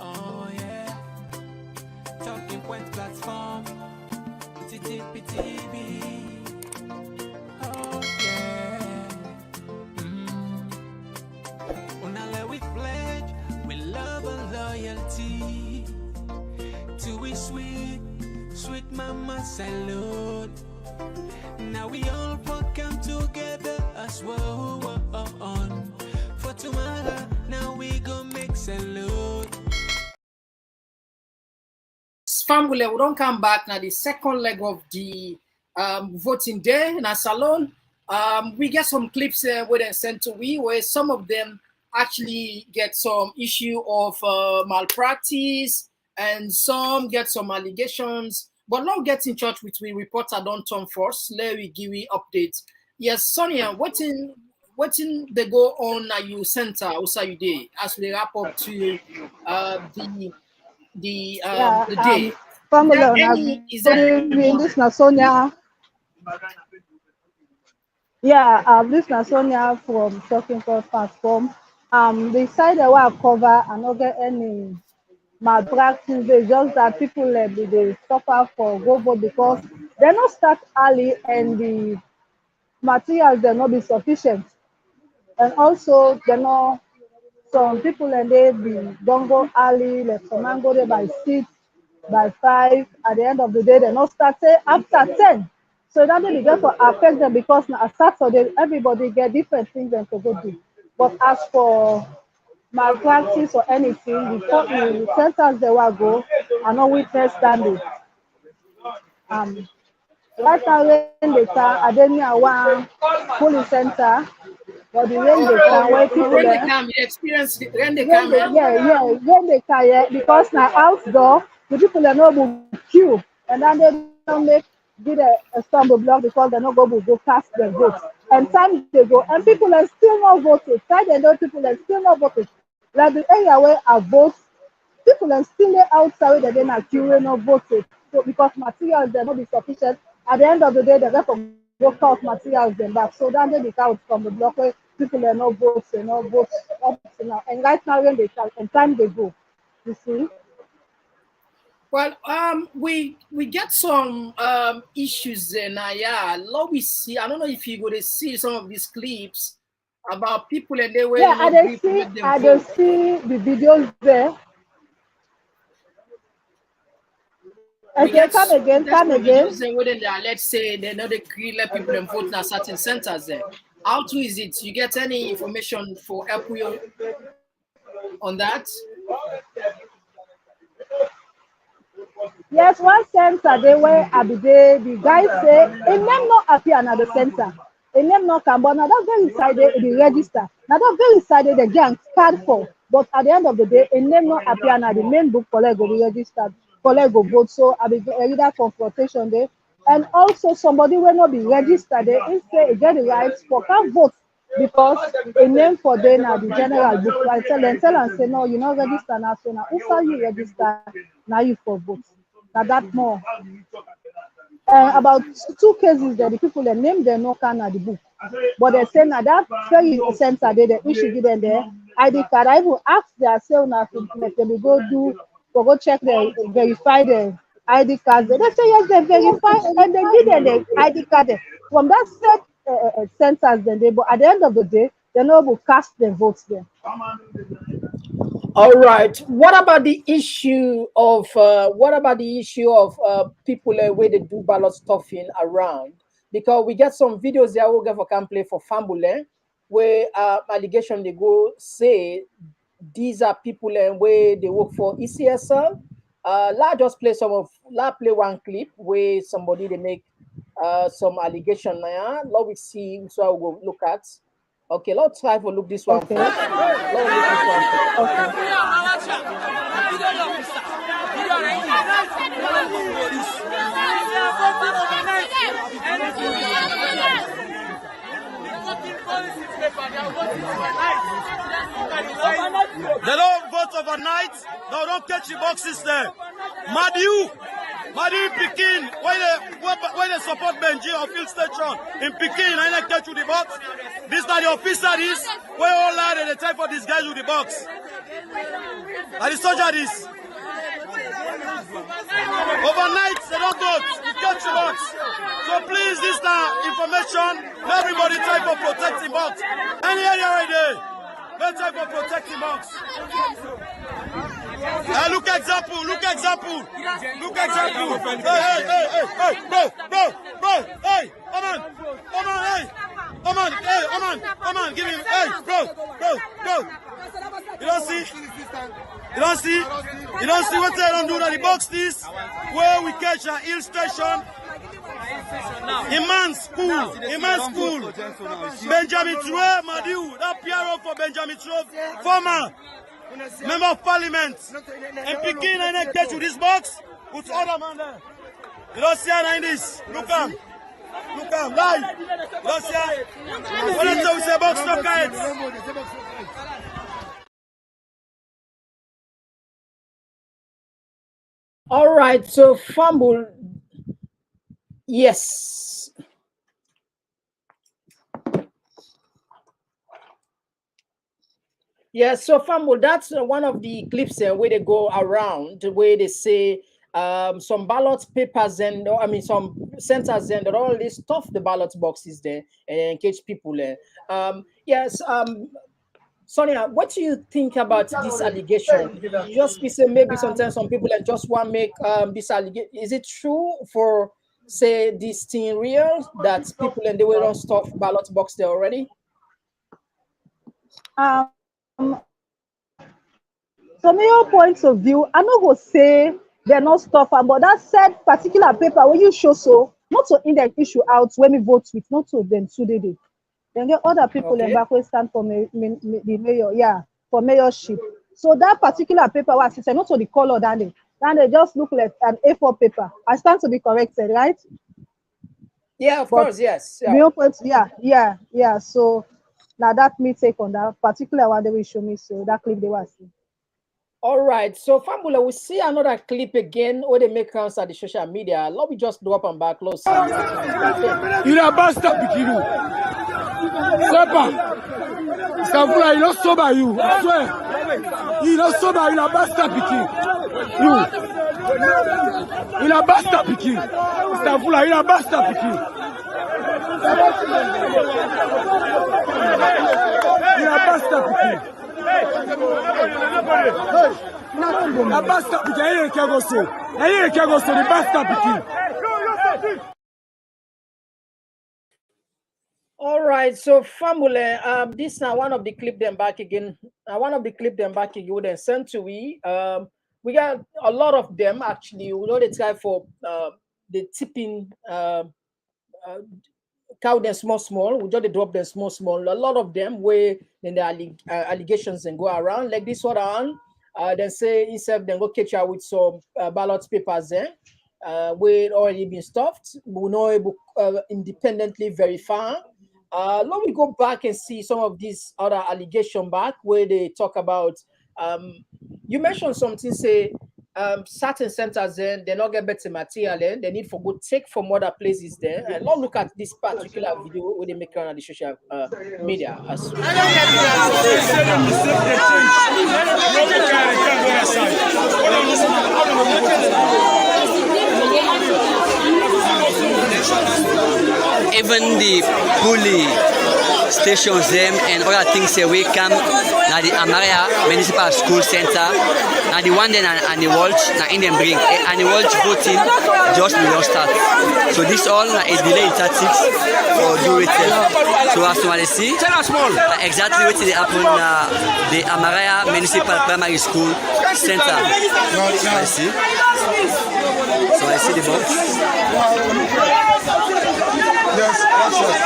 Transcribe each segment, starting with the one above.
Oh yeah, talking point platform, TTPTV. Oh yeah, Unale we pledge, we love and loyalty. To we sweet, sweet mama salute. Now we all come together as well on. For tomorrow, now we go make salute. Family, we don't come back now. The second leg of the voting day in our salon. We get some clips where they sent to we, where some of them actually get some issue of malpractice, and some get some allegations. But now get in touch with we reporter don't turn first. Let me give you updates. Yes, Sonia, what in they go on at you center outside you day as we wrap up to the day. Is there any this na Sonia. Yeah, this is Sonia from Talking Point Platform. The side that I cover and not get any malpractice. It's just that people they suffer for go vote because they not start early and the materials they not be sufficient, and also they not some people and they don't go early. Like some man go there by 6, by 5. At the end of the day, they not start after 10. So that will therefore affect them because now Saturday everybody get different things them to go do. But as for malpractice or anything, the centers they will go and no witness standing. Right now when they can Adenia one police center, but the rain they can where people when they come, you experience when they come, when they can because now outdoor the people are not queue and then they don't make did a stumble block because they're not going to go cast their votes. And time they go, and people are still not voting. Time they know people are still not voting. Like the area where I vote, people are still outside that they're not queuing, not voting. So because materials they not be sufficient, at the end of the day, they're going to go count materials them back. So then they count from the block where people are not voting, not vote up to now. And right now when they count, and time they go, you see. Well, we get some issues there now. Yeah, let me see. I don't know if you go to see some of these clips about people and they were I don't see the videos there. Okay, come again. Let's say they know they let people and vote in certain centers there. How true is it? You get any information for help you on that? Yes, one center they were at the day the guy say a name not appear another center. A name not come, but now that's very inside the register. Now that's very inside the gang card for. But at the end of the day, a name not appear now the main book for Lego be registered for Lego vote. So I be that confrontation there. And also somebody will not be registered there. Instead, get the rights for can vote because a name for them now the general book. I tell them say no, you not register now. So now who you register now you for vote. Now that more. About 2 cases that the people they name they no can at the book. But they say now that very center they issue give them there. ID card. I even ask their sale now to they go do go check the verify the ID cards. They say yes, they verify and they give them the ID card from that set centers then they but at the end of the day they no will cast their votes there. All right. What about the issue of people where they do ballot stuffing around? Because we get some videos there we get for can play for Fambule where allegation they go say these are people where they work for ECSL. Let's just play play one clip where somebody they make some allegation now. Let we see so I will go look at. Okay, let's try to look this one first. Let's look this one first. They don't vote overnight. No, don't catch the boxes there. Madiu Pekin, when they support Benji or Field Station in Pekin, I not catch with the box. This is the officer is where all that they try for these guys with the box. And the soldier this. Overnight, they don't vote. You catch the box. So please, this now information. Everybody try for protecting box. Any area right there. Don't try for protecting box. Look example. Look example. Look example. Hey, bro. Hey, come on, hey. Come on, give him. Hey, bro. You don't see? You don't see what they don't do that the box this where we catch a hill station. Immense school. Benjamin Traore, Madiu, that PRO for Benjamin Traore, former member of parliament. And Pekin and catch with this box, put other man there. You don't see her in this. Look live. You don't see her. What is we say box no kites? All right, so fumble. Yes. Yeah, so fumble, that's one of the clips where they go around, where they say some ballot papers and some centers and all this stuff, the ballot boxes there and engage people there. Yes. Sonia, what do you think about this allegation? Just be say maybe sometimes some people just want to make this allegation. Is it true for say this thing real that people and they will not stuff ballot box there already? From your point of view, I know go say they're not stuff, but that said particular paper when you show so not to index issue out when we vote with, not to them today. Then get other people in back stand for the mayor, for mayorship. So that particular paper was not to the color than they just look like an A4 paper. I stand to be corrected, right? Yeah, of course, yes. Yeah. So now that me take on that particular one they will show me. So that clip they was. All right, so Fambula, we see another clip again where they make us at the social media. Let me just drop and back close. Il a basta pikiru. Sepa. Savula, il a soba you. I swear. Il a soba, il a basta piki. You. Il a basta piki. Savula, il a basta piki. Il a basta piki. La basta piki, aye kegoso. Aye kegoso, the basta piki. All right, so Famule, this is one of the clip them back again. Then sent to we. We got a lot of them actually. We know they try for the tipping count them small. We just drop them small. A lot of them where then the allegations and go around like this one on. Then say himself then go catch out with some ballot papers there. Where already been stuffed. We know able independently verify. Let me go back and see some of these other allegations back where they talk about. You mentioned something say certain centers then they not get better material then they need for go take from other places there. And let's look at this particular video where they make around the social media. Even the police stations them and other things we come now the Amaria Municipal School Center and the one then and the Walsh now in them bring and the Walsh voting just will start. So this all a delay in tactics for do it. So as you see exactly what they happen the Amaria Municipal Primary School Center. So I see the box. Yes, watch it.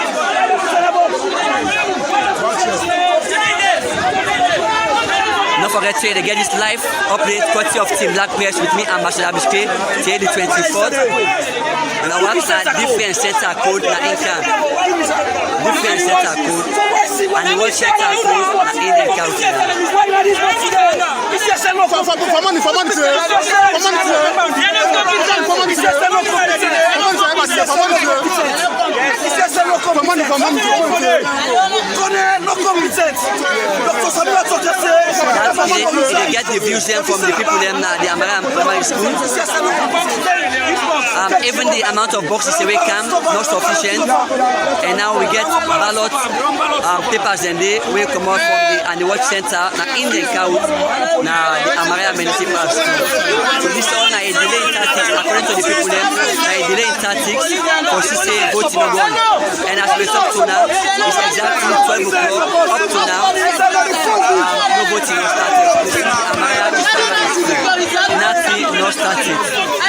Don't forget to get this live update courtesy of Team Black Press with me, Ambassador Bishke, today the 24th. And I want different center code na Incan. Different center code. And the world center code na Indian County. they get the views them from the people them the American primary school. Even the amount of boxes we come not sufficient, and now we get ballot papers and they will come out from the watch center in the count the American municipal school. So this all a delay in tactics according to the people them, a delay in tactics for say voting on one. And as we talk to now, it's exactly 12 o'clock up to now. No voting was started. The American nothing not started.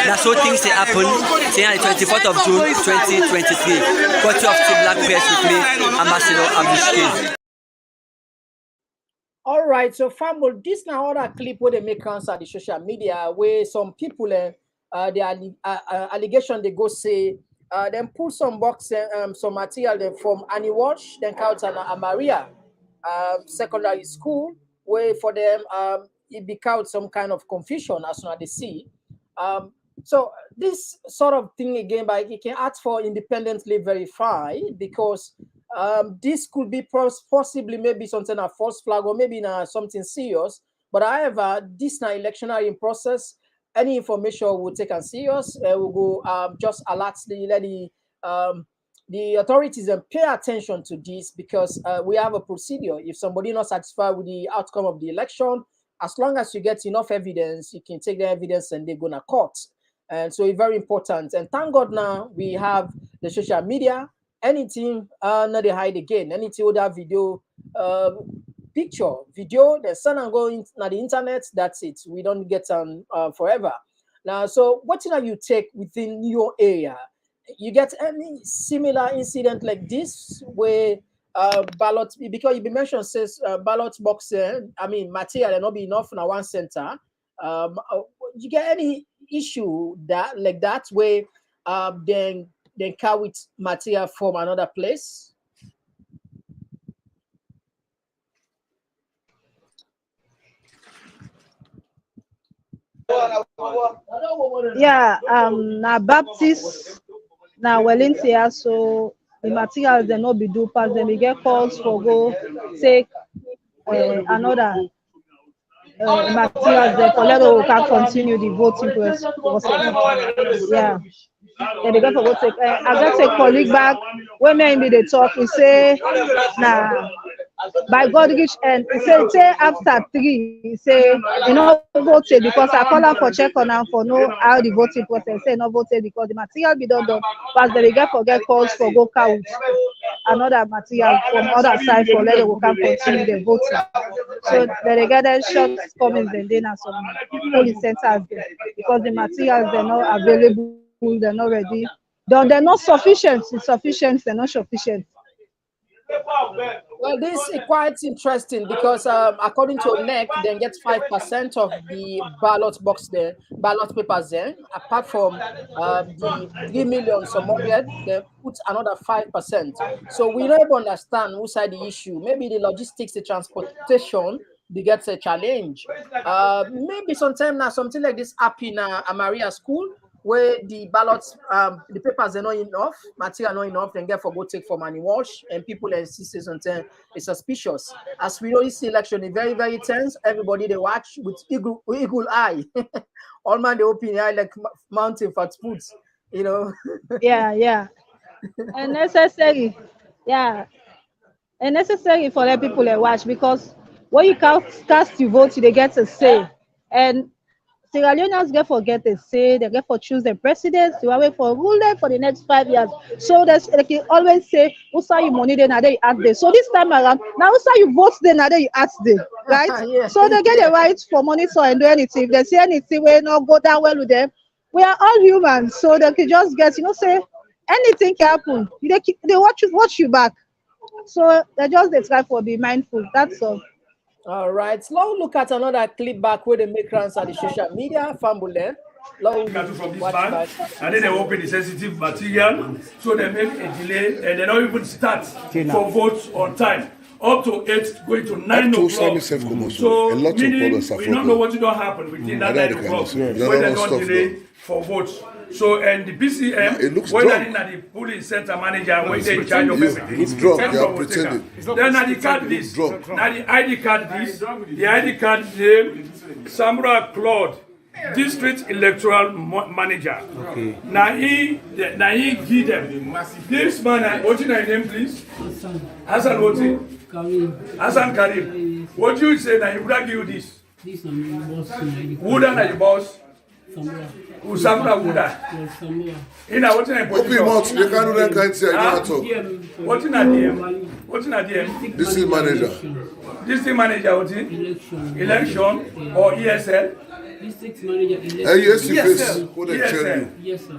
That's how things they happen. Say on the 24th of June 2023. Quarter of Team Black Press with me, Ambassador Abdul. All right, so Famble, this now other clip where they make answer the social media where some people the allegation they go say then pull some box some material then from Annie Walsh then count on Maria secondary school where for them it became some kind of confusion as soon as they see. So this sort of thing again, but you can ask for independently verify because this could be possibly maybe something a false flag or maybe something serious. But however, this now electionary process, any information we'll take and serious. We'll go just alert the authorities and pay attention to this because we have a procedure. If somebody not satisfied with the outcome of the election, as long as you get enough evidence, you can take the evidence and they go to court. And so it's very important. And thank God now we have the social media. Anything not they hide again. Anything with that video, picture, video, the send and go on the internet. That's it. We don't get forever. Now, so what you take within your area? You get any similar incident like this where ballot because you mentioned says ballot box material and not be enough in one center. You get any issue that like that where then carry material from another place? Yeah, now Baptist, now Wellington, so the materials they not be do pass them. We get calls for go take another materials there for let we can continue the voting process. Yeah. Then they go for go take. I got a colleague back when maybe they talk. We say, nah, by God reach end. He say after 3. He say you know voted because I call her for check on her for know how the voting process. Say no voted because the material be done. But they get calls for go count another material from other side for let we can continue the voting. So they get their shortcomings and then some polling centers there because the materials they're not available. They're not ready. They're not sufficient. It's sufficient. They're not sufficient. Well, this is quite interesting because according to NEC, they get 5% of the ballot box there, ballot papers there. Apart from the 3 million some more, they put another 5%. So we don't even understand who side the issue. Maybe the logistics, the transportation, they get a challenge. Maybe sometime now something like this happen in Maria school. Where the ballots, the papers are not enough, material not enough, then get for go take from Annie Walsh, and people insist sometimes it's suspicious. As we know, this election is very, very tense. Everybody they watch with eagle eye. All man they open eye like mountain fat foods, you know. Yeah. And necessary, yeah. And necessary for the people to watch because when you cast your vote, they get a say. And Sierra Leoneans get for get a say, they get for choose the president, they wait for ruler for the next 5 years. So they can always say, who saw you money then you ask them. So this time around, now who saw you vote then you ask them, right? Yeah. So they get the right for monitor and do anything. If they see anything will not go down well with them, we are all humans, so they can just get, say anything can happen. They watch you back. So they try for be mindful. That's all. All right, now look at another clip back where they make rounds on the social media. Fambule. From this bank, and then they open the sensitive material, so they make a delay and they don't even start for votes on time. up to 8, going to 9 o'clock. So, meaning, we don't know what is going to happen within that 9 o'clock, when they don't delay for votes. So, and the PCM, whether in the polling center manager, when they in charge of everything, then at the card list, now the ID card list, the ID card name, Samura Claude, District Electoral Manager. Okay. Now he give them. This man, what's your name, please? Hassan, what's it? Hassan Karim. What you say now? He would give you this. This is my boss. Wooda na your boss. Samura Wooda. In a what's your name? Open they can't do that kind of thing. I don't talk. What's in a DM? What's in a DM? District manager. District manager, what's it? Election or ESL? District manager election. Yes, sir. Yes, sir.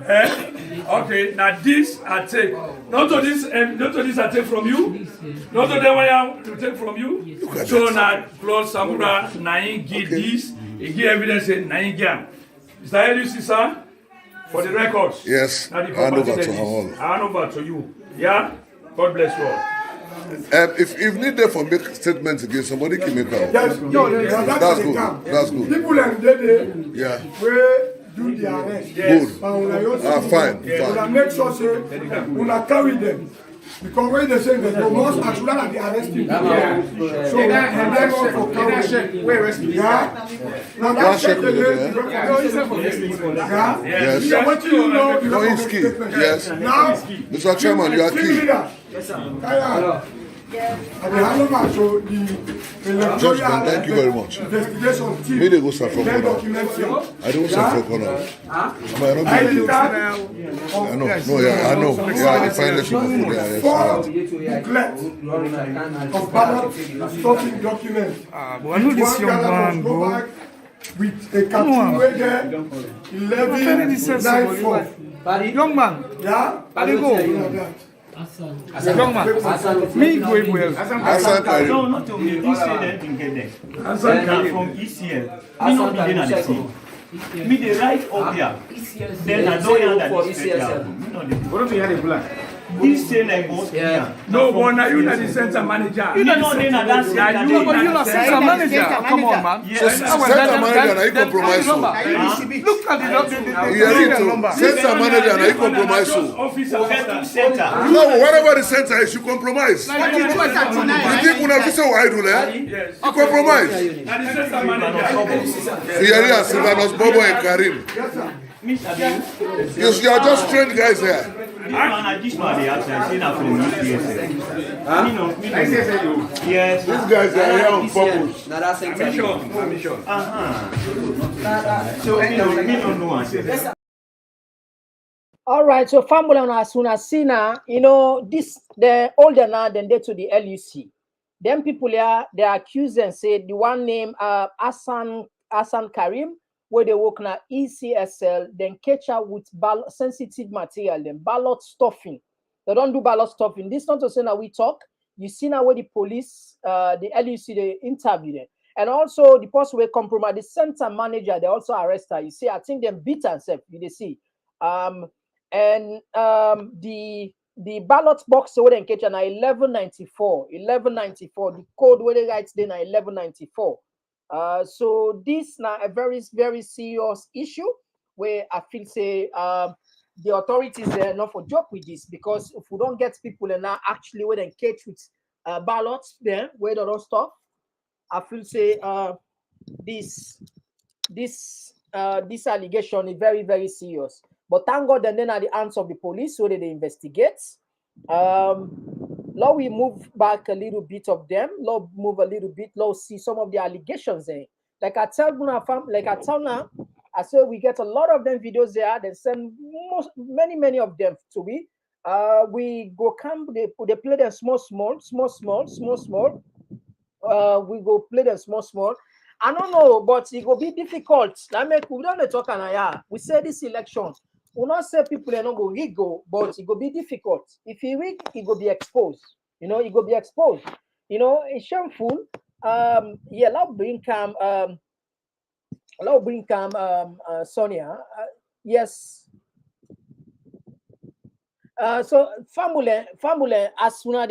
Okay, now this I take. Not to this I take from you. Not to that one to take from you. So now Claude Samura Nain give this. He give evidence in Nain Gam. Is that you see, sir? For the records. Yes. Now the hand over property to all. hand over to you. Yeah? God bless you all. If needed for make statements against somebody can make out. That's good. That's good. People and they yeah. We do the arrest. Yes. Good. Fine. But make sure say we carry them. Because when they say that they must actually be arrested. So and then for carry. Where arrested? Yeah. Now that's check yes. Yeah. What you know? No, he's key. Yes. Now, Mr. Chairman, you are key. Yes, sir. Judgment, thank you very much. May they go serve for corner. I don't serve for corner. I know. Yeah, the finest people for there. Of ballot stopping documents. I know this young man, bro. With a cartoon where there 11:94. Young man. Yeah? I go. Young man. Me go well. Hassan Karim. No, not to me. This say didn't get there. Hassan Karim from ECL. Me not be there at the team. Me the right up here. Then I don't hear that this ECL. What do you have black? This say like boss here. No, but now you're not the center manager. You don't know then that center. You're not center manager. Come on, man. So center manager na he compromise so. Look at the center manager na he compromise so. Center. No, whatever the center is, you compromise. You think when I say why do that? You compromise. Here are Silvanus, Bobo and Karim. You are just trained guys here. This man they actually say that from yes. These guys are here on purpose. I'm sure. So me don't know. All right, so family as soon as see now, you know, this the older now than they to the LUC. Them people here, they accuse and say the one name Hassan Karim, where they work now ECSL, then catch up with sensitive material, then ballot stuffing. They don't do ballot stuffing. This not to say that we talk. You see now where the police, the LUC, they interview them. And also the person will compromise the center manager, they also arrest her. You see, I think them beat herself, you see. The ballot box where they catch now 1194, the code where they write then 1194. So this now a very, very serious issue where I feel say the authorities are not for joke with this, because if we don't get people and now actually where they catch with ballots then where they don't stop, I feel say this allegation is very, very serious. But thank God then are the hands of the police so that they investigate. Now we move back a little bit of them. Now move a little bit. Now see some of the allegations there. Like I tell now, I say we get a lot of them videos there. They send many of them to me. We go camp. They play them small. We go play them small. I don't know, but it will be difficult. We don't talk we say this election. We not say people are not go rig go, but it will be difficult. If he rig, it will be exposed. You know, it will be exposed. You know, it's shameful. Yeah, Sonia. Yes. So family, as soon as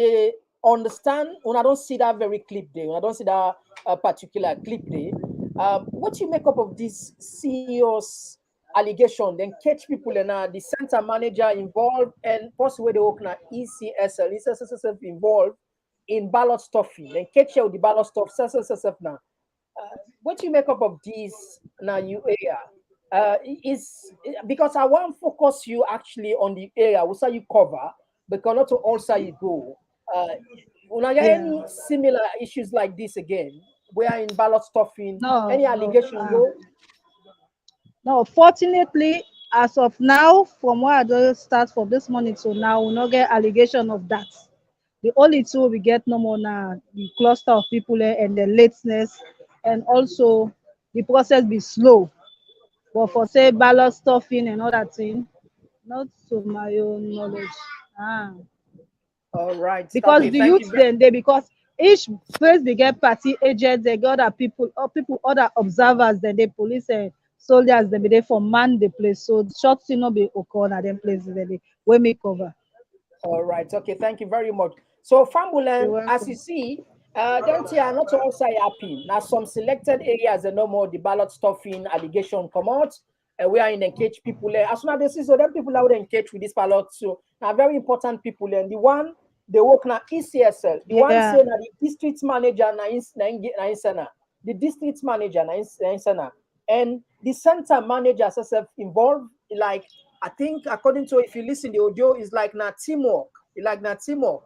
understand when I don't see that very clip there, when I don't see that particular clip there. What you make up of this serious allegation, then catch people and the center manager involved and possibly the work ECSL involved in ballot stuffing, then catch you with the ballot stuff, now. What you make up of this now you area? Is because I want to focus you actually on the area we saw you cover, because not to also you go. When I get any similar issues like this again, where in ballot stuffing, any allegation go? No, fortunately, as of now, from where I do start from this morning to now, we not get allegation of that. The only two we get no more now, the cluster of people and the lateness, and also the process be slow. But for say ballot stuffing and all that thing, not to my own knowledge. All right. Because the youth then because each place they get party agents, they got other people, other observers, then they police and soldiers, then they for man the place. So shots will not be occurring at them places that they will make cover. All right. Okay. Thank you very much. So Fambulan, as you see, don't you are not also happy. Now some selected areas are no more the ballot stuffing allegation come out. We are in engage people. As soon as they see so them people are engaged with this ballot. So now very important people and the one they work now ECSL. The one say now the district manager na insana. The district manager na insana. And the center manager herself involved, like I think according to if you listen the audio, is like na teamwork. Like na teamwork.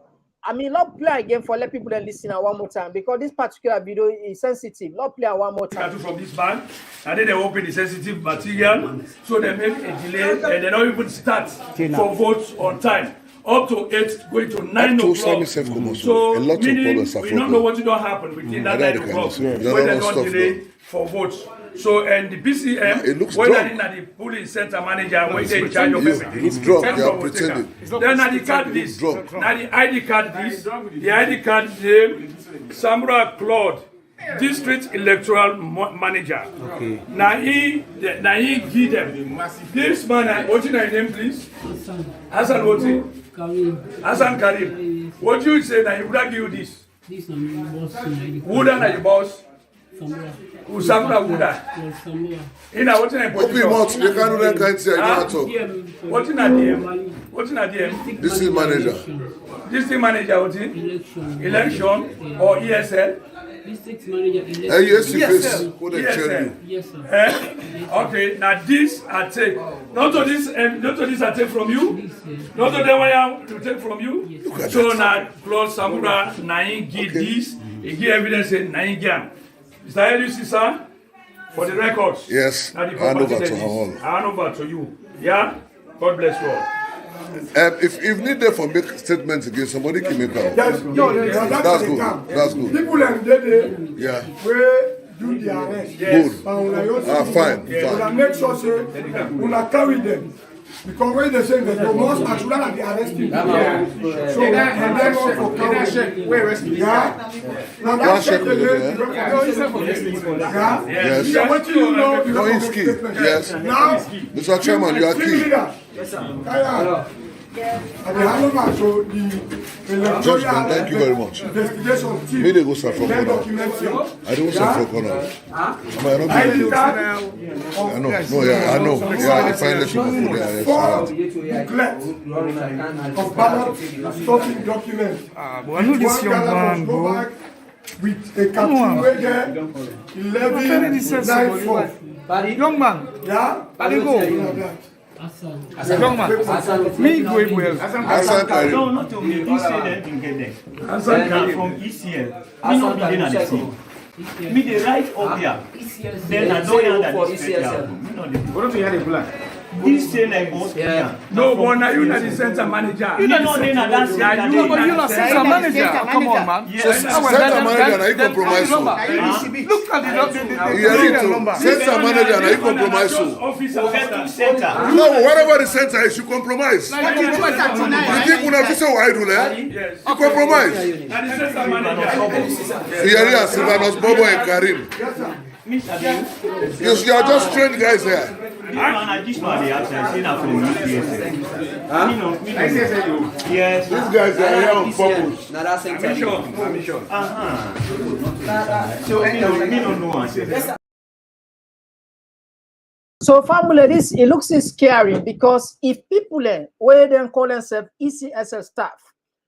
I mean, not play again for let people listen one more time because this particular video is sensitive. Not play one more time. From this band, and then they open the sensitive material, so they make a delay, and they don't even start for votes on time. Up to 8, going to 9 o'clock. So, meaning we don't know what is going to happen within that 9 o'clock when they don't delay for votes. So, and the PCM, when they're in the polling center manager, when they're in charge of everything, then at the card this, now the ID card this, the ID card name, Samra Claude, District Electoral Manager. Okay. Now he give them. This man, what's your name, please? Hassan, what's it? Hassan Karim. What do you say now? He would give you this? This is my boss. Would are your boss? Samura Wuda. Ina what's in position? Open they can't do that kind of thing. I don't talk. What's in DM? What's in DM? District manager. District manager, what's in? Election or ESL? District manager election. ESL. Yes, sir. Okay, now this I take. Not to this I take from you. Not to the one to take from you. Yes, so now Claude Samura Nain give this. He give evidence in Nain Gam. Mr. Ellis, sir, for the records. Yes, now the hand over to her. Hand over to you. Yeah? God bless you all. If needed for make statements again, somebody can make out. That's good. That's good. People and they yeah. Do the arrest. Yes. Good. Fine. Yes. Make sure say we carry them. Because when they say that you must actually be arrested. So and then for carry. Where arrested? Yeah. Now that's check Yes. Yeah. What you know? No, he's key. Yes. Now, Mr. Chairman, you are key. Yes, sir. Judge, thank you very much. Me they go serve for corner. I don't serve for corner. I know. Yeah, if I let you go there, neglect of ballot stuffing documents. But I know this young man, bro. With a captain where there 11 Young man. Yeah? Go. Young man, me go well. No, not to me. He said that in get there. Hassan from ECL. Me not be there at the team. Me the right up here. Then I don't hear that ECL. What do you have black? This say like boss. No, but now you are the center manager. You don't know then that center. You are the center manager. Come on, man. Center manager, now you compromise. Look at the center manager, now you compromise. No, whatever the center is, you compromise. You think when I say why do that? You compromise. Here, Silvanus, Bobo, and Karim. You are just trained guys here. This man, they actually say that from yes. These guys are here on purpose. I'm sure. So, me don't know. So family, this it looks scary because if people where they call themselves ECSL staff,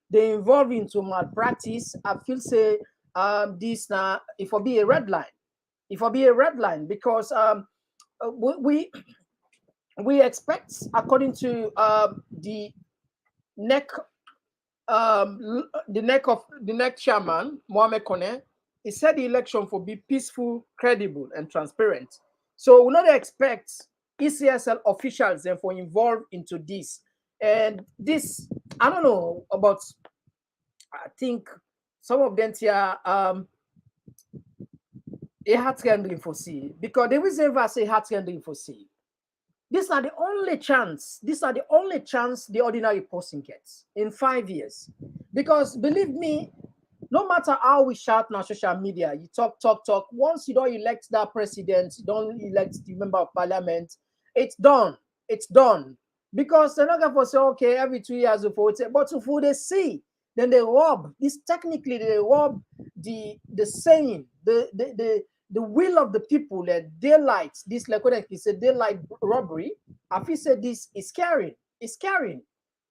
they involved into malpractice, I feel say this now it will be a red line. It will be a red line because we expect, according to the neck chairman Mohamed Kone, he said the election will be peaceful, credible, and transparent. So we not expect ECSL officials then for involved into this. And this, I don't know about, I think some of them here a heart rendering for see, because the reason why I say heart rendering for see, these are the only chance the ordinary person gets in 5 years. Because believe me, no matter how we shout on social media, you talk, once you don't elect that president, you don't elect the member of parliament, it's done. Because they're not going to say, okay, every 2 years of vote, but if they see, then they rob this. Technically, they rob the saying, the will of the people, that daylight, this, like what he said, daylight robbery. If he said this is scary,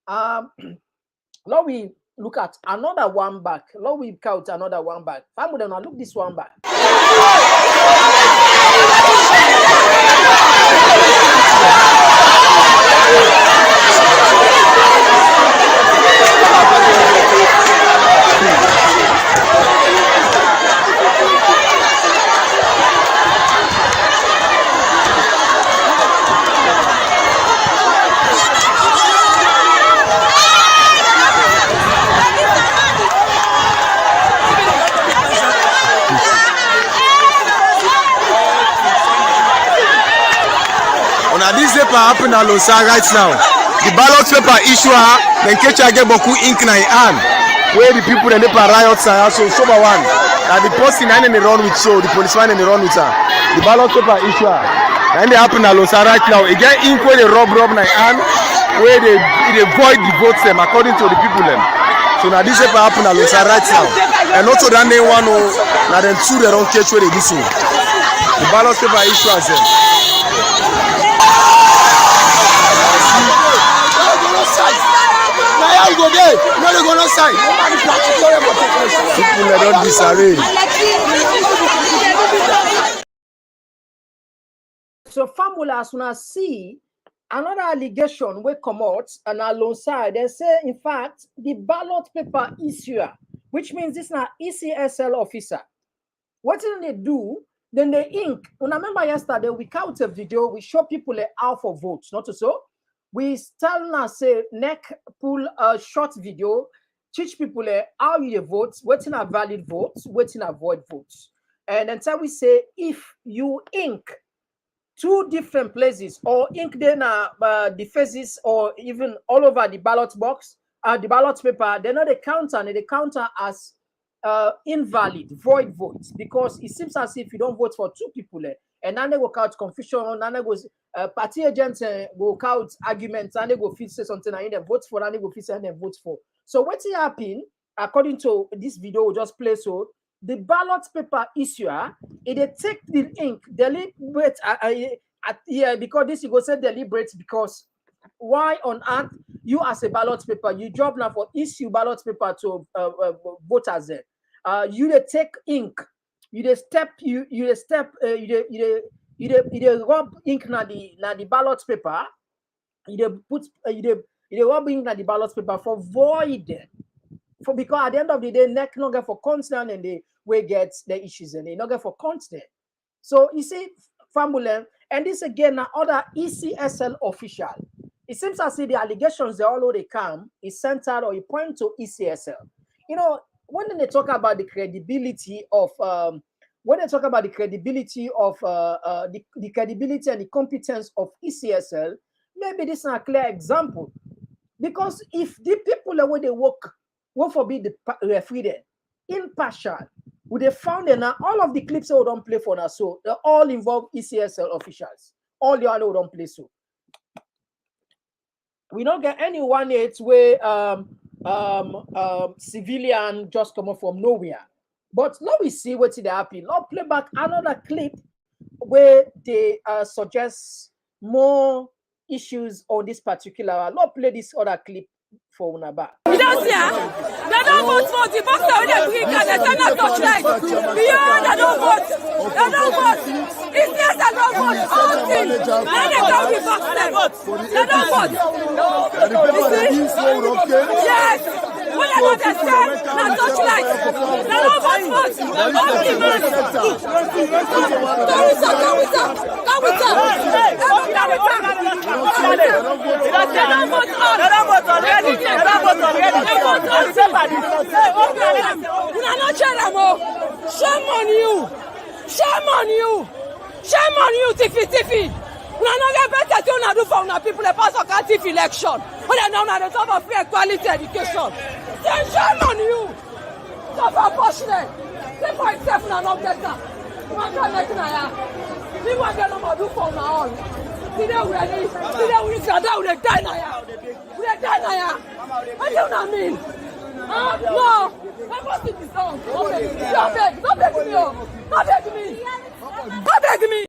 now we look at another one back. Now we count another one back. I'm going to look this one back. This paper happen at Losa right now. The ballot paper issue, then catch get boku ink na hand. Where the people and the riots are so sober one. And the person and they run with so the policeman and they run with her. The ballot paper issue, and they happen at Losa right now. Again, ink where they rob na hand, where they void the votes them according to the people them. So now this paper happen at Losa right now. And also that name one now then two they don't catch where they do so. The ballot paper issue as them. Now you go there, no they go no side. Nobody practice people don't disarray. So formula as soon as see another allegation will come out and alongside they say in fact the ballot paper issuer, which means this is an ECSL officer. What did they do? Then they ink. And I remember yesterday we count a video, we show people how for votes, not so. We tell now say neck pull a short video, teach people how you vote, waiting a valid votes, waiting a void votes. And until we say if you ink two different places or ink then the faces or even all over the ballot box, the ballot paper, they know the counter and they counter as invalid, void votes, because it seems as if you don't vote for two people and then they will count confusion, and they go party agents will count arguments, and they go feel say something and then vote for, and they go feel say and then vote for. So what happened, according to this video we just play, so the ballot paper issuer, they take the ink, deliberate, because this you go say deliberate, because why on earth you as a ballot paper, you job now for issue ballot paper to voters there. You they take ink, you they rub ink na the ballot paper, you they put you rub ink na the ballot paper for void, for because at the end of the day neck not get for constant and they will get the issues and they not get for constant. So you see family, and this again now other ECSL official. It seems as if the allegations they all they come is centered or you point to ECSL. You know, when they talk about the credibility of the credibility and the competence of ECSL, maybe this is a clear example. Because if the people where they work for be the referee there, impartial, We they found it now. All of the clips we don't play for now, so they all involve ECSL officials. All the other we don't play so. We don't get any 1/8 where civilian just come up from nowhere. But now we see what's happen. Now play back another clip where they suggest more issues on this particular. Let's play this other clip for Unaba. You don't see her? They don't vote for the box that they bring and they send us torchlight. Beyond they don't vote. They don't vote. It's yes, they don't vote. All things. And they don't be box them. They don't vote. You see? Yes. When they don't send, they torchlight. They don't vote. All the man. Go with her. Go with her. Go with her. They don't vote all. They don't vote already. They don't vote already. They vote all. Shame on you. Shame on you. Shame on you, Tiffy. We are not better to do for our people. They pass a can't election. When they don't have the top of free and quality education. Say shame on you. So for unfortunate. Say for itself and not better. We can't make it. We want to do for our own. Today we are die now. We are die now. What do you mean? No. I must be done. Don't beg me. Don't beg me.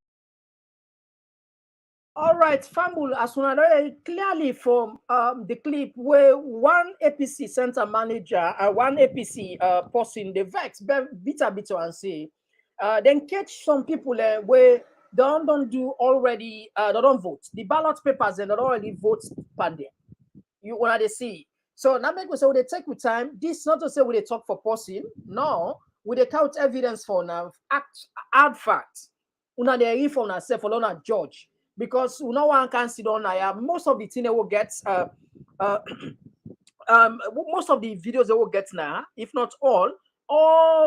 All right, Fambul, as soon as clearly from the clip where one APC center manager and one APC person the vex bitter and say, then catch some people where they don't do already, they don't vote. The ballot papers and they don't already vote pandem. You want to see. So now make we say they take with time. This not to say we they talk for person. No, we they count evidence for now, hard facts. Una they read for ourselves for not judge. Because no one can sit on most of the thing they will get most of the videos they will get now, if not all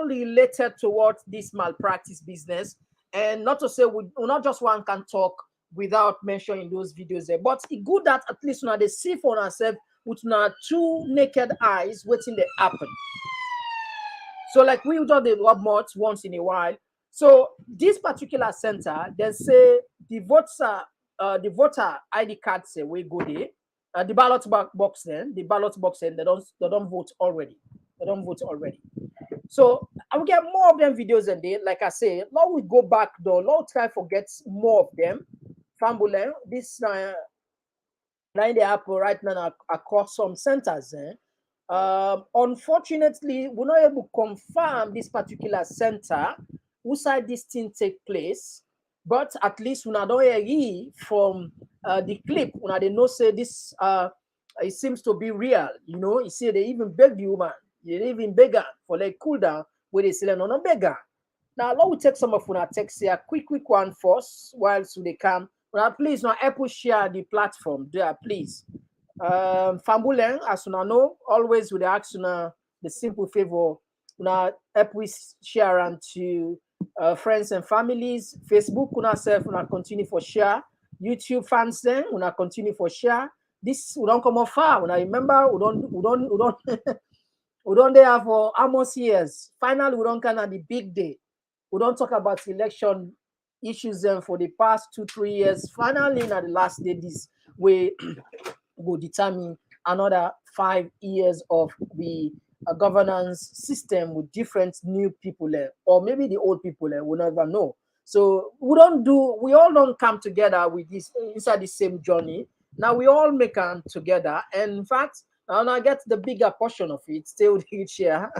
related towards this malpractice business. And not to say we not just one can talk without mentioning those videos there, but it's good that at least now they see for ourselves with now two naked eyes waiting to happen. So like we do the rub mods once in a while. So this particular center, they say the voter ID card say we go there, the ballot box then they don't vote already. They don't vote already. So I will get more of them videos and they, like I say, now we go back though. Lord try to get more of them. Fambule, this line they happen right now across some centers. Unfortunately, we're not able to confirm this particular center. Whose side this thing take place, but at least when I don't hear from the clip, when they know say this it seems to be real, you know. You see, they even beg the woman, they even beg her for like cool down where they say no beggar. Now let we take some of our text here, quick one first, while so they come. Now please now Apple share the platform there, please. Fambulen, as you know, always with the action the simple favor. Now Apple share and to friends and families. Facebook, una self, una continue for share. YouTube fans then, una continue for share. This we don't come off far. Una remember, we don't we don't there for almost years. Finally, we don't kind of the big day. We don't talk about election issues then for the past 2-3 years. Finally, in the last day, this we will determine another 5 years of the governance system with different new people or maybe the old people we'll never know. So we all don't come together with this inside the same journey. Now we all make them together, and in fact, and I get the bigger portion of it, stay with each share.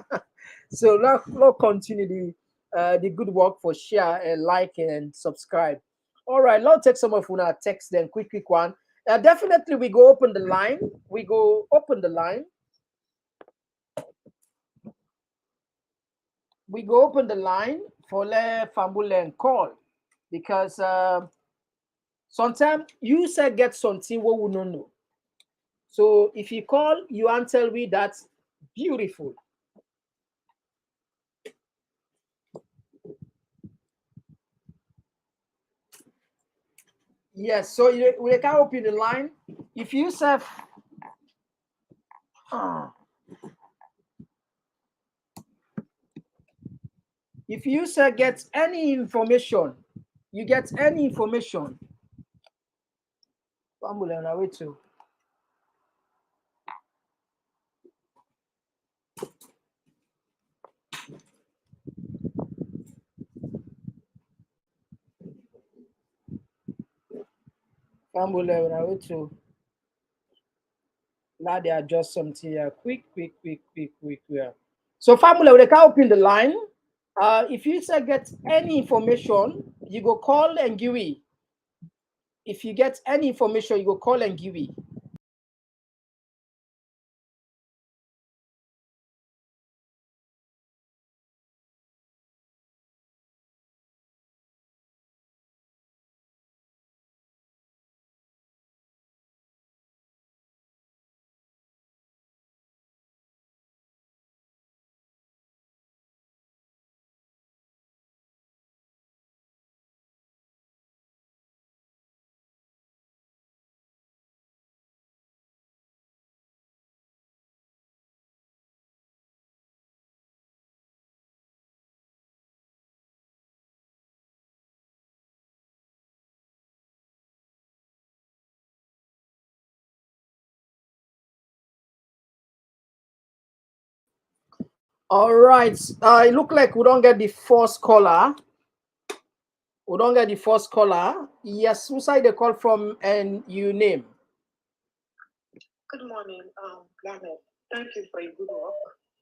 So let's continue the good work for share and like and subscribe. All right, let's take some of our text then, quick one. Definitely we go open the line. We go open the line. We go open the line for Le Fambule and call, because sometimes you say get something what we don't know. So if you call, you answer me, that's beautiful. Yes, so we can open the line. If you say If you say get any information, you get any information. Family on our way to. Family on our way to. Now they adjust something here. Quick. Yeah. So family, they can open the line. If you say get any information, you go call and give it. If you get any information, you go call and give it. All right. It look like we don't get the first caller. We don't get the first caller. Yes, who side they call from and you name? Good morning, Mohammed. Thank you for your good work.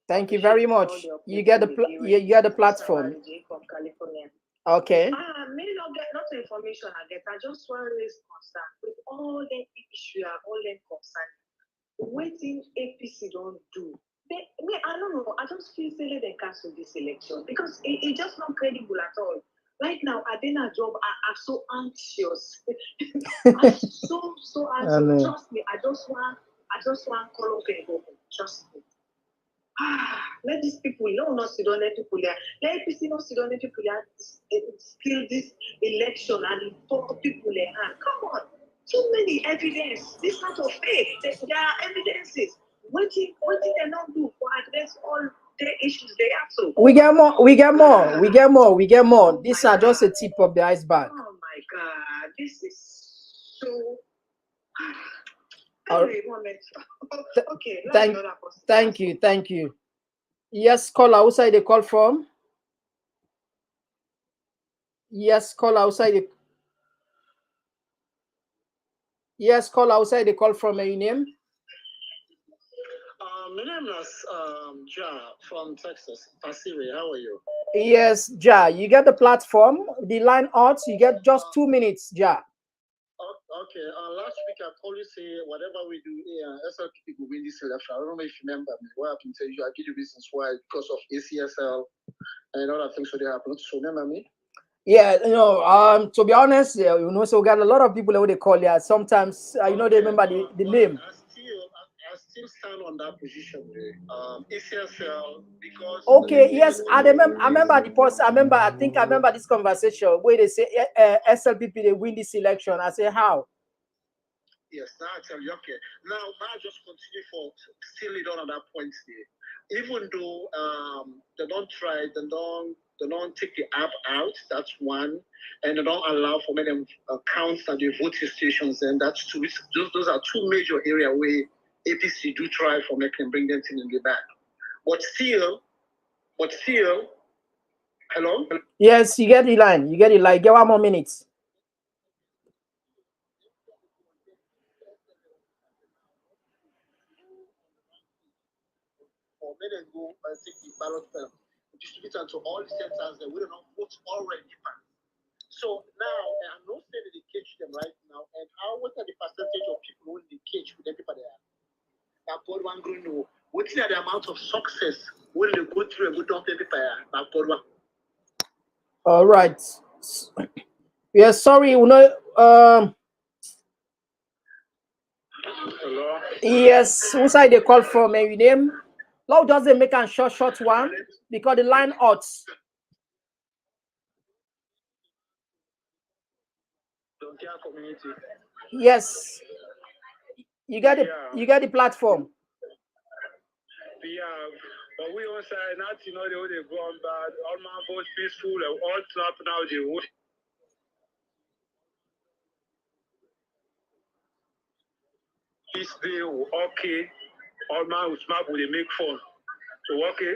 Thank you very much. You get the you get the platform. From California. Okay. May not get not information I get. I just want to raise concern with all the issue and all the concern. Waiting APC don't do. I don't know. I just feel silly they cancel this election because it's just not credible at all. Right now, I did a job. I'm so anxious. I'm so anxious. Trust me. I just want call up and go. Trust me. Let these people not sit on the people there. Let APC not sit on the people there. Steal this election and talk people there. Come on. Too many evidence. This kind of faith. There are evidences. What did they not do for address all the issues they have to? We get more. These are just a tip of the iceberg. Oh my God. This is so okay. Thank you. Yes, caller, outside the call from. Yes, caller, outside the. Yes, caller, outside the call from. Your name? My name is Ja from Texas. Pasiri, how are you? Yes, Ja. You get the platform. The line out. You get just 2 minutes, Ja. Okay. Last week I told you say whatever we do here, SLP will win this election. I don't know if you remember me. What happened to you? I give you reasons why because of ACSL and other things that happened. So remember me? Yeah, to be honest, so we got a lot of people that they call. Yeah, sometimes they remember the name. I still stand on that position. ACSL because. Okay, yes, I remember the post. I remember this conversation where they say SLPP they win this election. I say how? Yes, now I tell you. Okay, now I just continue for still it on that point there. Even though they don't try, they don't take the app out. That's one, and they don't allow for many counts at the voting stations. And that's two. Those are two major areas where APC do try for making bring them in the back. But still, hello. Yes, you get the line. Get 1 more minute. Or made them go and take the ballot distribute it to all the centers that we don't know vote already. So now I'm not saying that they catch them right now. And what are the percentage of people who they catch with everybody? That God one going to what's the amount of success when they go through and go down everybody? That God one. All right. Yeah, sorry, Hello. Yes, who side they call from? Your name? Now just they make a short one because the line odds. Community. Yes, you got the platform. We have But we on side, not you know they go on bad. All man both peaceful and all snap now they would. This day okay. All man will smart will they make fun. So okay.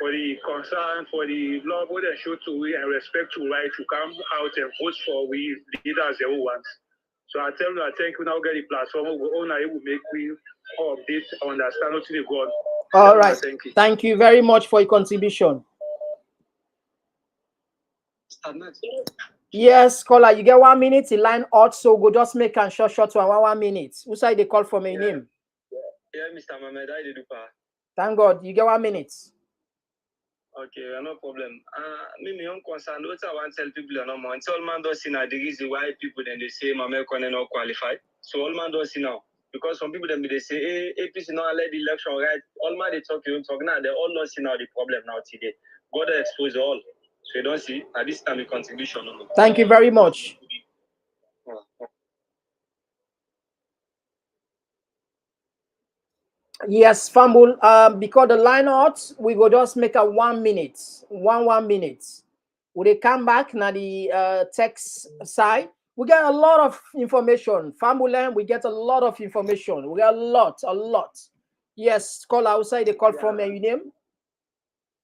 For the concern, for the love, what they show to we and respect to right to come out and vote for we leaders they want. So I tell you, I think we now get the platform. We own it will make we update, understand what they go on. All right. Thank you very much for your contribution. Yes, caller, you get 1 minute. The line out, so go just make and short to 1 minute. Who side they call from a name? Yeah, Mr. Mohammed, I did. Thank God, you get 1 minute. Okay, no problem. Me own concern. What I want to tell people no more. Until all man does see now the reason why people then they say Mohammed Kone not qualified. So all man does see now. Because some people then they say, hey, APC not let the election right. All man they talk now. They all not see now the problem now today. God expose all. So you don't see at this time the contribution. No. Thank you very much. Yes, Fumble. Because the line out, we go just make a 1 minute. 1 minute. When they come back now the text side, we get a lot of information. Fumble, we get a lot of information. We got a lot. Yes, call outside. They call from your name.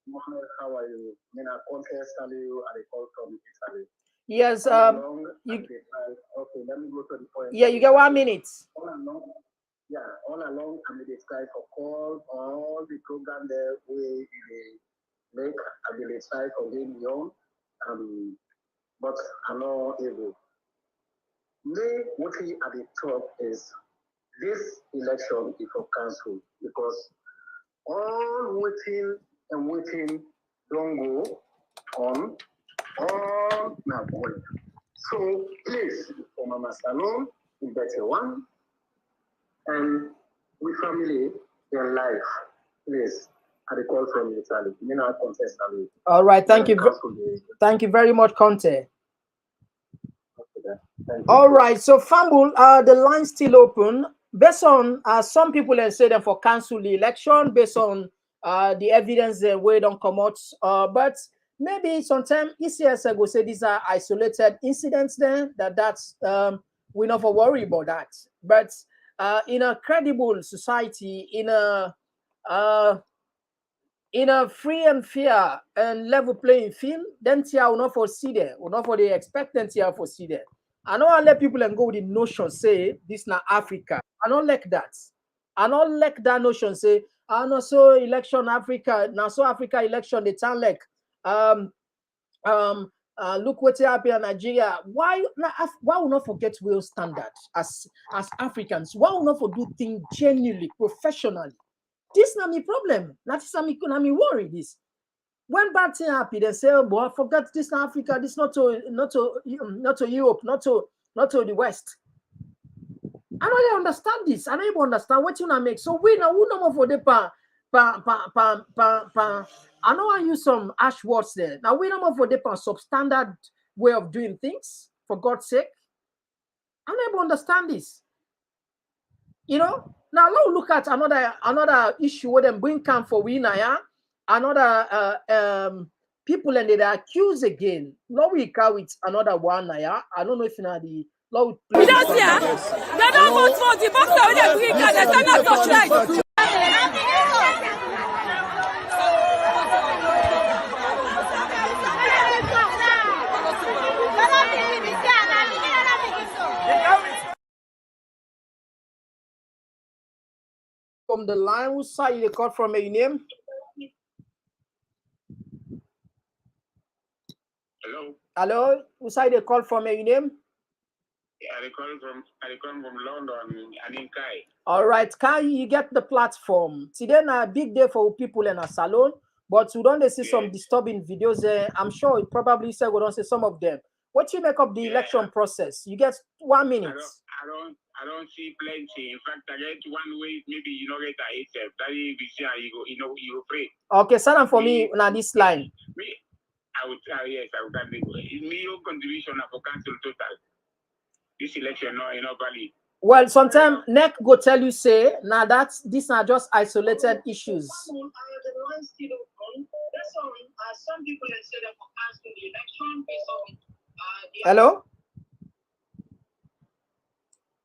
Mohammed, how are you? I contest you and I call from Italy. Yes. Okay, let me go to the point. Yeah, you get 1 minute. All along, I made a try for call all the program there we make. I will try for being young, but I'm not able. Me, what we at the top is this election is for council because all waiting don't go on all my boy. So please, for Mama Salon, you better one. And we family their life, please. I call from Italy. All right, thank you. Thank you very much, Conte. All right, so Fumble, the line still open. Based on some people and say them for cancel the election based on the evidence that we don't come out. But maybe sometime ECS go say these are isolated incidents there. That's we're not for worry about that. But in a credible society, in a free and fair and level playing field, then Tia will not foresee there, will not for the expectant Tia foresee there. I don't let people and go with the notion say this now Africa. I don't like that. I don't like that notion say I know so election Africa now so Africa election they sound like look what happened in Nigeria. Why will not forget real standard as Africans? Why will not for do things genuinely, professionally? This not my problem. That is not me worry. This when bad thing happen, they say, "Oh boy, forget this in Africa. This not to Europe, not to the West." I don't really understand this. I don't even understand what you make. So we now who no more for the I know I use some ash words there. Now we no more for the substandard way of doing things. For God's sake, I don't even understand this. You know. Now let's look at another issue where them bring camp for we now. Another people and they accuse again. Now we carry with another one now. I don't know if you know the law. We don't see they don't vote for the box that they bring and they turn out torchlight. From the line, who saw you call from a name? Hello, who saw you call from a name? Yeah, I come from London and in Kai. All right, Kai, you get the platform. Today na a big day for people in a salon, but we don't see some disturbing videos there. I'm sure it probably said we don't see some of them. What you make of the election process? You get 1 minute. I don't see plenty. In fact, I get one way, maybe you know get a itself. That is you go pray. Okay, send them for me on this line. I would me your contribution for cancel total. This election not valid. Well, sometimes NEC go tell you say now that these are just isolated issues. line still open. That's some people have said that for cancel the election based on Hello?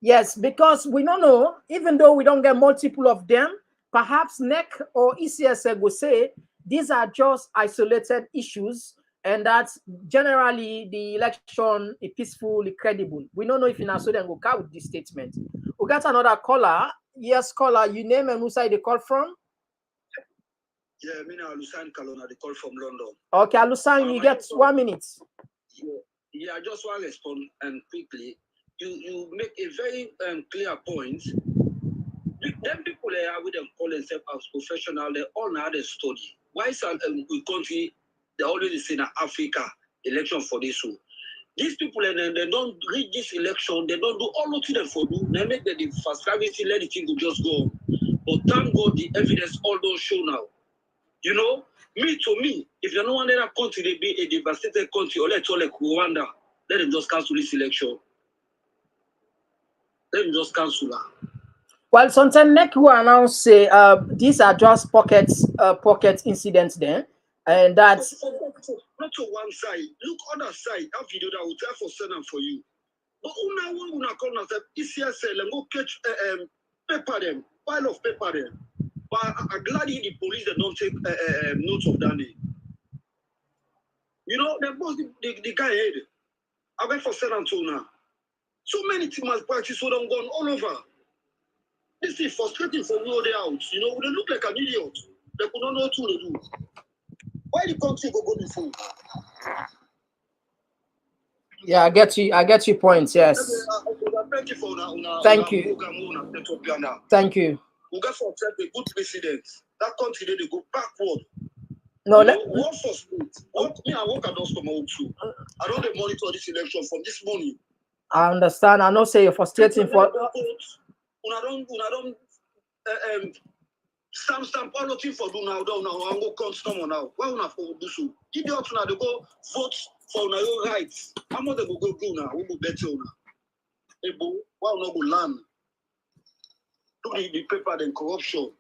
Yes, because we don't know, even though we don't get multiple of them, perhaps NEC or ECSL will say these are just isolated issues and that generally the election is peacefully credible. We don't know if in Australia will come with this statement. We got another caller. Yes, caller, you name and who side they call from? Yeah, me now Lusan Kalona, they call from London. Okay, Lusan, you get 1 minute. Yeah, I just want to respond quickly. You make a very clear point. Them people there, with them call themselves as professional, they all know how they study. Why is we country they always say in Africa election for this one? These people they don't read this election, they don't do all of them for do. They make the first service, let the thing go just go on. But thank God the evidence all don't show now. You know, to me, if you don't want that country to be a devastated country, or let's all like Rwanda, let them just cancel this election. Let them just cancel that. Well, sometimes NEC will announce say these are just pocket incidents there, and that's not to one side. Look other side. That video that will tell for send them for you. But una come and say ECSL and go catch paper them, pile of paper them. But I'm glad the police they don't take notes of that name. You know, they both the guy head. I went for send them to now. So many team malpractice so don't gone all over. This is frustrating for me all day out. You know, they look like an idiot. They could not know what to do. Why the country go before? yeah, I get your points. Yes. Thank you for Thank you. Thank you. We got to accept a good precedent. That country they go backward. No, work for spirit. I work at those tomorrow too. I don't monitor this election from this morning. I understand. I know say you're frustrating for. Una don't stamp all of you for do now. I'm go come now. Why una for do so? Idiots now they go vote for una your rights. How much they go do now? We go better now. Ebo, why una go land? Do the paper then corruption.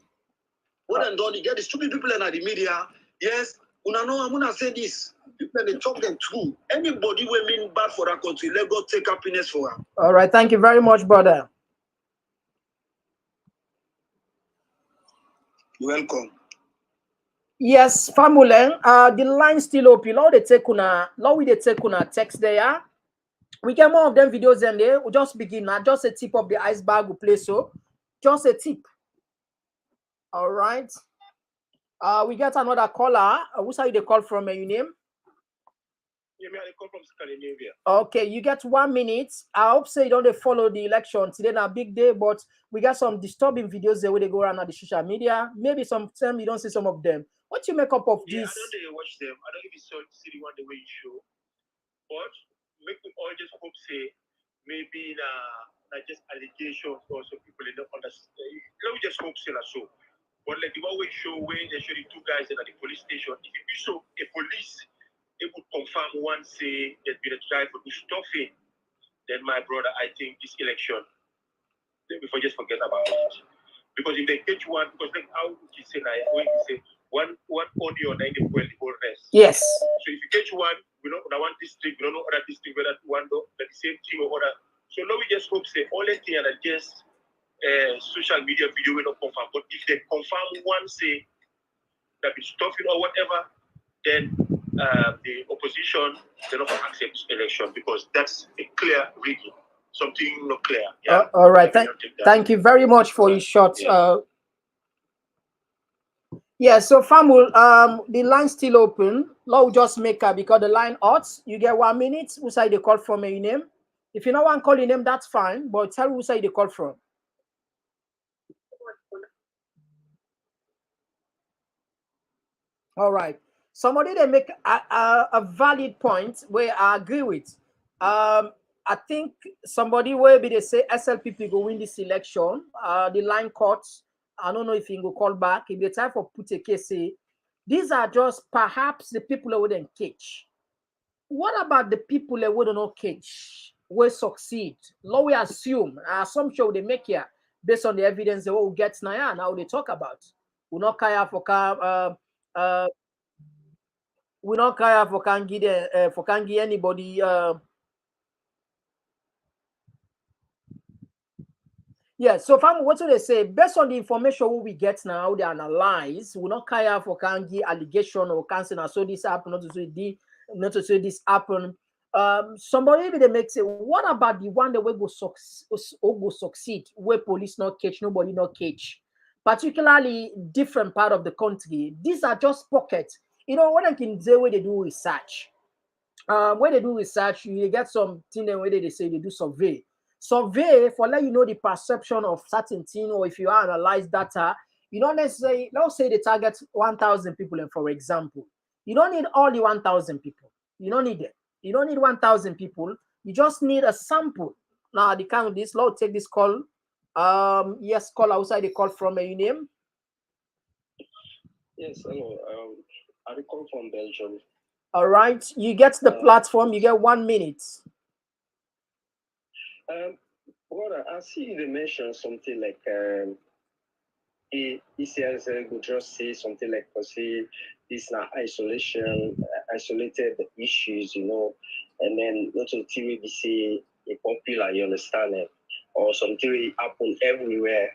What and done? You get the stupid people in the media. Yes, una know I'm gonna say this. People they talk them through. Anybody will mean bad for that country. Let God take happiness for her. All right, thank you very much, brother. Welcome. Yes, Famulen, the line still open. Now they take una text there. We get more of them videos and there. We'll just begin now. Just a tip of the iceberg will play so. Just a tip. All right. We get another caller. Who's how they call from your name? Yeah, I call from Scandinavia. Okay, you get 1 minute. I hope say you don't follow the election. Today not a big day, but we got some disturbing videos there where they go around on the social media. Maybe sometimes you don't see some of them. What you make up of this? I don't watch them. I don't even see the one the way you show. But make me all just hope say maybe not just allegations or some people they don't understand. Let me just hope say that so. But like the one way show where they show the two guys at the police station. If you show a police, it would confirm one say there's been a try for stuffing. Then my brother, I think this election, before just forget about it. Because if they catch one, because like how you say like when you say one audio and then they the whole rest. Yes. So if you catch one, we don't know one district, we don't know other district, whether one the same team or other. So now we just hope say all the things are just social media video will not confirm. But if they confirm one say that it's stuffing or whatever, then the opposition they not accept this election because that's a clear reading. Something not clear. Yeah. All right. Thank you very much for your short. Yeah. So Famul, the line still open. Law just make her because the line hot. You get 1 minute. Who side they call from your name? If you know one call your name, that's fine. But tell who side they call from. All right. Somebody they make a valid point where I agree with. I think somebody will be they say SLPP go win this election. The line cuts. I don't know if he go call back. If the time for put a case say these are just perhaps the people that wouldn't catch. What about the people that wouldn't not catch? Will succeed? Law we assume assumption they make here based on the evidence they will get now they talk about. We not care for we not care for Kangi anybody. Yeah, so fam, what do they say? Based on the information we get now, they analyze. We not care for Kangi allegation or cancer. So this happen, not to say this happen. Somebody they make say, what about the one that will go succeed, where police not catch, nobody not catch, particularly different part of the country. These are just pockets. You know what I can say where they do research. When they do research, you get something where they say they do survey for let you know the perception of certain thing, or if you analyze data, you don't necessarily, let's say they target 1,000 people, and for example, you don't need all the 1,000 people. You don't need it. You don't need 1,000 people. You just need a sample. Now the count this. Let's take this call. Yes, call outside the call from your name. Yes, hello. I call from Belgium. All right, you get the platform. You get 1 minute. Brother, I see they mention something like ECS would just say something like, say this now isolated issues, you know, and then not to TV say a popular, you understand it, or something happen everywhere,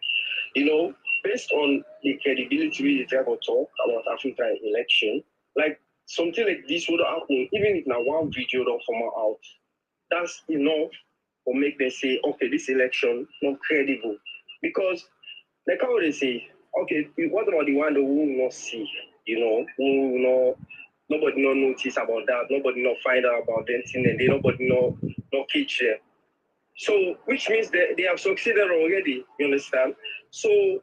you know, based on the credibility we try to talk about African election, like something like this would happen, even if now one video don't come out, that's enough or make them say, okay, this election not credible. Because like how they say, okay, what about the one that we will not see, you know, who will not, nobody not notice about that, nobody not find out about them thing, and they nobody not catch them. So which means they have succeeded already, you understand? So to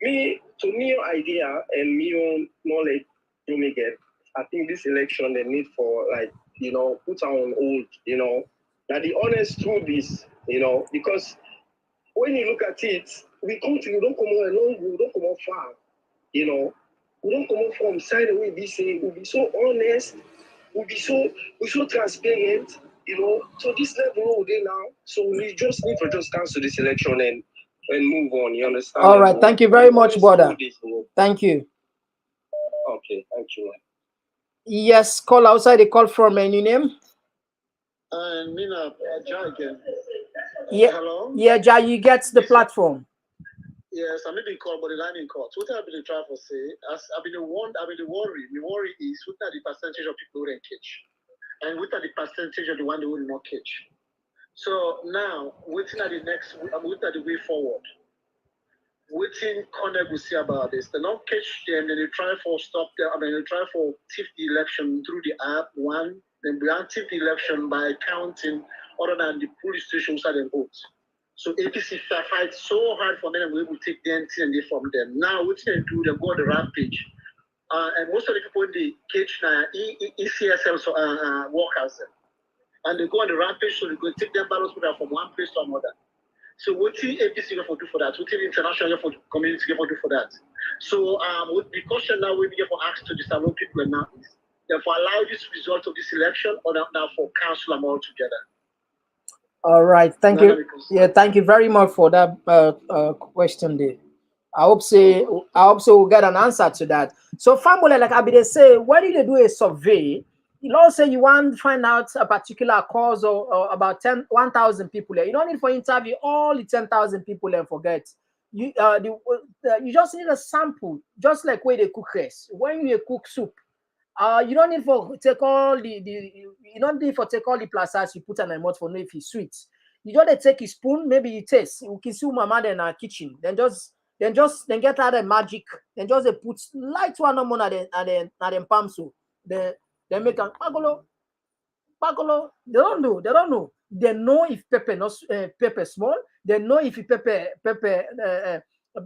me idea and me own knowledge to make it, I think this election they need for, like, you know, put on hold, you know. Now the honest truth is, you know, because when you look at it, we don't come on along, we don't come on far, you know. We don't come on from side away, we'll be so honest, we'll be so transparent, you know. So this level we're now, so we just need to just cancel this election and move on, you understand? All right, thank you very much, brother. Thank you. Okay, thank you. Yes, call outside the call from any name. And Mina, Jai again. Yeah, hello? Yeah, Jai, you get the platform. Yes, I may be called, but the line in court. What I've been trying to say, I've been the worry. The worry is what are the percentage of people who don't catch, and what are the percentage of the one who will not catch. So now, waiting at the next, what are the way forward? Waiting Congress will see about this. They don't catch them, then they try for stop them. I mean, they try for tip the election through the app. One, then we tip the election by counting other than the police stations that they vote. So APC fight so hard for them, we will take the NT and they from them. Now, what they do, they go on the rampage. And most of the people in the cage now, ECSL workers. And they go on the rampage, so they go take their ballots from one place to another. So what the APC going to do for that? What the international community going to do for that? So with the question now we be for asked to disallow people now is therefore allow this result of this election or now for cancel them all together. All right, thank you. Yeah, thank you very much for that question there. I hope so we'll get an answer to that. So family, like they say, when you do a survey, you all say you want to find out a particular cause or about 1,000 people there. You don't need for interview all the 10,000 people and forget. You you just need a sample, just like where they cook rice. When you cook soup, you don't need for take all you don't need for take all the plastics you put in the mouth for know if it's sweet. You just take a spoon, maybe you taste. You can see mama in our kitchen. Then get out the magic. Then just they put light one on and then palm so. They make an bagolo. They don't know. They know if pepper small. They know if pepper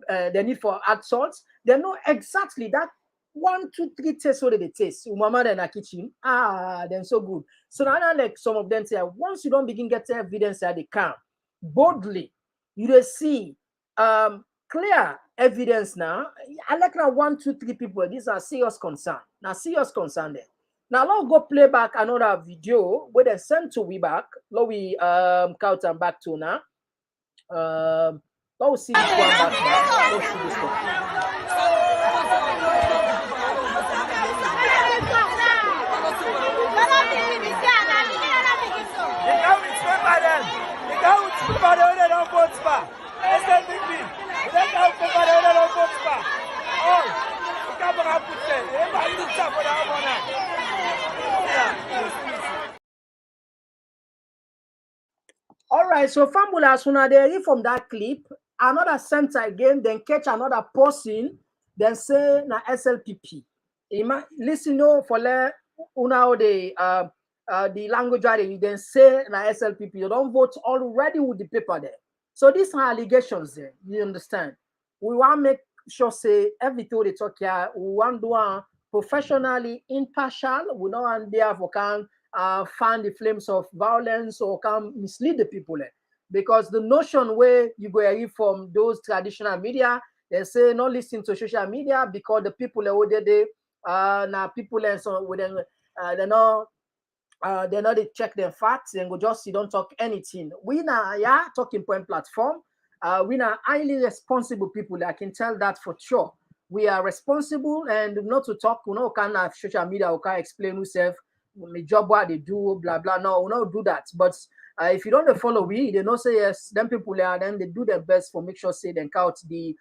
they need for add salt. They know exactly that 1, 2, 3 taste what they taste. Mama in our kitchen. Then so good. So now like some of them say, once you don't begin get evidence that they can boldly, you will see clear evidence now. I like now 1, 2, 3 people. These are serious concern. Now serious concern there. Now let's go play back another video where they send to we back. Let we count and back to now. Let's see this one back now. Let's see this one. All right, so Fambula, as soon as they read from that clip, another center again, then catch another person, then say na SLPP. Listen, no, for una the language they then say na SLPP. You don't vote already with the paper there. So these are allegations there. You understand? We want to make sure say everything they talk here. We want to do professionally impartial. We don't want there for can fan the flames of violence or can mislead the people there. Because the notion where you go away from those traditional media, they say not listen to social media because the people are there. Now people and so with them, they know they check their facts and go just you don't talk anything. We now talking point platform. We are highly responsible people. I can tell that for sure. We are responsible and not to talk. We know kind of social media. We can explain yourself. My job what they do, blah blah. No, we don't do that. But if you don't follow we, they don't say yes. Them people are then they do their best for make sure say they count the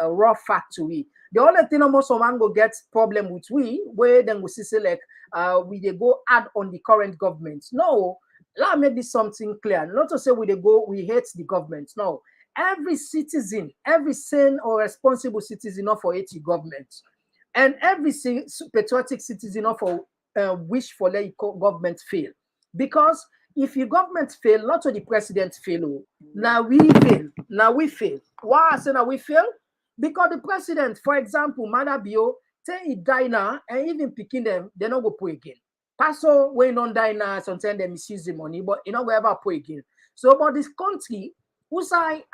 raw fact to we. The only thing almost someone go get problem with we where then we see say like we they go add on the current government. No, let me make this something clear. Not to say we hate the government. No, every citizen, every sane or responsible citizen not for hate the government, and every patriotic citizen not for wish for let government fail. Because if your government fail, not to the president fail. Now we fail. Now we fail. Why I say now we fail? Because the president, for example, Manabio, say he die now, and even picking them, they not go pay again. Pastor when don't die now, sometimes they misuse the money, but you know go ever pay again. So about this country, who say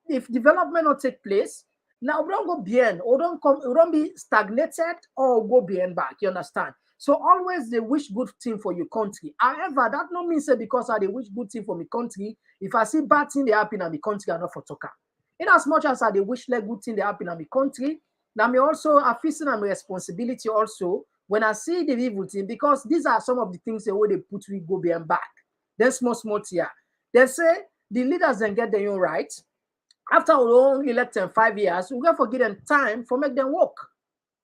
if development not take place, now we don't go behind, or don't come, we don't be stagnated or go behind back. You understand? So always they wish good thing for your country. However, that not mean say because I they wish good thing for my country. If I see bad thing they happen in my country, I not for talker. In as much as I they wish like good thing they happen in my country, now me also I facing my responsibility also when I see the evil thing because these are some of the things that way they put we go behind back. Then small here. They say the leaders then get their own right. After we only elect them 5 years, we got to give them time for make them work.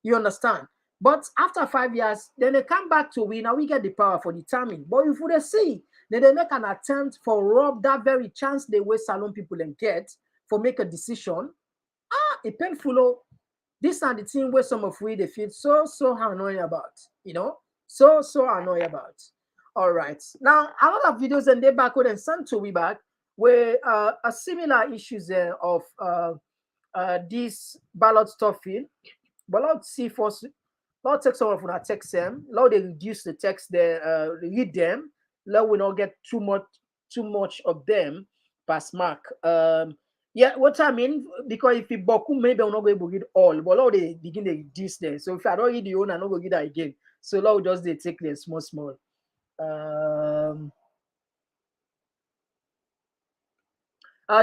You understand? But after 5 years, then they come back to we now we get the power for determine. But if we see, then they make an attempt for rob that very chance they waste salon people and get for make a decision. It painful. Oh, these are the things where some of we they feel so annoying about, you know, so annoying about. All right, now a lot of videos and they backward and sent to we back where a similar issues of this ballot stuffing, but let's see first. Let's take some of our text them. Let they reduce the text they read them. Let we not get too much of them past mark. Yeah, what I mean, because if you boku, maybe I'm not going to read all, but now they begin to reduce them. So if I don't read the own, I'm not going to read that again. So now just they take them small.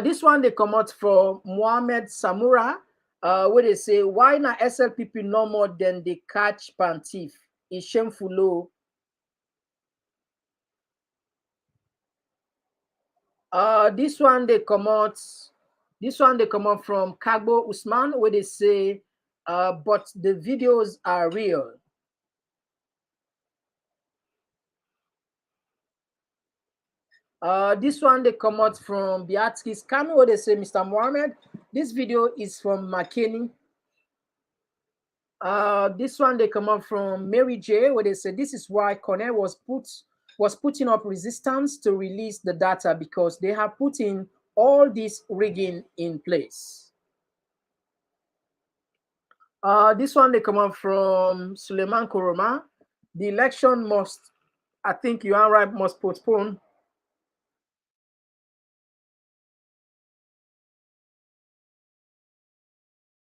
This one they come out from Mohammed Samura, where they say, why not SLPP no more than they catch pantif? It's shameful. This one they come out from Kagbo Usman, where they say, but the videos are real. This one they come out from Beatrice Kami, where they say, Mr. Mohammed, this video is from McKinney. This one they come out from Mary J, where they say this is why Cornell was putting up resistance to release the data because they have put in all this rigging in place. This one they come out from Suleiman Koroma. The election must, I think you are right, must postpone.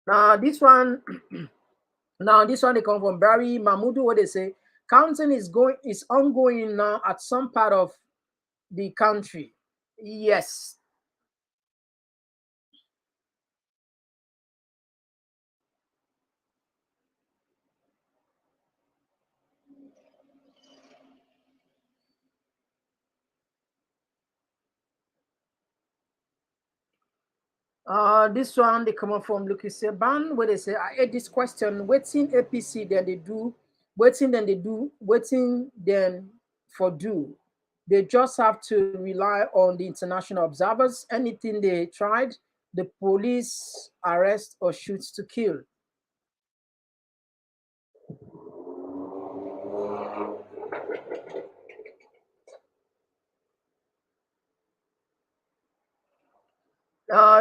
Now this one they come from Barry Mahmoudou, where they say counting is ongoing now at some part of the country. Yes. This one they come up from Lucas Seban where they say I hate this question. Waiting APC then they do, waiting then they do, waiting then for do. They just have to rely on the international observers. Anything they tried, the police arrest or shoots to kill.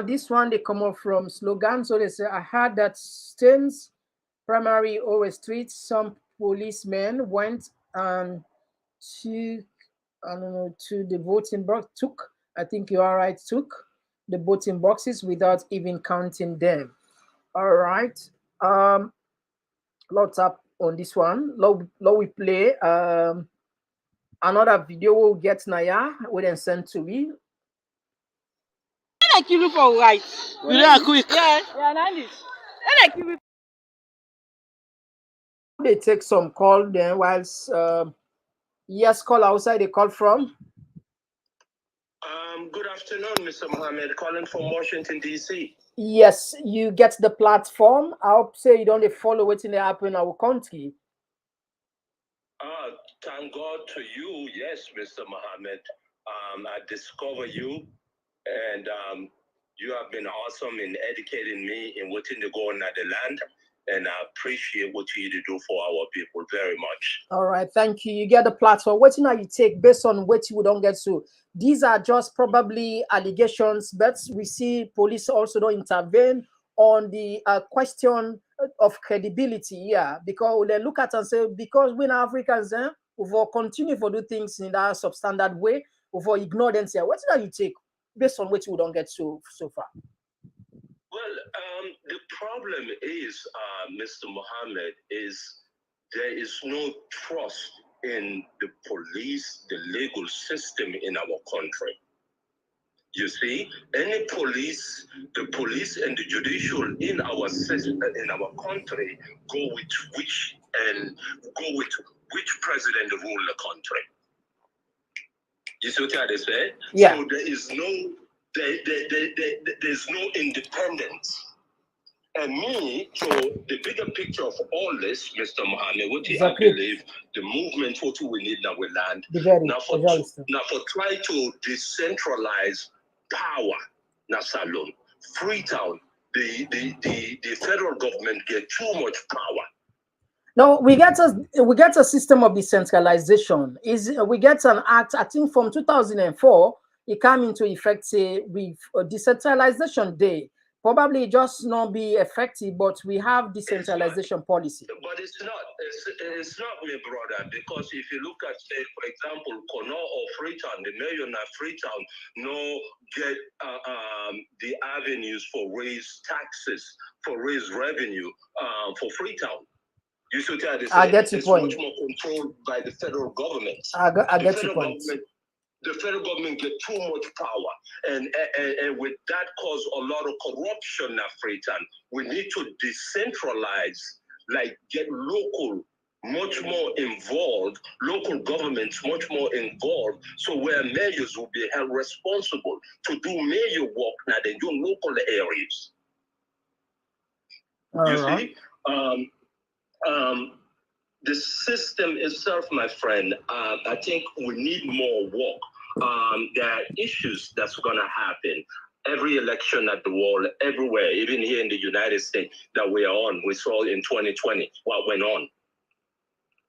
This one they come up from slogan. So they say I heard that Staines primary over street, some policemen went and took, I don't know, to the voting box, I think you are right, took the voting boxes without even counting them. All right. Lots up on this one. Now we play another video we'll get Naya, we then send to me. I kill you for right. You are quick. Yes, yeah, Nandis. I kill you. They take some call then whilst yes, call outside they call from. Good afternoon, Mr. Mohammed, calling from Washington, D.C. Yes, you get the platform. I hope say you don't follow what's in the happen in our country. Thank God to you, yes, Mr. Mohammed. I discover you, and you have been awesome in educating me in what's in the going at the land, and I appreciate what you do for our people very much. All right, thank you. You get the platform. What you take based on what you don't get to. These are just probably allegations, but we see police also don't intervene on the question of credibility. Yeah, because they look at and say, because we're Africans, we will continue to do things in that substandard way, we will ignore them. Say, what do you take based on what you don't get so far? Well, the problem is, Mr. Mohammed, is there is no trust in the police, the legal system in our country. You see, any police, the police and the judicial in our system, in our country, go with which president rule the country. You see what I say? Yeah. So there's no independence. And me, so the bigger picture of all this, Mr. Mohammed, what I believe, the movement, what we need now we land. Now for try to decentralize power, now Salon, Freetown, the federal government get too much power. No, we get a system of decentralization. We get an act, I think from 2004, it came into effect with decentralization day. Probably just not be effective, but we have decentralization policy. But it's not, my brother, because if you look at, say, for example, Kono or Freetown, the mayor of Freetown, no get the avenues for raise taxes, for raise revenue for Freetown. You should tell this. I get your point. It's much more controlled by the federal government. I get your point. The federal government get too much power, and with that cause a lot of corruption in Freetown. We need to decentralize, like get local much more involved, local governments much more involved, so where mayors will be held responsible to do mayor work now they do local areas. See, the system itself, my friend, I think we need more work. There are issues that's going to happen. Every election at the world, everywhere, even here in the United States that we are on, we saw in 2020 what went on.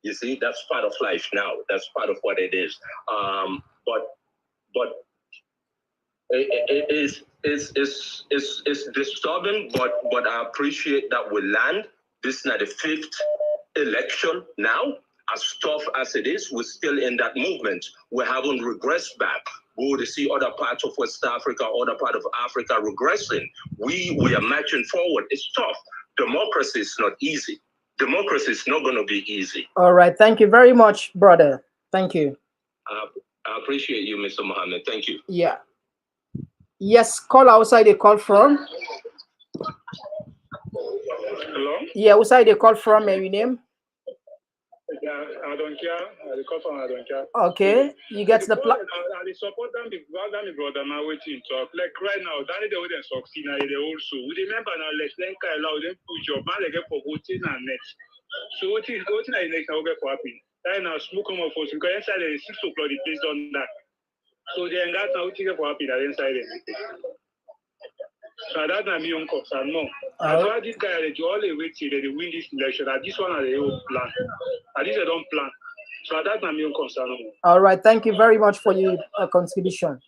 You see, that's part of life now. That's part of what it is. But it's disturbing, but I appreciate that we land. This is not the 5th election now. As tough as it is, we're still in that movement. We haven't regressed back. We will see other parts of West Africa, other part of Africa regressing. We are marching forward. It's tough. Democracy is not easy. Democracy is not going to be easy. All right. Thank you very much, brother. Thank you. I appreciate you, Mr. Mohammed. Thank you. Yeah. Yes, call outside the call from. Hello? Yeah, outside the call from, may we name? Yeah, I don't care. The call from I don't care. Okay, you get the I they support them, brother, now waiting talk. Like right now, that is the way they succeed now, they also. We remember now, let's then allow them to job, man, they get for voting and next. So what is the next now get for happy? Right now, smoke come up for us, because inside there is 6 o'clock, the place on that. So they ain't got now, what get for happy that inside there. So that's not me on concern, no. That's why this guy, they all the way till they win this election, that this one are the old plan. And this they don't plan. So that's not me on concern, no. All right, thank you very much for your contribution.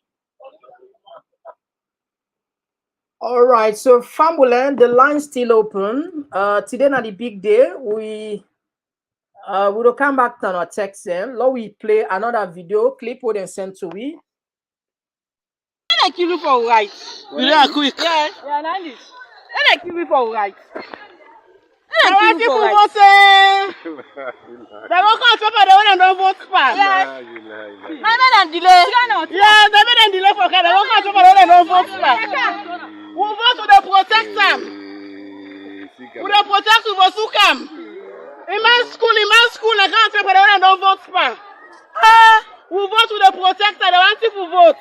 All right, so Fambulen, the line's still open. Today not the big day. We will come back to our text then. Now we play another video clip we then send to we. I kill you for right. You are quick. Yeah, Nandis. I kill you for right. I want you to vote. They won't come for the one and don't vote for. Yeah. Maybe then delay. Yeah, maybe then delay for. They won't come for the one and don't vote for. We vote to the protect them. We the protect to vote to come. In my school, I can't say for the one and don't vote for. We vote to the protector. They want to vote.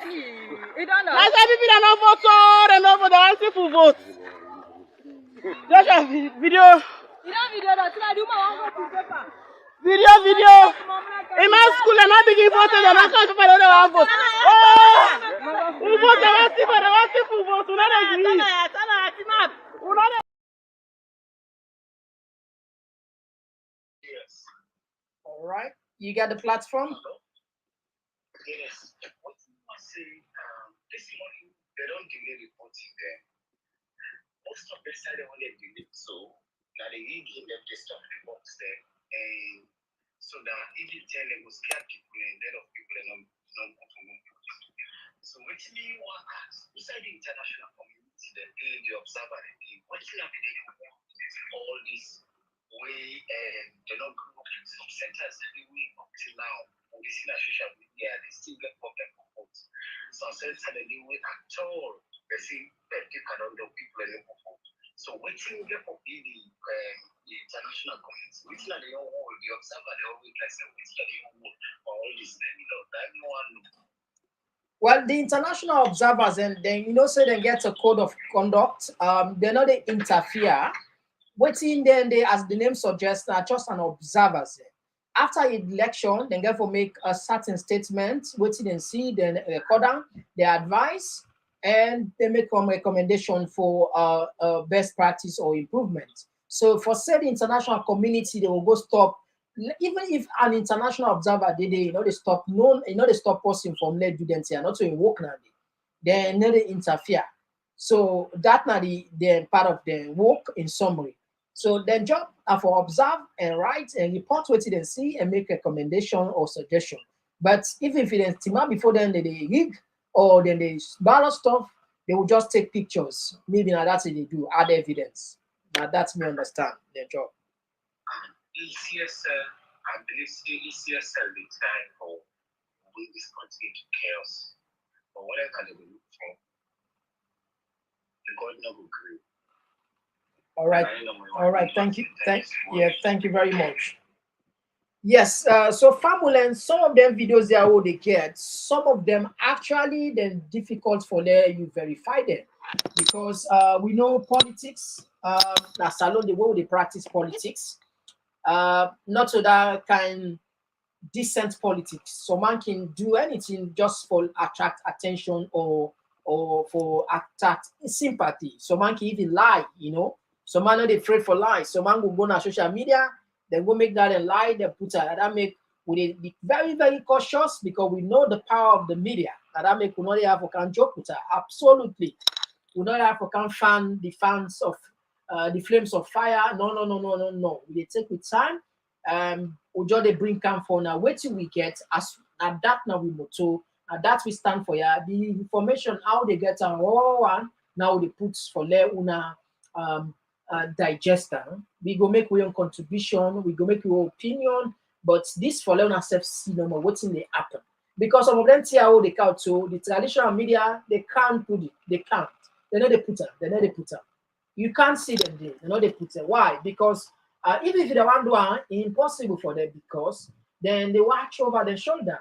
That's why people don't vote. They don't vote. They want to vote. Just a video. Video. In my school, I'm not beginning voting. I'm not going to follow the vote. We vote. They want to vote. We don't agree. All right, you got the platform. Yes. What I say, this morning they don't delay reporting there. Most of the side when they delay, so now they give them the stuff reports there, and so that if you tell them will scare people and a lot of people and not performing. So what do you want to ask? Beside the international community, the observer, what do you have to all this way and they don't go some centers anyway up till now. We see that social media, they still get problem for votes. Some centers anyway at all, they see that they cannot do people anymore for vote. So waiting get for the international community, waiting at the whole world, the observer, the whole like say waiting at the whole world for all this, that no one knows. Well, the international observers, and then say they get a code of conduct. They know they interfere. Waiting then they, as the name suggests, are just an observers. After election, they get for make a certain statement. Waiting and see, then record down their advice, and they make a recommendation for best practice or improvement. So for said international community, they will go stop. Even if an international observer they stop they stop person from let do them not to work now, then they interfere. So that now the part of the work in summary. So their job are for observe and write and report what they see and make recommendation or suggestion. But even if it's before then they rig or then they ballot stuff, they will just take pictures. Maybe now that's what they do, add evidence. Now that's me understand their job. ECSL, I believe ECSL the time for we this continue to chaos. But whatever they will look for, the God never agree. All right. Thank you. Thank you very much. Yes. So Famulen, some of them videos they are all they get. Some of them actually then difficult for them you verify them because we know politics. That's salon the way they practice politics. Not so that kind decent politics. So man can do anything just for attract attention or for attract sympathy. So man can even lie, So man not afraid for lies. So man will go on social media, then go make that a lie, they put that make we be very, very cautious because we know the power of the media. That make we not have can joke with her. Absolutely. We not have can fan the fans of the flames of fire. No. We take with time. We just they bring camp for now. Wait till we get as at that now we motto. That we stand for ya. The information how they get one now they put for una digester. We go make your own contribution. We go make your opinion. But this for una self see no more. What's in the happen? Because some of them see how they count. So the traditional media they can't put it. They can't. They know they put up. You can't see them there. They know they put it. Why? Because even if they want to do it, impossible for them because then they watch over their shoulder.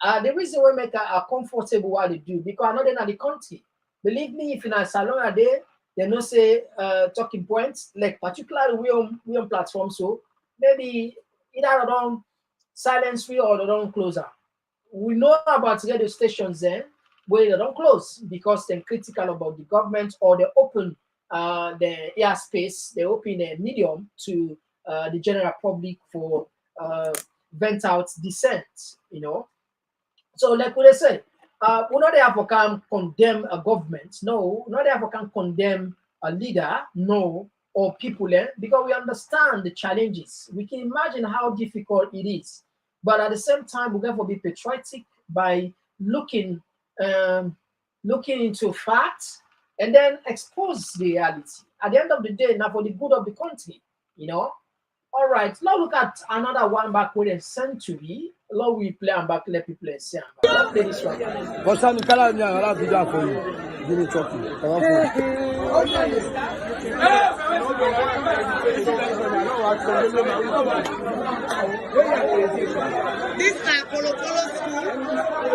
The reason we make are comfortable what they do because I know they're not the country. Believe me, if in a salon a day, they no say talking points, like particularly we on platform, so maybe either they don't silence free or they don't close up. We know about radio stations then where they don't close because they're critical about the government or they open the airspace, they open a medium to the general public for vent out dissent, you know. So, like what I say, we're not there for can condemn a government. No, we're not there for can condemn a leader. No, or people, because we understand the challenges. We can imagine how difficult it is, but at the same time, we're going to be patriotic by looking, looking into facts and then expose the reality. At the end of the day, now for the good of the country, you know. All right, now look at another one back with a century. Now we play and back let people see. Let's play this one. But some color me another video for you. Give me talking. This is Kolo school.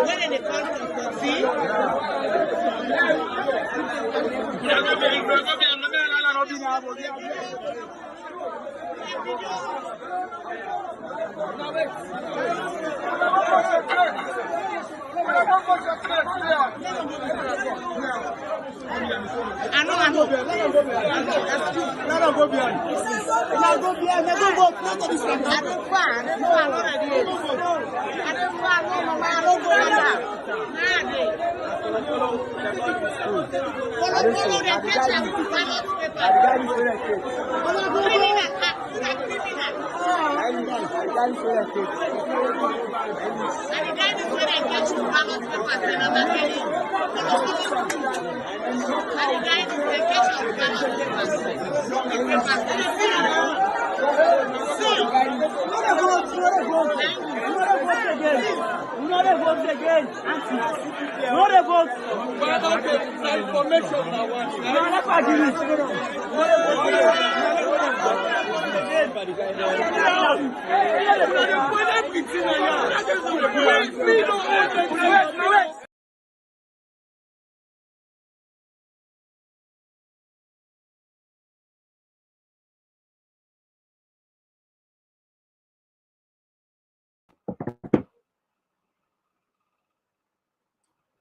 When they come from Kofi. I know. Go behind.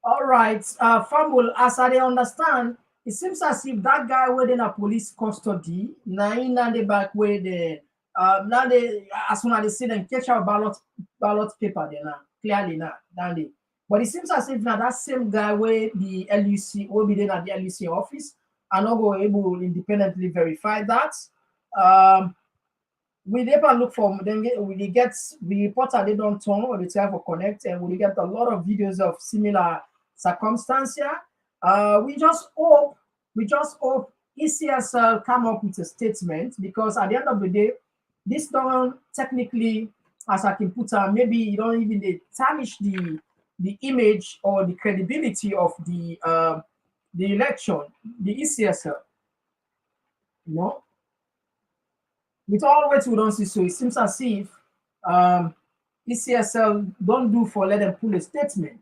All right, Fumble, as I understand, it seems as if that guy within a police custody, now in the back where the now they as soon as they see them catch our ballot paper there now, clearly now, down there. But it seems as if now that same guy where the LUC will be there at the LUC office are not going able to independently verify that. We never look for them. We get the reporter they don't turn or they try for connect, and we get a lot of videos of similar circumstances. We just hope ECSL come up with a statement because at the end of the day, this don't technically, as I can put on, maybe you don't even tarnish the image or the credibility of the election, the ECSL. You know. With all what we don't see, so it seems as if ECSL don't do for let them pull a statement,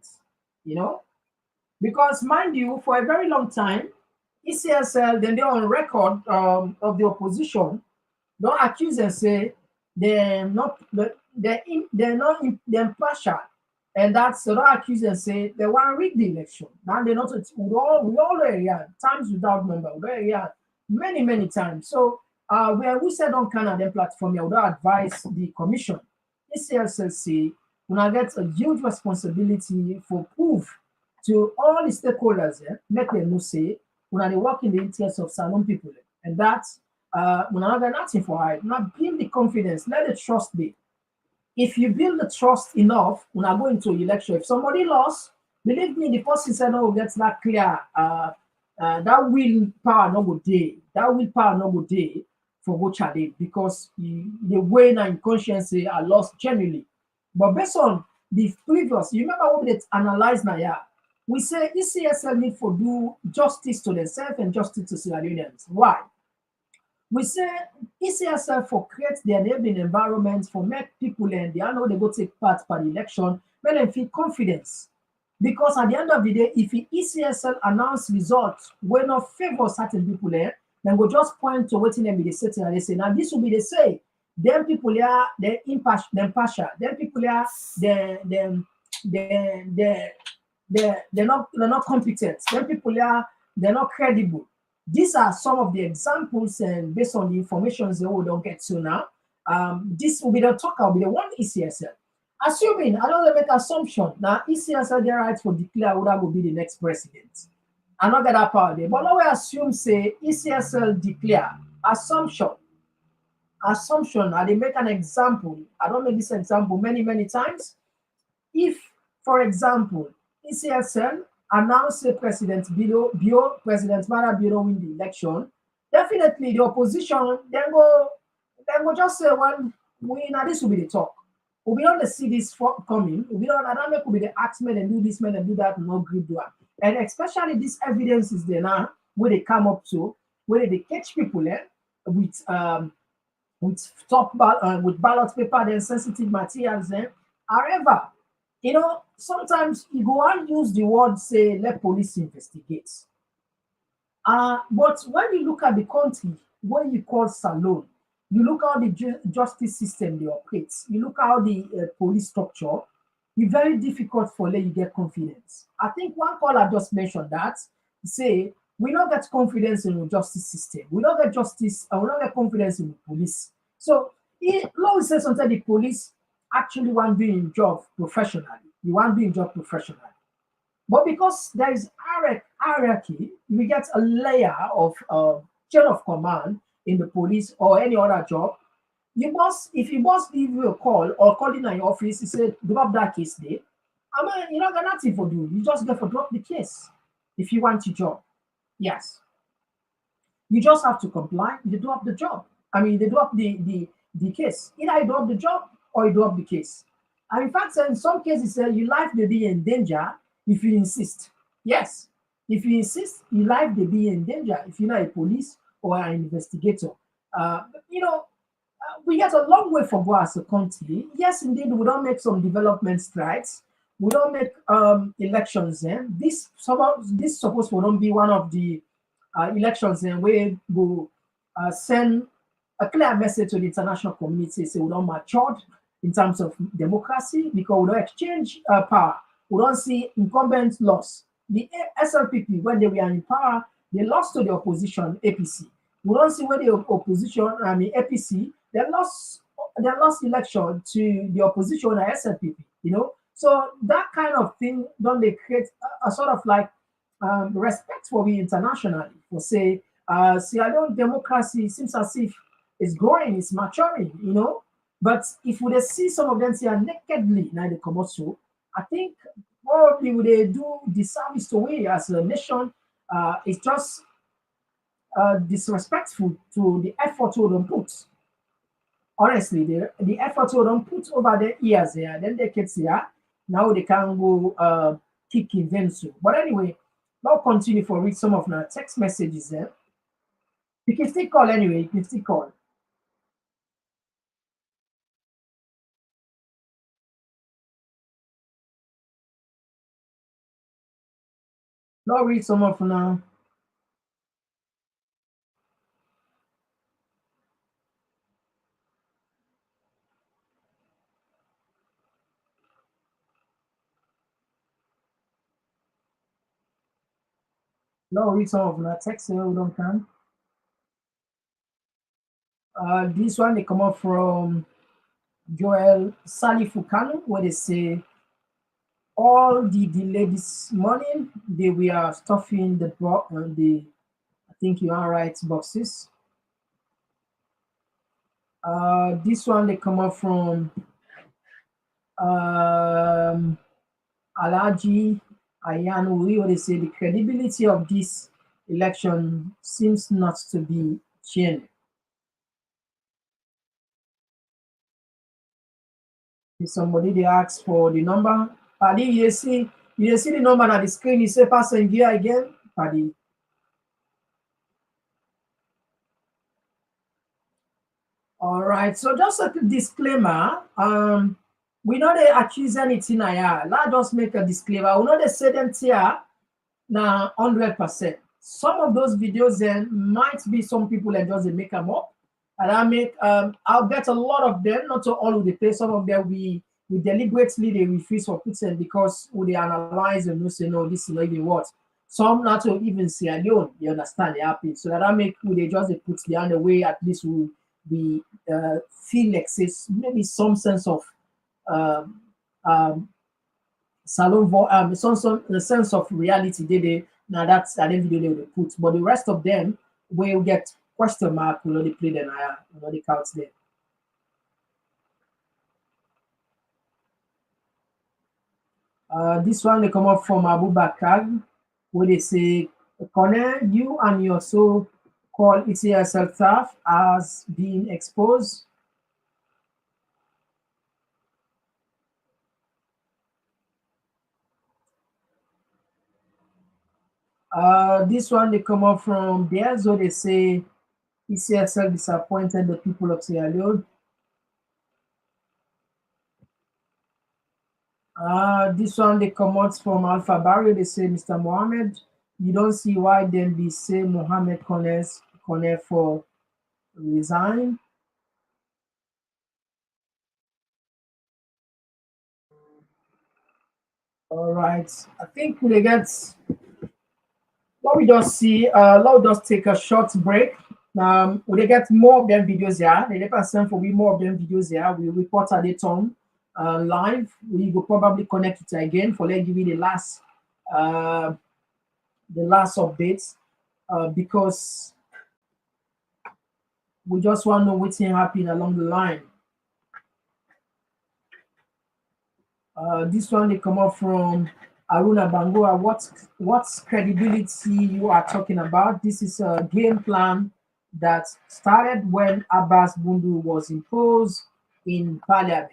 you know, because mind you, for a very long time, ECSL then they're on record of the opposition, don't accuse and say they're impartial, and that's so don't accuse and say they want to rig the election. Now they're not. We all area times without number, many times. So. Where we said on Canada platform, I would advise the commission, ECSLC, when get a huge responsibility for proof to all the stakeholders, make them know say, when they work in the interest of Salon people, and that when I get nothing for it, not build the confidence, let the trust be. If you build the trust enough, when I go into election, if somebody lost, believe me, the person said, "Oh, gets that clear." That willpower no go day. That willpower no go day. For go challenge because the way now in conscience are lost generally. But based on the previous, you remember what we analyze now, yeah? We say ECSL need to do justice to themselves and justice to Sierra Leoneans. Why? We say ECSL for create the enabling environment for make people and they know they go take part by the election make them feel confidence. Because at the end of the day, if the ECSL announce results wey not favor certain people there, then go just point to wetin dem be dey setting and they say, now this will be the say, them people here, they impartial, them people here, they're not competent, them people here, they're not credible. These are some of the examples, and based on the information that we don't get to now, this will be the talker, will be the one ECSL. Assuming, I don't make assumption, now ECSL their right for declare who that will be the next president. I not get that power there. But now we assume say ECSL declare assumption. I they make an example. I don't make this example many times. If, for example, ECSL announce a President Mara Bilo win the election, definitely the opposition then go just say, well, this will be the talk. We don't see this coming. We don't. I don't know. Could be the ask men and do this, men and do that, no good do it. And especially this evidence is there now where they come up to, where they catch people with with ballot paper and sensitive materials. However, sometimes you go and use the word say let police investigate. But when you look at the country, what you call Salon, you look how the justice system they operate, you look how the police structure, it's very difficult for you get confidence. I think one caller just mentioned that, say, we don't get confidence in the justice system. We don't get justice, we don't get confidence in the police. So, law says sometimes the police actually want doing job professionally. You want doing job professionally. But because there is hierarchy, we get a layer of chain of command in the police or any other job. If you must give you a call or call in your office, you say, drop that case there. I mean, you don't got nothing for do. You just get for drop the case if you want your job. Yes. You just have to comply. You drop the job. I mean, they drop the case. Either you drop the job or you drop the case. And in fact, in some cases, your life may be in danger if you insist. Yes. If you insist, your life may be in danger if you're not a police or an investigator. We get a long way from go as a country. Yes, indeed, we don't make some development strides. We don't make elections. This supposed to not be one of the elections where we send a clear message to the international community, say we don't mature in terms of democracy because we don't exchange power. We don't see incumbent loss. The SLPP, when they were in power, they lost to the opposition, APC. We don't see when the opposition, APC, they lost election to the opposition and SLPP, So that kind of thing, don't they create a sort of like respect for we internationally, for say, Sierra Leone democracy seems as if it's growing, it's maturing, But if we see some of them say nakedly now they come also, I think probably would they do disservice to we as a nation. It's just disrespectful to the effort we don't put. Honestly, the effort we don't put over the years there, then they can see now they can go kick in Vensu. But anyway, I'll continue for read some of my text messages there. You can still call anyway, you can still call. I'll read some of now. No, read some of my text here, we don't can. This one they come up from Joel Salifukano, where they say all the delay this morning they were stuffing the I think you are right boxes. This one they come up from Alaji Ayanu, where they say the credibility of this election seems not to be changed. Somebody they ask for the number. Paddy, you see the number on the screen, you say pass and gear again, Paddy. All right, so just a disclaimer. we know they accuse anything here. Let's just make a disclaimer. We know they say them here now 100%. Some of those videos then might be some people that just make them up. And I'll get a lot of them, not all of the pay. Some of them we deliberately they refuse for putting because we they analyze and we say no, this is not even what. Some not to even say alone, you understand they happen. So that make they just they put the other way at least will be feel like maybe some sense of some sense of reality they now that's at the video they will put, but the rest of them will get question mark, they play them higher, they count them. This one they come up from Abu Bakr, where they say, Connor, you and your so-called ETSL staff has been exposed. This one they come up from there, so they say ECSL disappointed the people of Sierra Leone. This one they come out from Alpha Barrio, they say Mr. Mohammed, you don't see why then be say Mohammed Connor for resign. All right, I think we get. Let me just see. Let me just take a short break. We get more of them videos here. The percent for we more of them videos here. We report at the time live. We will probably connect it again for let's give you the last updates because we just want to know what's happening along the line. This one they come up from Aruna Bangoa. What credibility you are talking about? This is a game plan that started when Abbas Bundu was imposed in Parliament.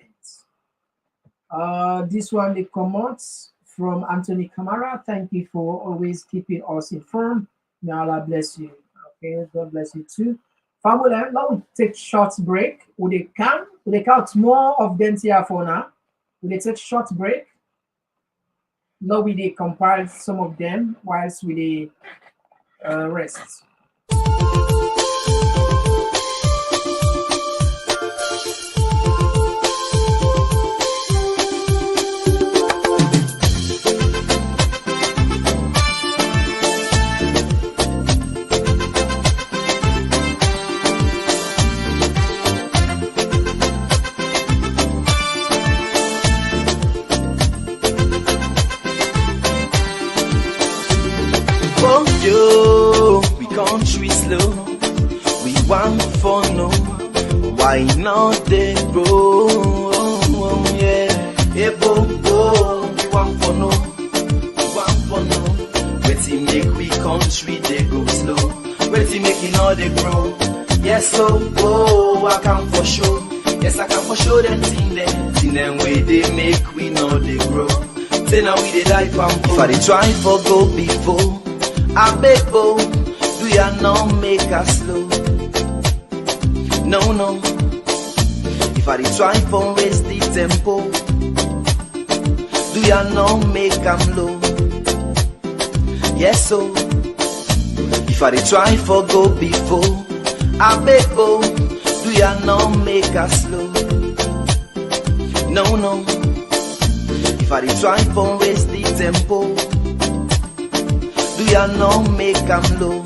This one they come out from Anthony Kamara. Thank you for always keeping us informed. May Allah bless you. Okay, God bless you too. Family, now we take short break. Would they count more of them here for now? Will they take short break? Now we they compile some of them whilst we rest. Country slow, we want for no. Why not they grow? Yeah, hey, we want for no. We want for no. Waiting make we country they go slow. Waiting making all they grow. Yes, so I can for sure. Yes, I can for sure them thing them way they make we know they grow. Say now we they die from. If I they try for go before, I beg do ya not make us slow? No. If I try for raise the tempo, do ya not make them low? Yes, so if I try for go before, I beg do ya not make us slow? No. If I try for raise the tempo, do ya not make them low?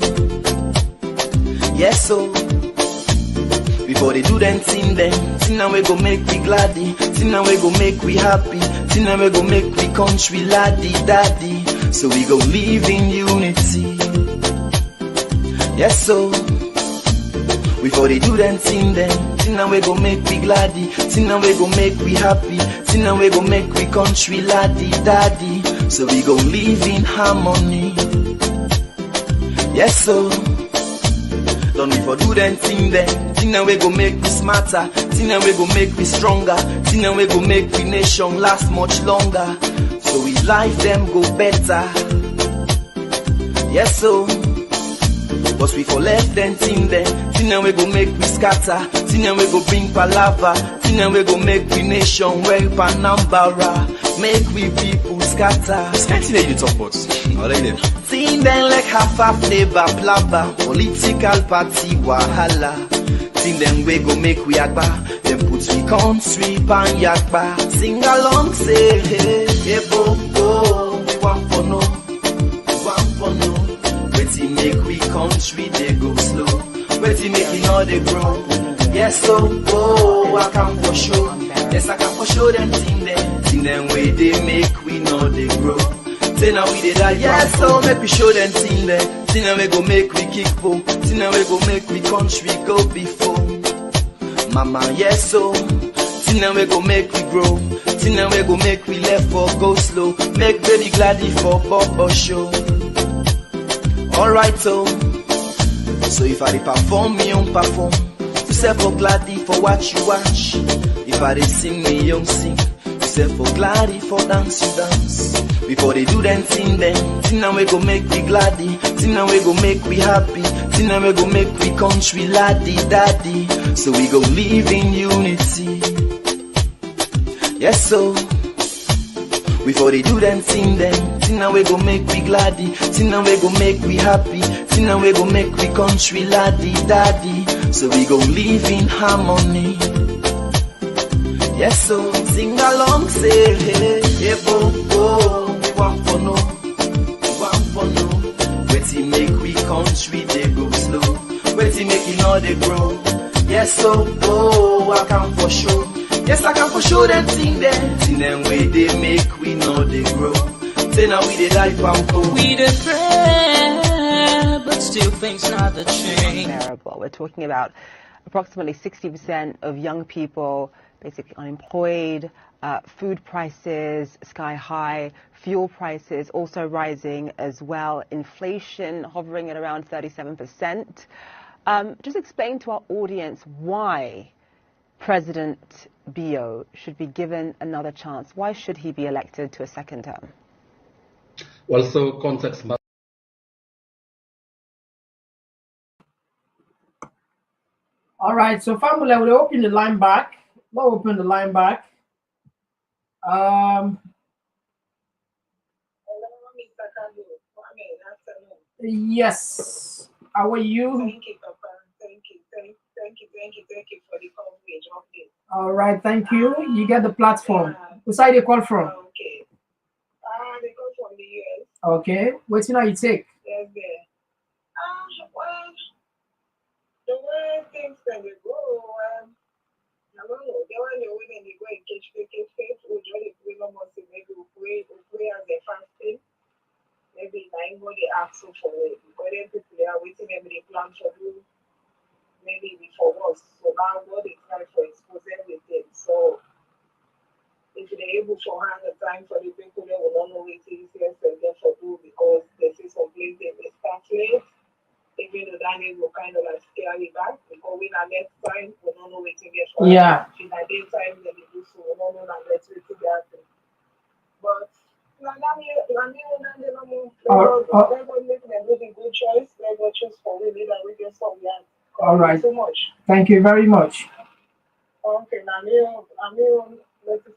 Yes, so before they do them thing now we go make we gladdy, thing now we go make we happy, thing now we go make we country laddie daddy. So we go live in unity. Yes, so before they do them thing now we go make we gladdy, thing now we go make we happy, thing now we go make we country laddie daddy. So we go live in harmony. Yes, so don't we for do them thing now we go make we smarter, thing now we go make we stronger, thing now we go make we nation last much longer. So we life them go better. Yes, so But we for left them thing them. Thing them we go make we scatter. Thing them we go bring palava. Thing them we go make we nation well Panambara. Make we people scatter. This kind of thing you talk about. I like them. Thing them like half flavor blabber. Political party wahala. Thing them we go make we agba. Them put we country pan yakba. Sing along say hey, hey bo bo. We want for no. Waiting make we country they go slow. Waiting make it all they grow. Yes so oh I can for sure. Yes I can for sure them thing them way they make we know they grow. Say now we did that yes so make we show them thing them we go make we kick po. Thing them we go make we country go before. Mama yes so. Thing them we go make we grow. Thing them we go make we left for go slow. Make baby gladdy for Bobo show. Alright so if I perform me on perform. To say for gladdy for watch you watch. If I sing me young sing. To say for gladdy for dance you dance. Before they do them thing now we go make we gladdy. Thing now we go make we happy. Thing now we go make we country laddie daddy. So we go live in unity. Yes so before they do them thing now we go make we gladdy. Thing now we go make we happy. Thing now we go make we country laddie daddy. So we go live in harmony. Yes so sing along say hey, hey bo bo. We want for no. Waiting make we country they go slow. Waiting make it all they grow. Yes so oh I can for sure. Yes I can for sure them thing them way they make we know they grow. Say now we dey life and go. We dey pray, but still things not the change. Unbearable. We're talking about approximately 60% of young people basically unemployed, food prices sky high, fuel prices also rising as well, inflation hovering at around 37%. Just explain to our audience why President Bio should be given another chance. Why should he be elected to a second term? Well, so context matters. All right, so family, we'll open the line back. We'll open the line back. Yes. How are you? Thank you, Papa. Thank you for the coverage of this. All right, thank you. You get the platform. Who's side you call from? Okay. They call from the US. Okay. What's you take? Yes, there. Well, the way things can go, I don't know. They were the way they go and catch face. We just almost maybe we pray as a fasting. Maybe like what they ask for it. Because then people they are waiting every plan for you. Maybe before us. So now what they try for expose everything. So if they're able to hand the time for the people that will not know what it is and get for do because they see some place they may start late. Even though that will kind of like scare me back because when I next time we don't know what to get for. Yeah. In the daytime they do so we don't know that let's wait to get happen. But they're going to make them really good choice. They're going to choose for women that we get some young. All right. So much. Thank you very much. Okay, thank you. Thank you.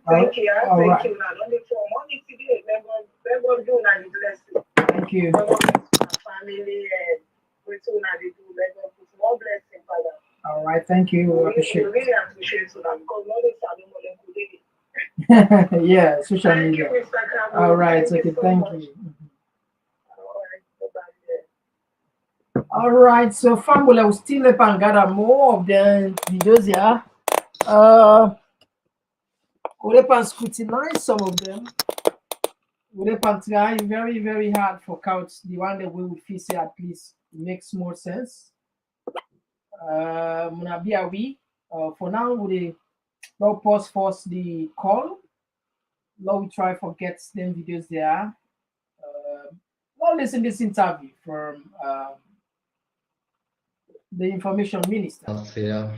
Thank you. Now, only for money today. Never do not blessing. Thank you. Family and we too now they do. Never put more blessing, Father. All right. Thank you. Appreciate it. Really appreciate it because no they are no more today. Yeah, social media. Thank you, Mr. Cameron. All right. Thank Okay. you so Thank much. you. All right, so family, we'll still up and gather more of the videos here. We'll up and scrutinize some of them. We'll up and try very, very hard for counts. The one that we will feel say at least it makes more sense. For now, we'll now pause first the call. Now we try to get them videos there. Now listen this interview from the information minister. Last year,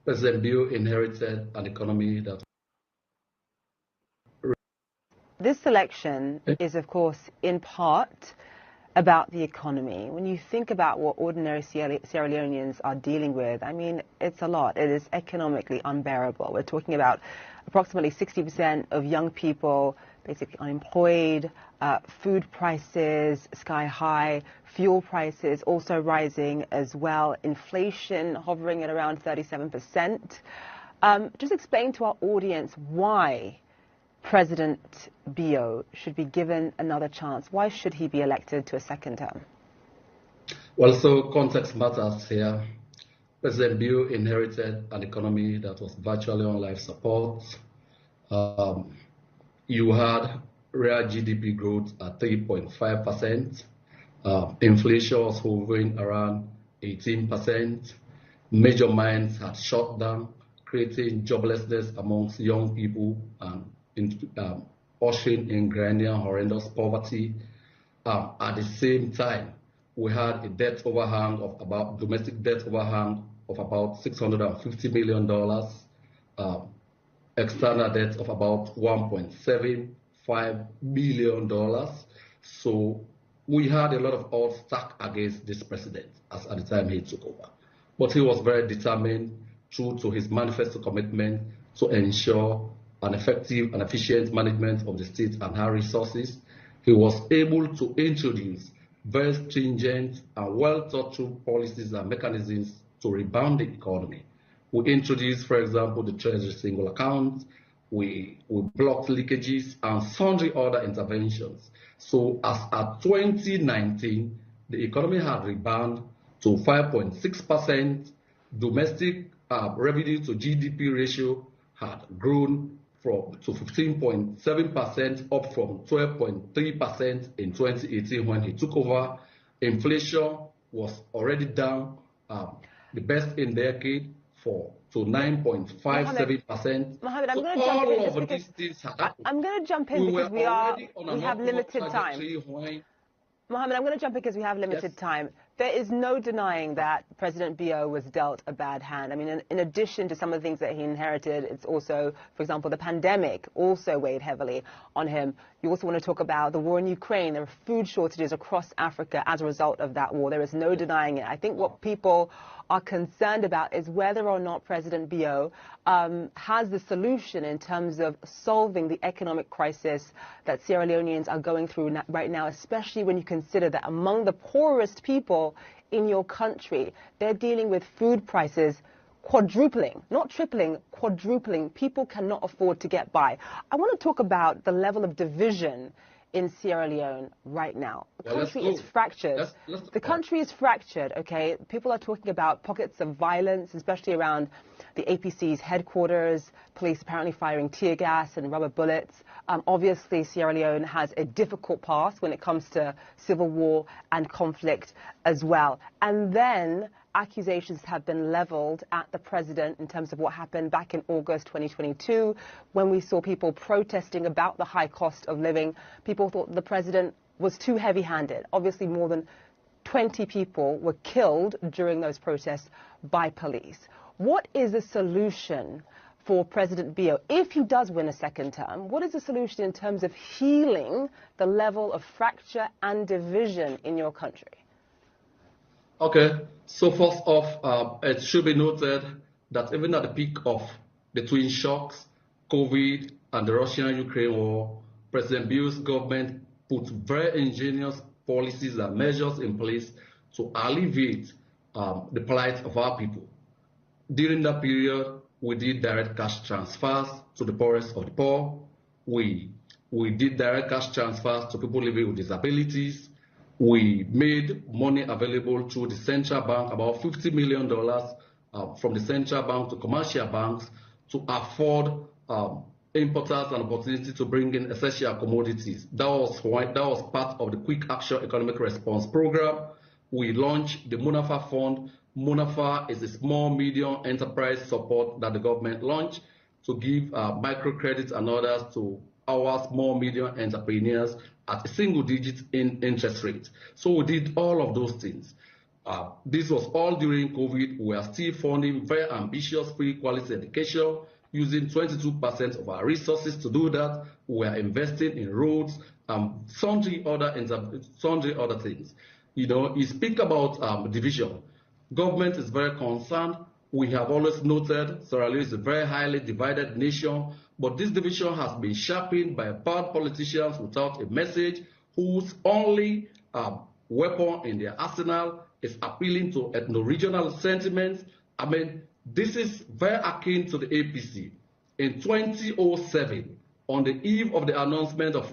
President Bio inherited an economy that. This election is, of course, in part about the economy. When you think about what ordinary Sierra Leoneans are dealing with, I mean, it's a lot. It is economically unbearable. We're talking about approximately 60% of young people basically unemployed, food prices sky high, fuel prices also rising as well, inflation hovering at around 37%. Just explain to our audience why President Bio should be given another chance. Why should he be elected to a second term? Well, so context matters here. President Bio inherited an economy that was virtually on life support. You had real GDP growth at 3.5%. Inflation was hovering around 18%. Major mines had shut down, creating joblessness amongst young people and ushering in grinding horrendous poverty. At the same time, we had a debt overhang of about domestic debt overhang of about $650 million, external debt of about $1.75 billion. So we had a lot of odds stacked against this president as at the time he took over. But he was very determined, true to his manifesto commitment, to ensure an effective and efficient management of the state and her resources. He was able to introduce very stringent and well-thought-through policies and mechanisms to rebound the economy. We introduced, for example, the Treasury single account. We blocked leakages and sundry other interventions. So as at 2019, the economy had rebounded to 5.6%. Domestic revenue to GDP ratio had grown to 15.7%, up from 12.3% in 2018 when he took over. Inflation was already down, the best in decade, to 9.57%. Mohammed, I'm going to jump in because we have limited time. Mohammed, I'm going to jump in because we have limited time. There is no denying that President Bio was dealt a bad hand. I mean, in addition to some of the things that he inherited, it's also, for example, the pandemic also weighed heavily on him. You also want to talk about the war in Ukraine. There are food shortages across Africa as a result of that war. There is no denying it. I think what people are concerned about is whether or not President Bio has the solution in terms of solving the economic crisis that Sierra Leoneans are going through right now, especially when you consider that among the poorest people in your country, they're dealing with food prices quadrupling, not tripling, quadrupling. People cannot afford to get by. I want to talk about the level of division in Sierra Leone right now. The country is fractured. The country is fractured, okay? People are talking about pockets of violence, especially around the APC's headquarters, police apparently firing tear gas and rubber bullets. Obviously, Sierra Leone has a difficult past when it comes to civil war and conflict as well. And then accusations have been leveled at the president in terms of what happened back in August 2022 when we saw people protesting about the high cost of living. People thought the president was too heavy-handed. Obviously, more than 20 people were killed during those protests by police. What is the solution for President Bio if he does win a second term? What is the solution in terms of healing the level of fracture and division in your country? Okay, so first off, it should be noted that even at the peak of the twin shocks, COVID and the Russian-Ukraine war, President Bio's government put very ingenious policies and measures in place to alleviate the plight of our people. During that period, we did direct cash transfers to the poorest of the poor. We did direct cash transfers to people living with disabilities. We made money available through the central bank, about $50 million from the central bank to commercial banks to afford importers an opportunity to bring in essential commodities. That was part of the Quick Action Economic Response Program. We launched the Munafa Fund. Munafa is a small, medium enterprise support that the government launched to give microcredits and others to our small, medium entrepreneurs at a single-digit interest rate. So we did all of those things. This was all during COVID. We are still funding very ambitious free quality education, using 22% of our resources to do that. We are investing in roads sundry other things. You know, he speak about division. Government is very concerned. We have always noted Sierra Leone is a very highly divided nation, but this division has been sharpened by bad politicians without a message, whose only weapon in their arsenal is appealing to ethno-regional sentiments. I mean, this is very akin to the APC. In 2007, on the eve of the announcement of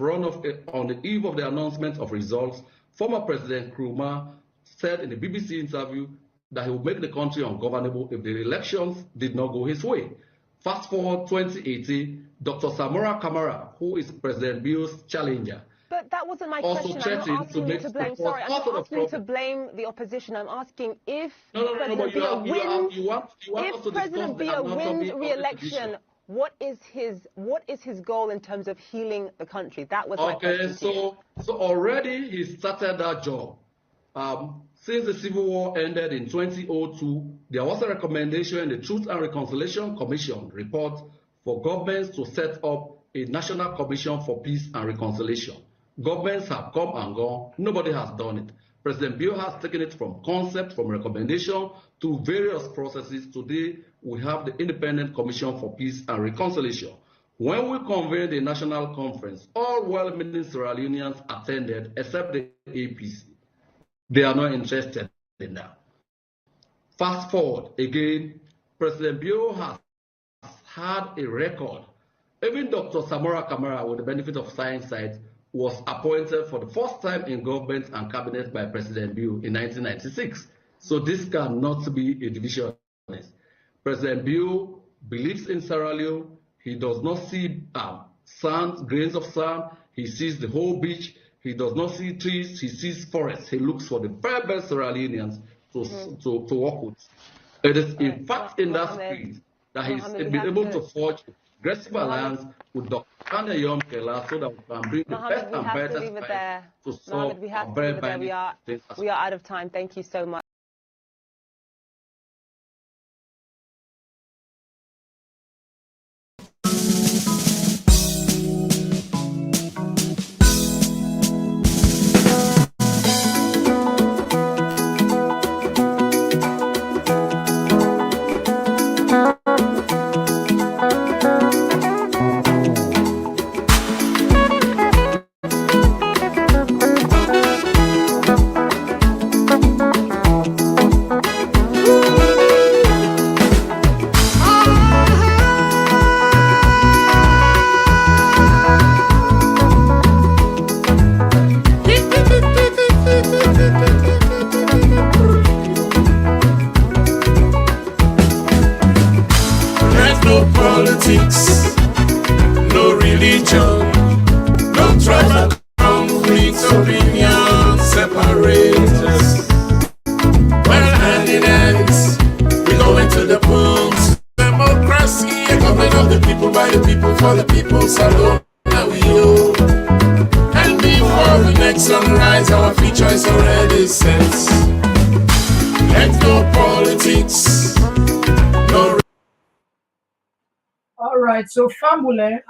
results, former President Nkrumah said in the BBC interview that he would make the country ungovernable if the elections did not go his way. Fast forward 2018, Dr. Samora Kamara, who is President Bio's challenger, but that wasn't my also question. I'm not asking you to blame. Sorry, I'm not asking you to blame the opposition. I'm asking if President Biya wins re-election, what is his goal in terms of healing the country? That was my question. So already he started that job. Since the Civil War ended in 2002, there was a recommendation in the Truth and Reconciliation Commission report for governments to set up a National Commission for Peace and Reconciliation. Governments have come and gone. Nobody has done it. President Biya has taken it from concept, from recommendation, to various processes. Today, we have the Independent Commission for Peace and Reconciliation. When we convened the national conference, all well-meaning Sierra Leoneans attended, except the APC. They are not interested in that. Fast forward, again, President Biya has had a record. Even Dr. Samora Kamara, with the benefit of hindsight, was appointed for the first time in government and cabinet by President Biya in 1996. So this cannot be a divisionist. President Biya believes in Sierra Leone. He does not see sand, grains of sand. He sees the whole beach. He does not see trees. He sees forests. He looks for the very best Sierra Leoneans to work with. It is in fact in that spirit that he's been able to forge a progressive alliance with Dr. Kanya Yom Kela so that we can bring the best and brightest to solve our very binding things. We are out of time. Thank you so much. So Fambule,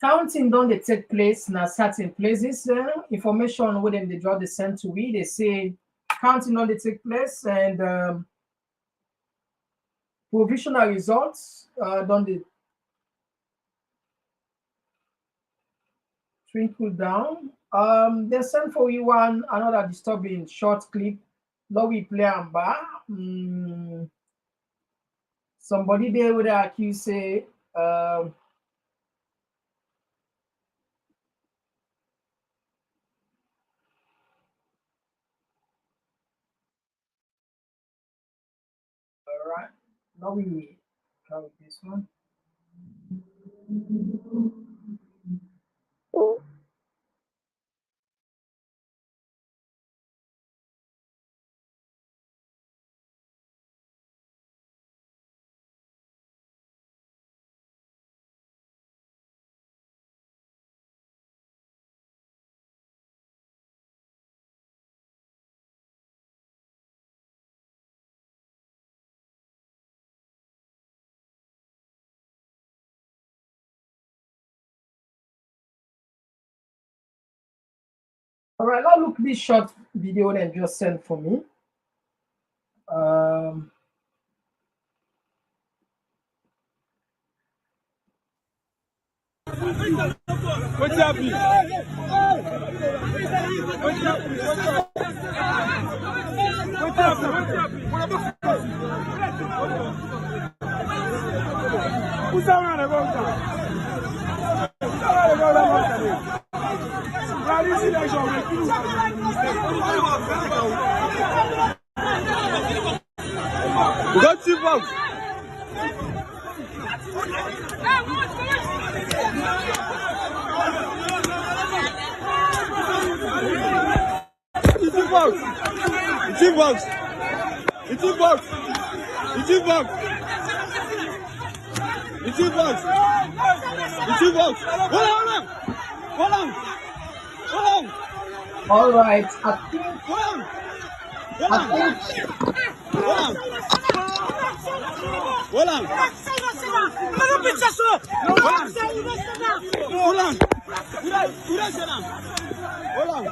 counting don't they take place in certain places. Information within the draw they send to we. They say counting don't they take place and provisional results don't they trickle down. They send for you another disturbing short clip. Now we play and bar. Somebody there would accuse say all right, now we try with this one. All right, now look this short video and just sent for me. What's happening? Go to vote. It's in box. It's in box. It's in box. It's in box. It's in box. It's in box. Hold on. Hold on. Hold on. All right, I think. Hold on. Hold on. Hold on. Hold on. Hold on.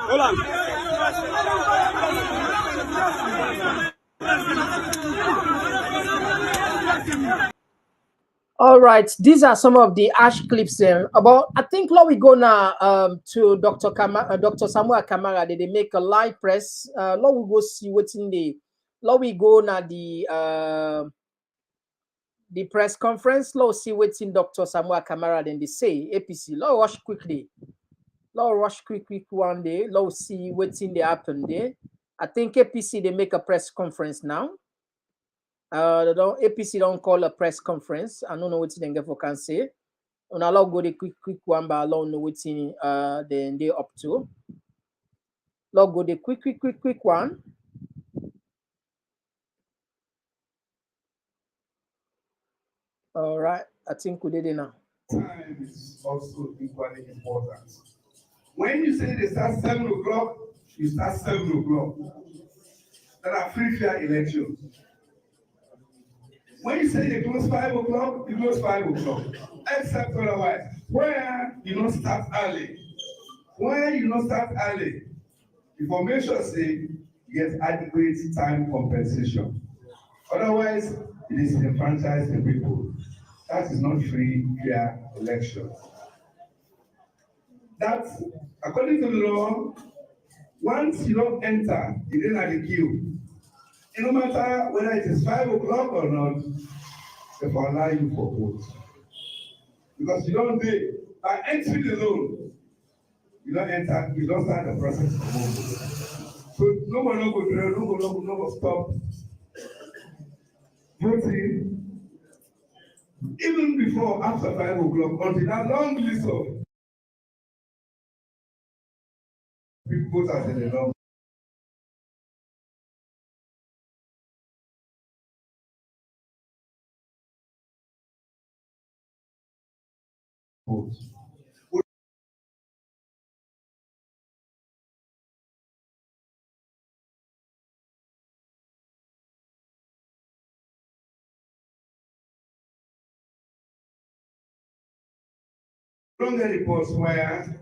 Hold on. All right, these are some of the ash clips about. I think now we go now to Dr. Samuel Kamara. They make a live press. Now we go see what's in the. Now we go now the press conference. Now see what's in Dr. Samuel Kamara. Then they say APC. Now rush quickly. Now rush quick one day. Now see what's in the happen there. I think APC they make a press conference now. APC don't call a press conference. I don't know what they can say. On allow go the quick one, but allow know what then they up to. Log go the quick one. All right, I think we did it now. Time is also equally important. When you say they start 7 o'clock, you start 7 o'clock. That are free fair elections. When you say they close 5 o'clock, you close 5 o'clock. Except otherwise, where you don't start early. When you don't start early, the formation say you get adequate time compensation. Otherwise, it is enfranchise the people. That is not free, fair election. That, according to the law, once you don't enter, you don't have the queue. And no matter whether it is 5 o'clock or not, they will allow you for vote. Because you don't do, by entering alone, you don't enter, you don't start the process of vote. So no one will go, no one will stop voting. Even before, after 5 o'clock, until that long list of people voters in the long vote. Don't get reports where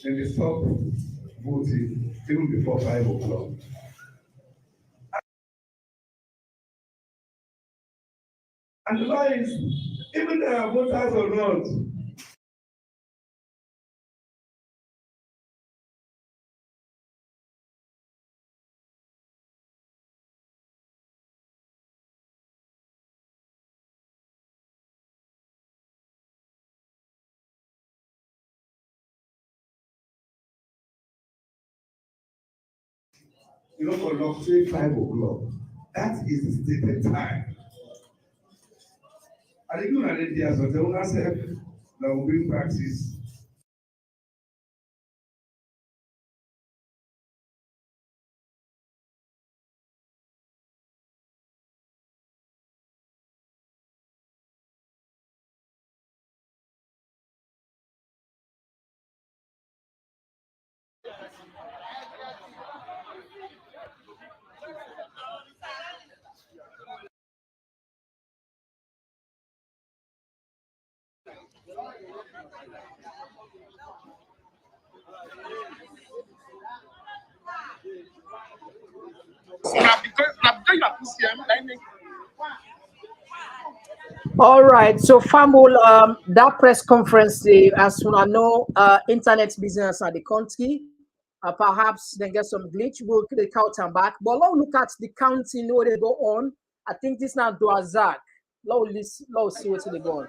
and they stop voting even before 5 o'clock. And the law is, even there are voters or not, you know, for law, say 5 o'clock. That is the stated time. And if you are ready, as well, the owner said, that will bring practice. All right. So, Famul, that press conference, as soon as I know, internet business at the country, perhaps then get some glitch. We'll the count and back. But let's look at the counting where they go on. I think this now do a Zach. Let's see what they go on.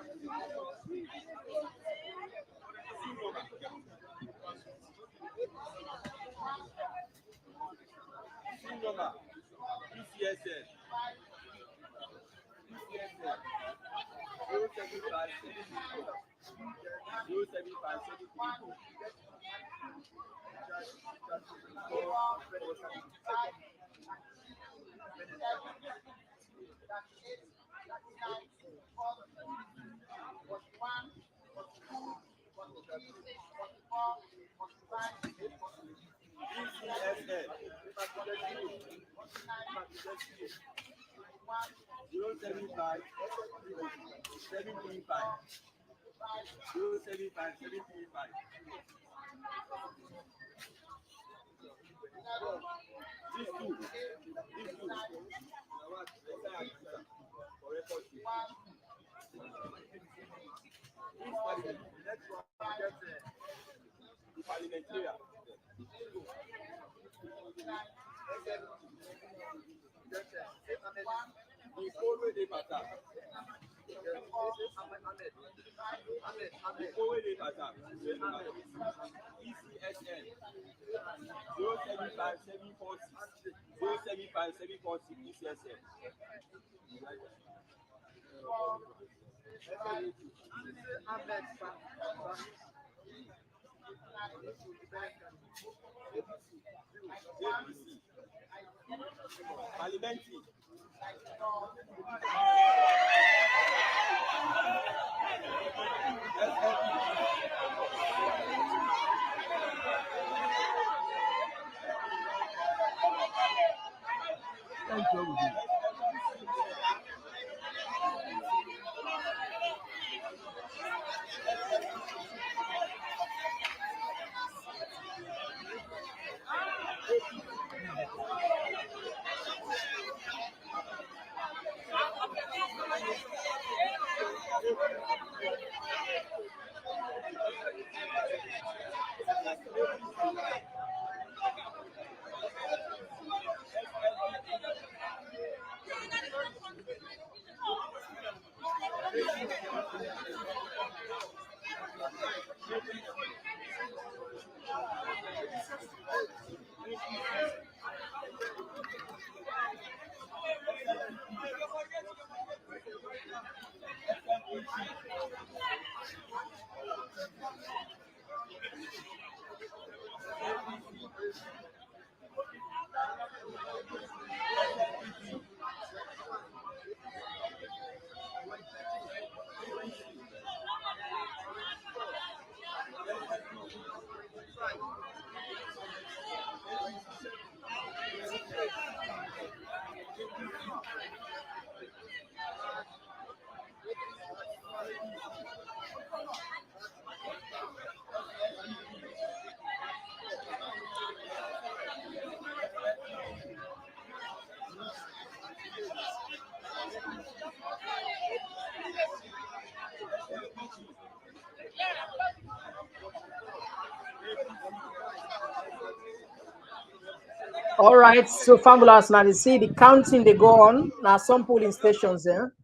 All right, so fabulous. Now you see the counting they go on. Now some polling stations there.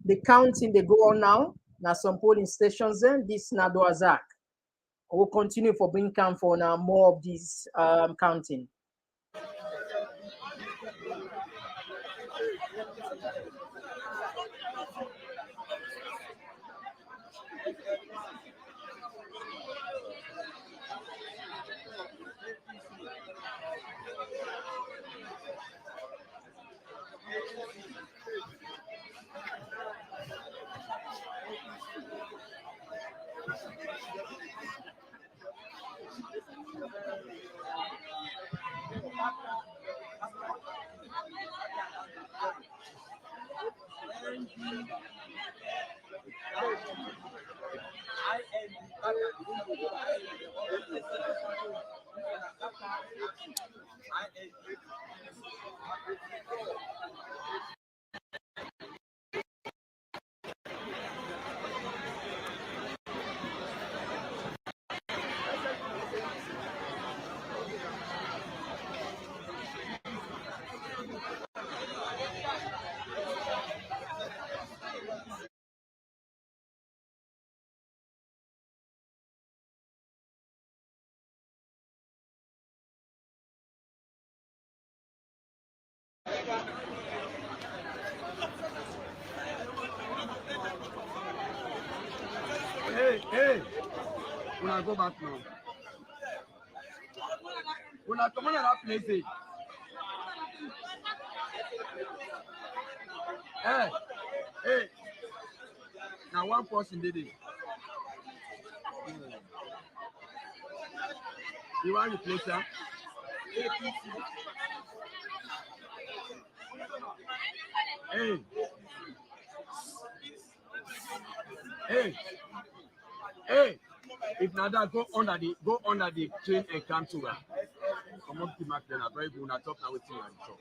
The counting they go on now. Now some polling stations there. This now do a Zach. We'll continue for bring camp for now more of this counting. Hey, when I go back now. When I come on that place, hey, now one person did it. You want to replace her? Hey, if Nada go under the train and come to her. Come up to Mark then I very good. I talk now with you and talk.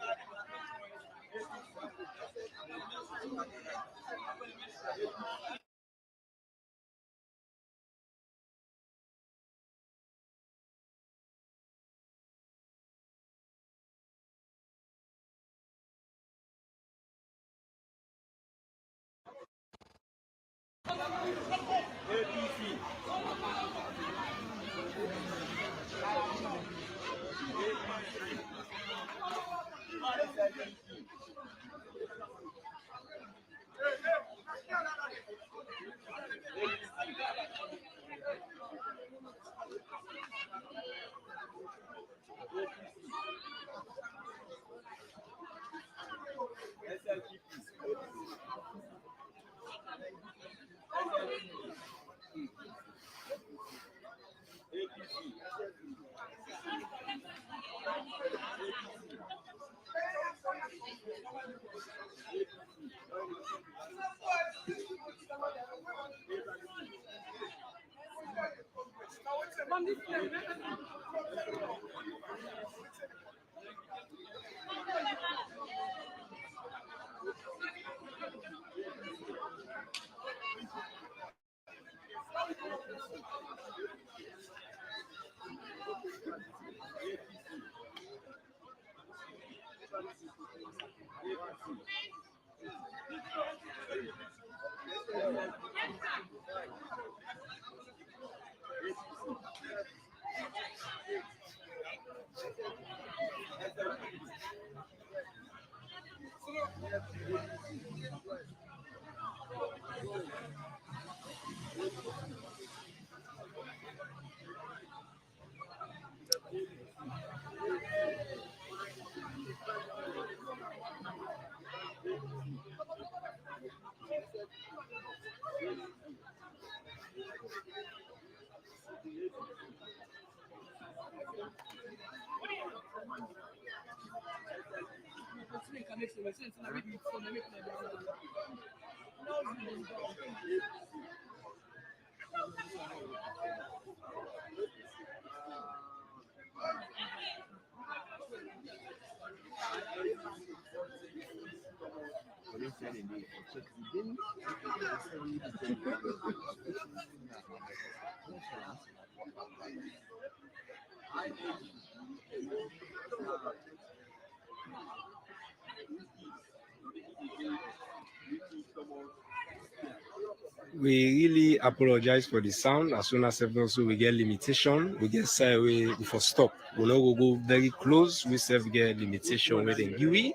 We really apologize for the sound. As soon as also we get limitation, we get say we for stop. We no go very close. We self get limitation within GUI.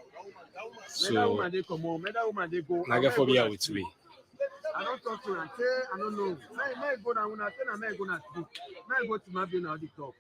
So I get for here with we. I don't talk to her. I don't know. May go down when I tell her, may go down speak. May go to my bin or the talk.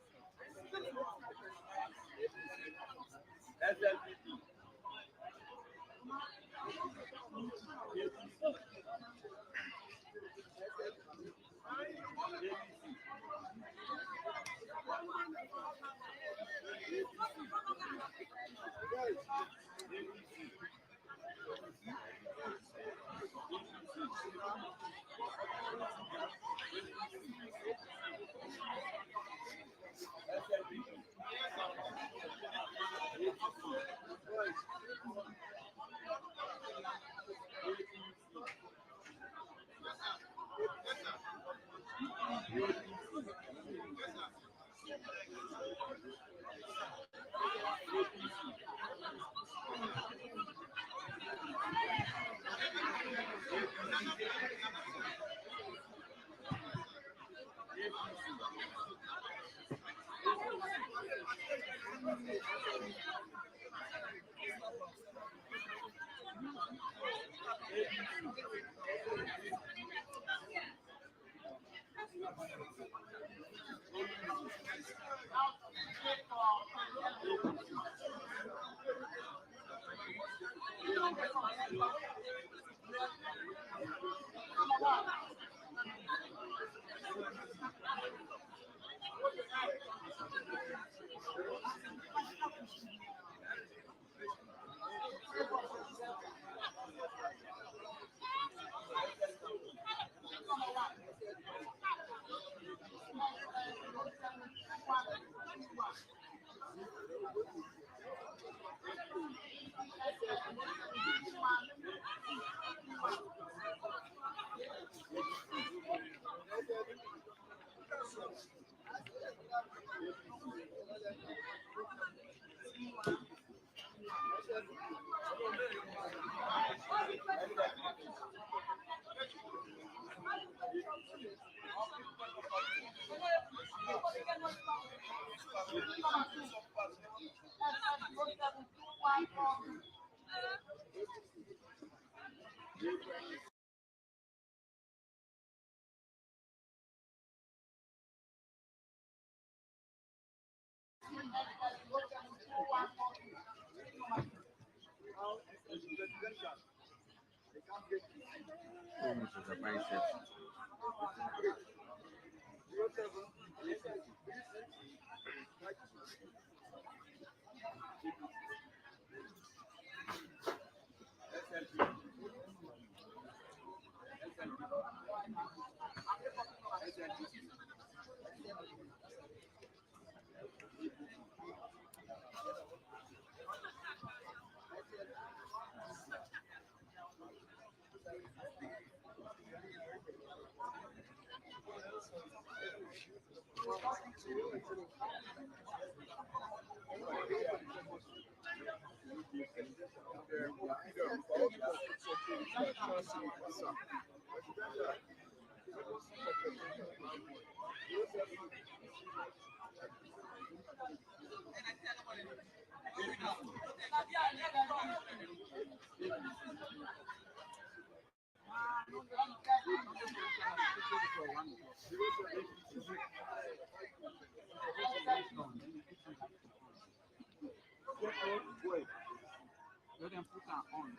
Let them put her on.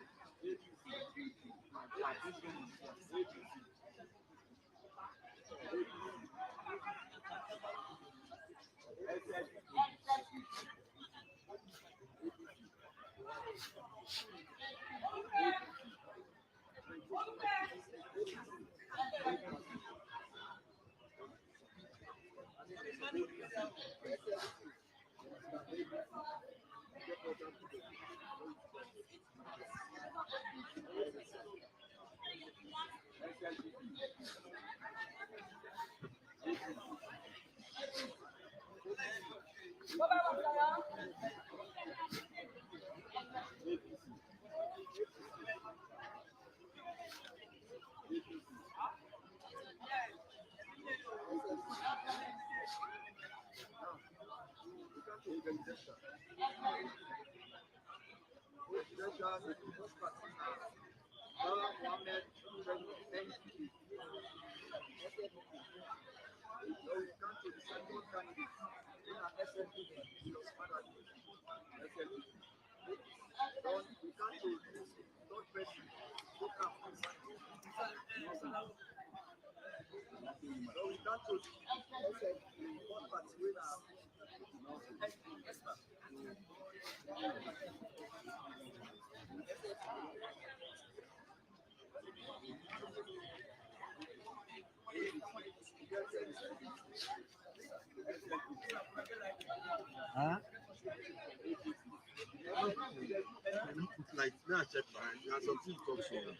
Like now, check fine. Now something comes from.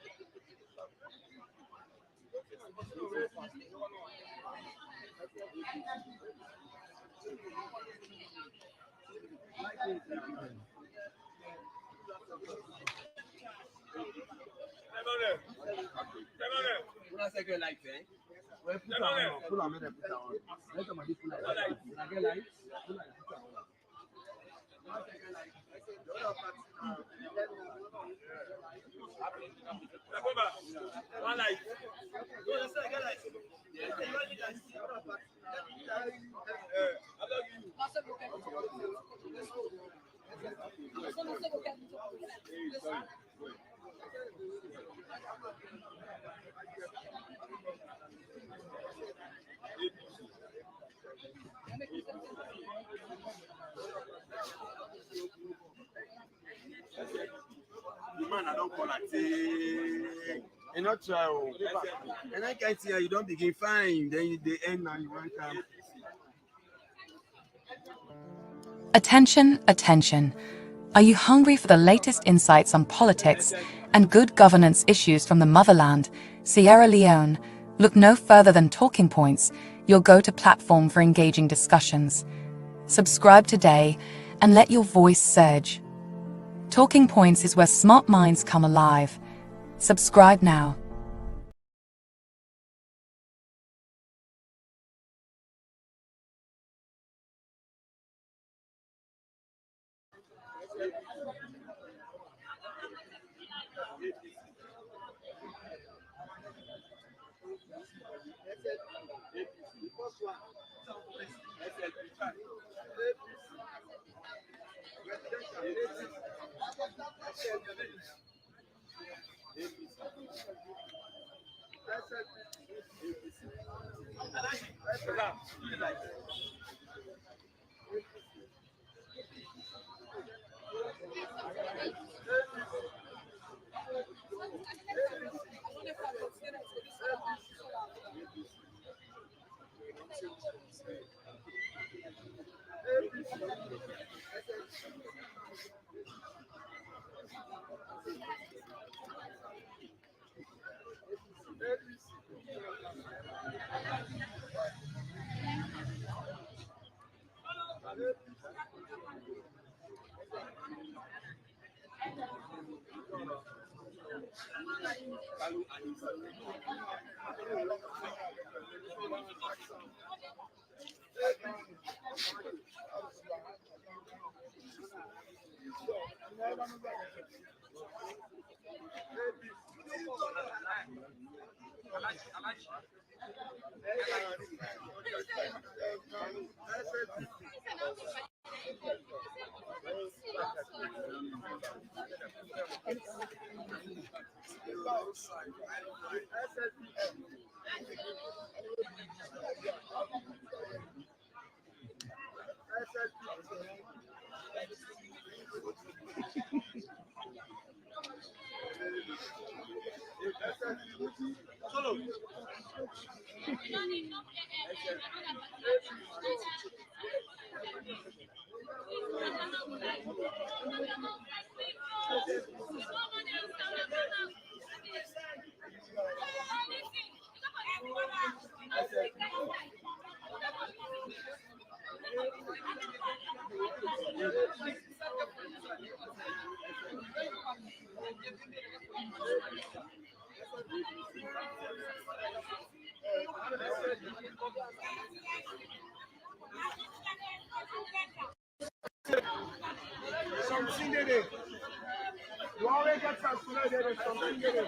Pull on, put on. Let somebody pull on. I get light. Pull on, put on. One light. Man, I don't call it. You not try. And I can't see how you don't begin fine. Then they end and you want come. Attention, attention. Are you hungry for the latest insights on politics and good governance issues from the motherland, Sierra Leone? Look no further than Talking Points, your go-to platform for engaging discussions. Subscribe today and let your voice surge. Talking Points is where smart minds come alive. Subscribe now. Something in it. You always get something in it. Something in it.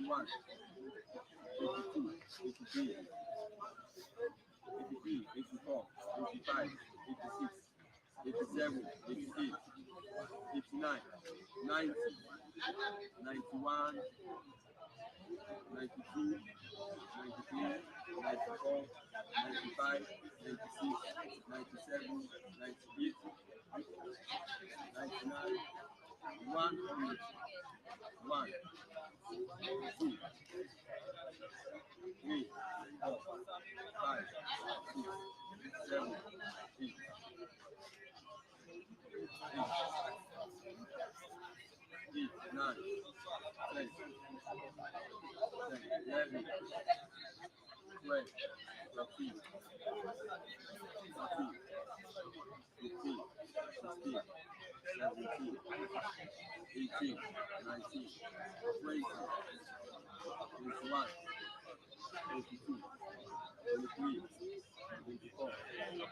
81, 82, 83, 83, 84, 85, 86, 87, 88, 89, 90, 91, 92, 93, 94, 95, 96, 97, 98, 99, 100, 1, 2, 3, 4, 5, 6, 7, 8, 9, 10, 11, 12, 13, 14, 15, 16, 17, 18, 19, 20, 21, 22, 23, 24,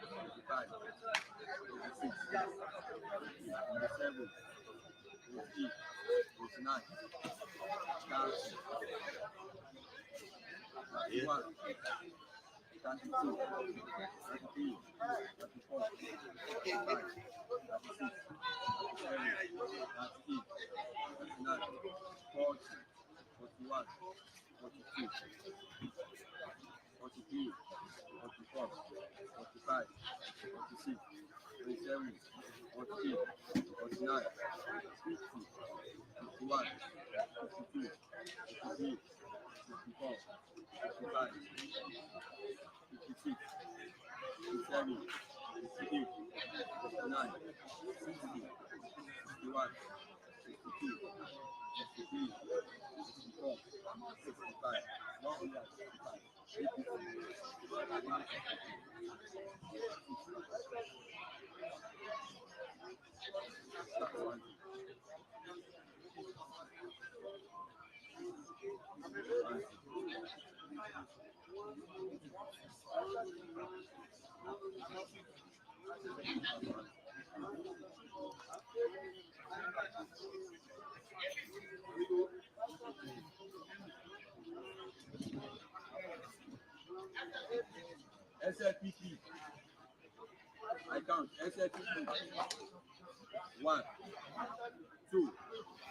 25, 26, 27, 28, 29, 30, 31, 32, 33, 34, 35, 36, 37, 38, 39, 40, 41, 42, 43, 44, 45, 46, 47, 48, 49, 50, 51, 52, 53, 54, 55, 56, 57, 58, 59, 60, 61, 62, 63, 64, 65, 165, SLPP. I count. SLPP. 1, 2,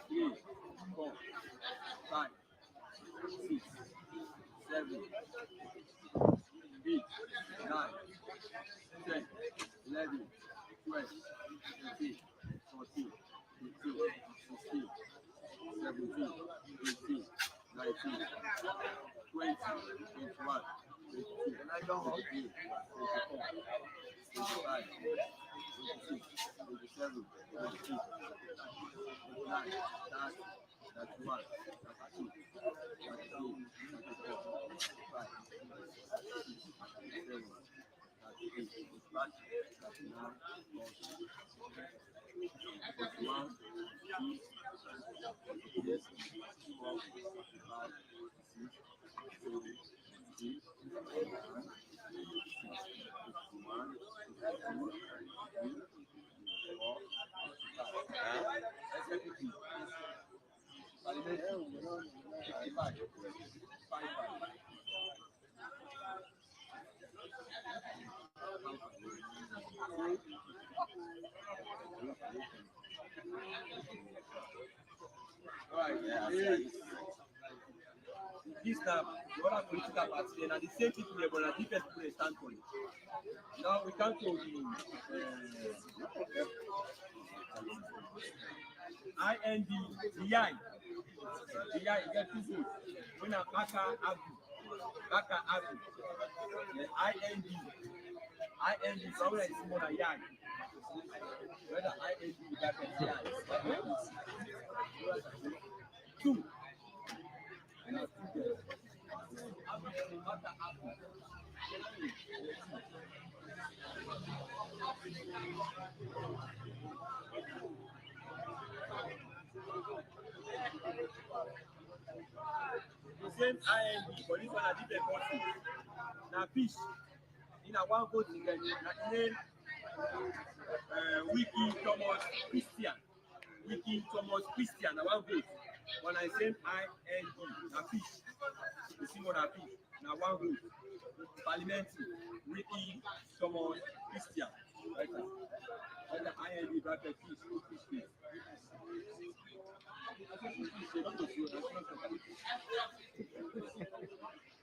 3, 4, 5, 6, 7, 8, 9, 10, 11, 12, 13, 14, 15, 16, 17, 18, 19, 20, 21, 22, 23, 24, 25, 26, 27, 28, 29, 30, 31, 32, 33, 34, 35, 36, 37, 38, 39, 41, 42, 43, 44, 45, 46, 47, 48, 49, 51, 52, 53, this time, the other political party, and the same people here, but a different people they stand for it. Now we come to the IND, the I get two votes. When I'm Aka Agu, the IND, probably is more than Yang. Whether IND is that two. The same IND, but this one a different country. Now fish in a one vote again. That name Wiki Thomas Christian. I one vote. When I send IND, na fish. You see what I fish? Now one road. Parliamentary, Ricky, Thomas, Christian. Right now. When the IND bracket fish, fish.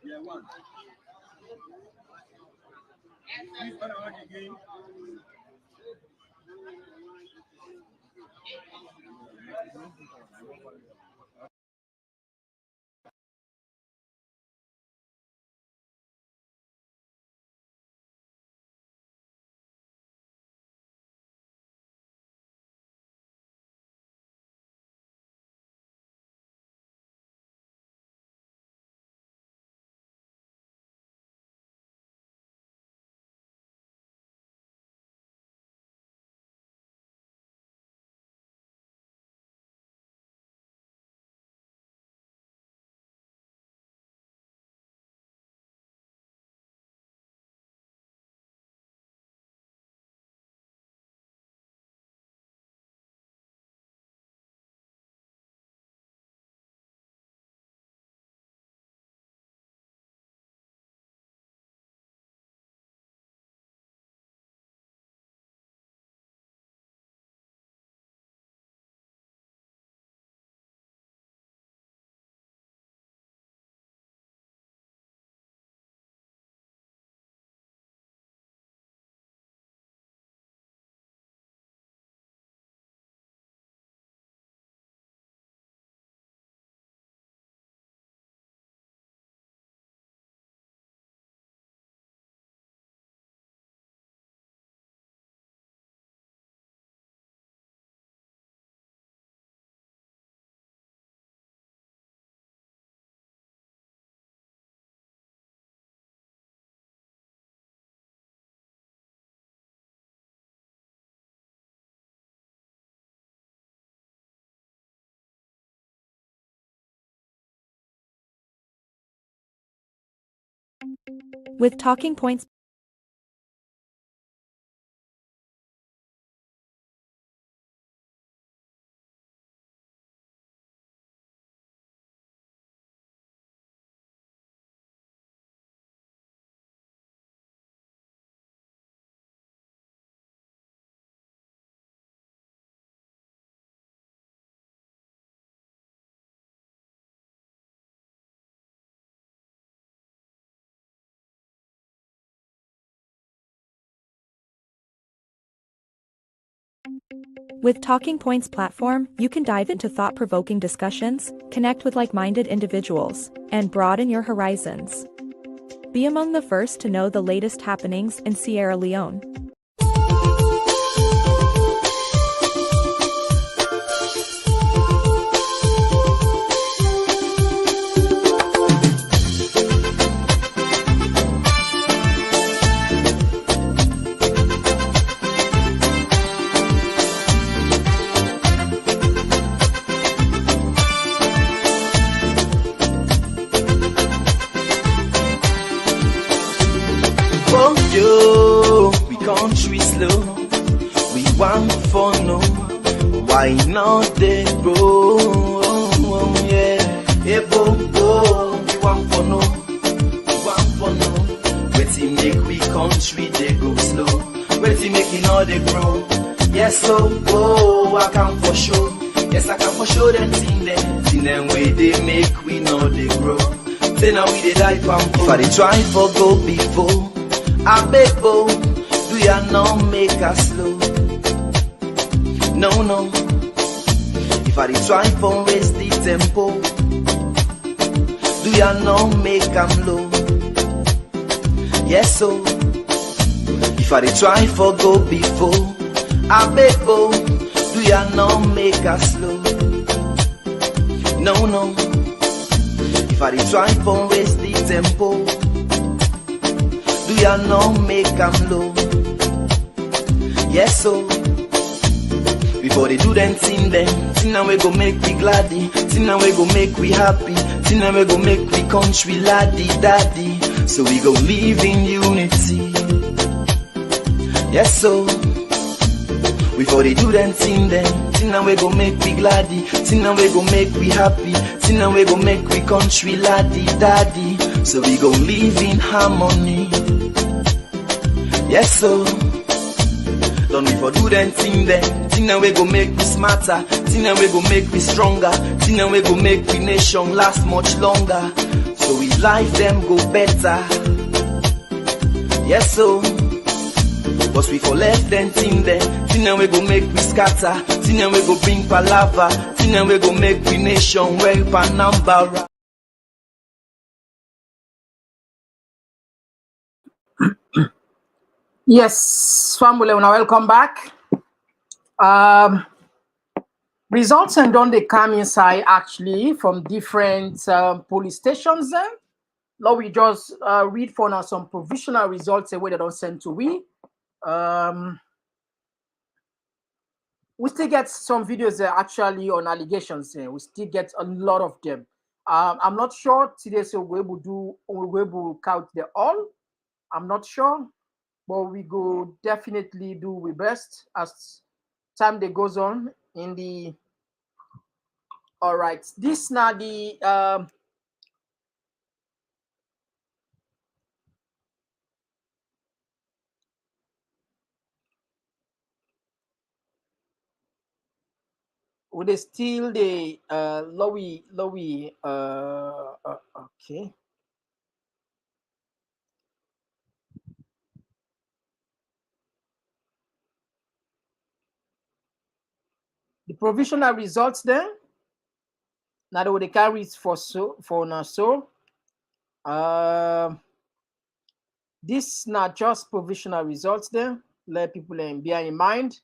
Yeah, one. Please find out again. With talking points. With Talking Points platform, you can dive into thought-provoking discussions, connect with like-minded individuals, and broaden your horizons. Be among the first to know the latest happenings in Sierra Leone. Country slow, we want for no. Why not they grow? Yeah, hey, bo, we want for no. We want for no. Where make we country they go slow. Where making all they grow. Yes, so I can for sure. Yes, I can for sure them thing them way they make we know they grow. Then now we they die from. If I they try for go before, I beg bo. Do ya not make us slow? No. If I try for raise the tempo, do ya not make them low? Yes, so if I try for go before, I beg bo. Do ya not make us slow? No. If I try for raise the tempo, do ya not make them low? Yes, so before they do them thing now we go make we gladdy, thing now we go make we happy, thing now we go make we country laddie daddy. So we go live in unity. Yes, so We for the do them thing now we go make we gladdy, thing now we go make we happy, thing now we go make we country laddie daddy. So we go live in harmony. Yes so don't we for do them thing now we go make we smarter, thing now we go make we stronger, thing now we go make we nation last much longer. So we life them go better. Yes so but we for left them thing now we go make we scatter, thing now we go bring palava, thing now we go make we nation well per number. Yes, family, now welcome back. Results and don't they come inside actually from different police stations. Now we just read for now some provisional results where they don't send to we. We still get some videos actually on allegations. We still get a lot of them. I'm not sure today so we're able to count them all. I'm not sure, but we go definitely do we best as time that goes on in the. All right, this now the would they still the lowy okay. The provisional results then. Now they would carry it for now so. This not just provisional results there. Let people bear in mind.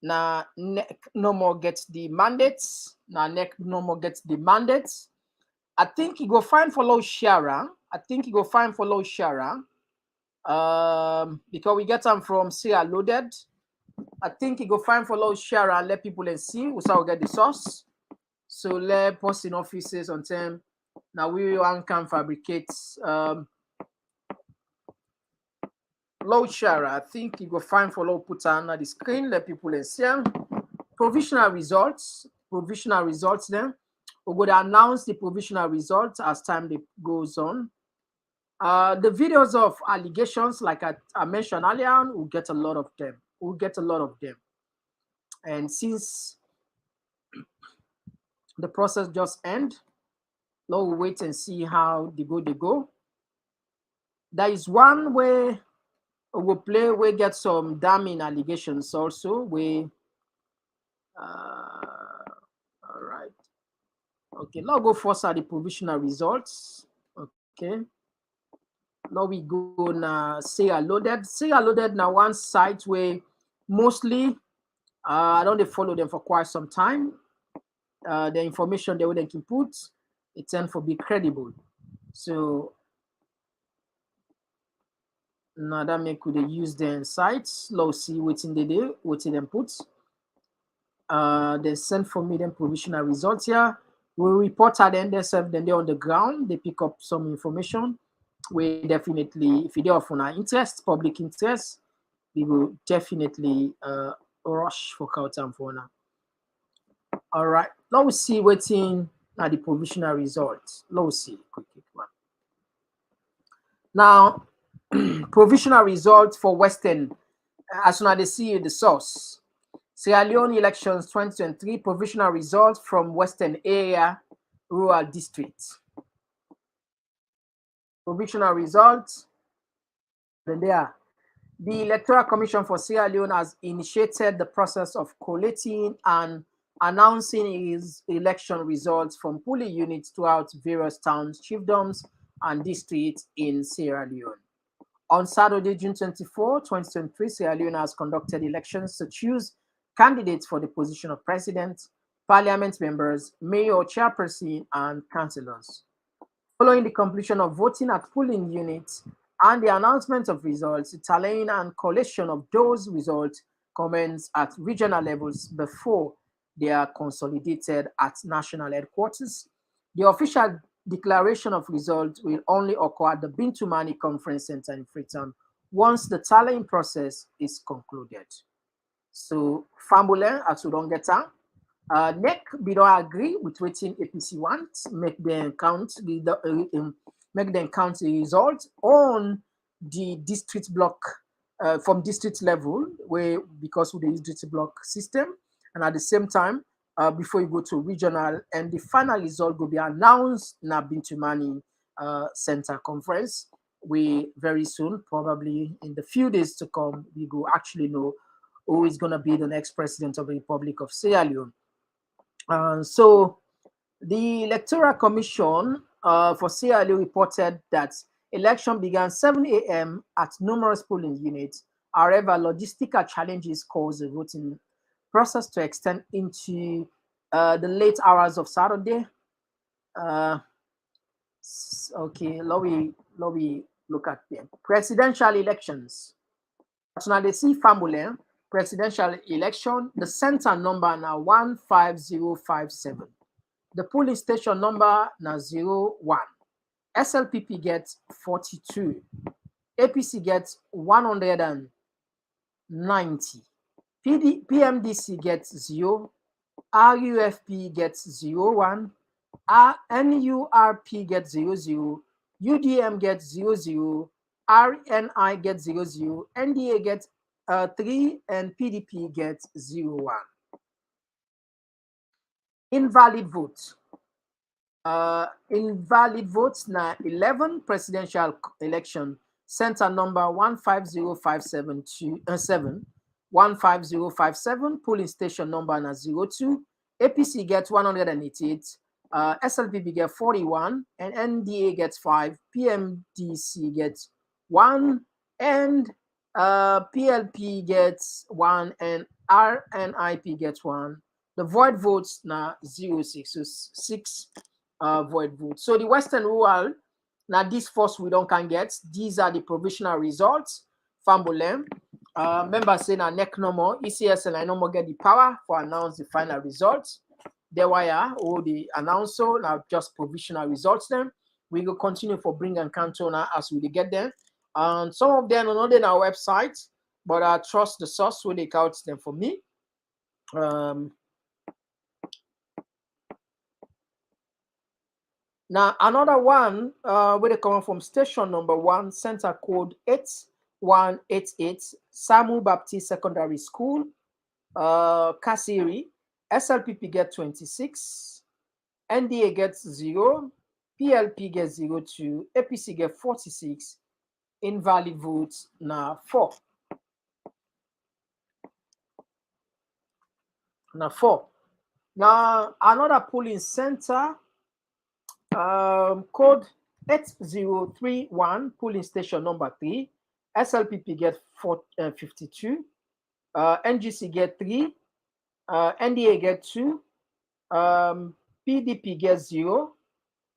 Now NEC no more gets the mandates. Now NEC no more gets the mandates. I think he go fine for low Shara. Because we get them from Sierra Loaded. I think he go fine for low Shara and let people see. We shall get the source. So let posting offices on them. Now we can fabricate low Shara. I think you go find for low put on the screen, let people see. Provisional results then. We're going to announce the provisional results as time goes on. The videos of allegations, like I mentioned earlier, we'll get a lot of them. And since the process just end, now we'll wait and see how they go. There is one way we get some damning allegations also. All right. Okay, now go first at the provisional results. Okay. Now we go na Sierra Loaded now one site where mostly I don't follow them for quite some time. The information they wouldn't input, it tend to be credible. So now that make they use their sites. Now see what's in the day, what's in them put. They send for me them provisional results here. We report at the end themselves, then they're on the ground, they pick up some information. We definitely, if they are of our interest, public interest, we will definitely rush for Kautam for now. All right, now we see what's in the provisional results. Let's see quick one. Now, provisional results for Western, as soon as they see the source. Sierra Leone elections 2023 provisional results from Western Area Rural District. Provisional results. Then there. The Electoral Commission for Sierra Leone has initiated the process of collating and announcing its election results from polling units throughout various towns, chiefdoms, and districts in Sierra Leone. On Saturday, June 24, 2023, Sierra Leone has conducted elections to choose candidates for the position of president, parliament members, mayor, chairperson, and councillors. Following the completion of voting at polling units and the announcement of results, the tallying and collation of those results commence at regional levels before they are consolidated at national headquarters. The official declaration of results will only occur at the Bintumani Conference Center in Freetown once the tallying process is concluded. So Famboulin as we don't get am. NEC we don't agree with wetin APC want, make them count make them count the result on the district block from district level, where because of the district block system, and at the same time before you go to regional, and the final result will be announced in a Bintumani Center conference. We very soon, probably in the few days to come, we will actually know who is going to be the next president of the Republic of Sierra Leone. So the Electoral Commission for Sierra Leone reported that election began 7 a.m. at numerous polling units. However, logistical challenges caused the voting process to extend into the late hours of Saturday. Okay, let me look at them. Presidential elections. Now they see Famboulin presidential election. The center number now 15057. The polling station number now 01. SLPP gets 42. APC gets 190. PMDC gets 0. RUFP gets 01. NURP gets 00. UDM gets 00. RNI gets 00. NDA gets 3, and PDP gets 01. Invalid votes. Invalid votes na 11 presidential election center number 15057 15057, polling station number na 02. APC gets 188. SLPP gets 41, and NDA gets 5. PMDC gets 1, and PLP gets 1, and RNIP gets 1. The void votes now 06, so 6 void votes. So the Western Rural, now this first we don't can get. These are the provisional results. Famboulin, members say now neck no more. ECSL I no more get the power for announce the final results. There we are, all the announcer now just provisional results them. We will continue for bring and count now as we get them. And some of them are not in our website, but I trust the source when they count them for me. Now another one where they come from station number 1, center code 8188, Samu Baptist Secondary School, Kasiri. SLPP get 26, NDA gets 0, PLP gets 02, APC get 46, invalid votes now 4. Now 4. Now another polling center, code 8031, polling station number 3. SLPP get 52, NGC get 3, NDA get 2, PDP get 0,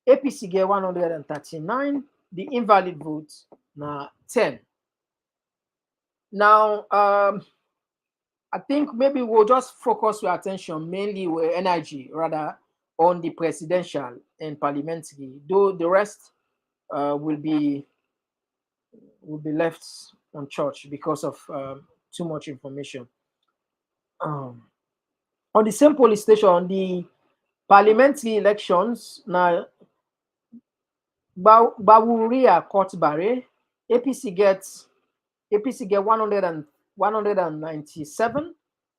APC get 139. The invalid votes now 10. Now I think maybe we'll just focus your attention mainly with energy rather on the presidential and parliamentary, though the rest will be left on church because of too much information. On the same polling station, the parliamentary elections now Bawuria Court Barre, APC gets 197,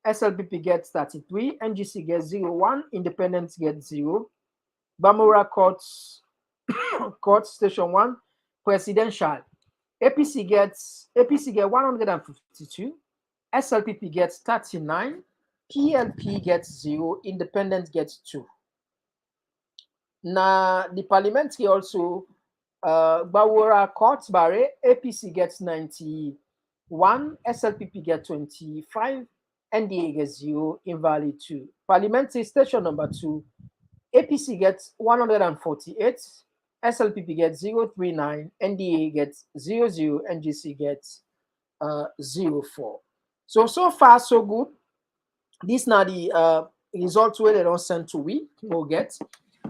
SLPP gets 33, NGC gets 01, Independents get 0. Bamura Court Station 1, presidential. APC gets 152, SLPP gets 39, PLP gets 0, Independent gets 2. Now the parliamentary also Bawura Court Barre, APC gets 91, SLPP gets 25, NDA gets 0, invalid 2. Parliamentary station number 2, APC gets 148, SLPP gets 039, NDA gets 00, NGC gets 04. So far so good. These are the results where they don't send to we will get.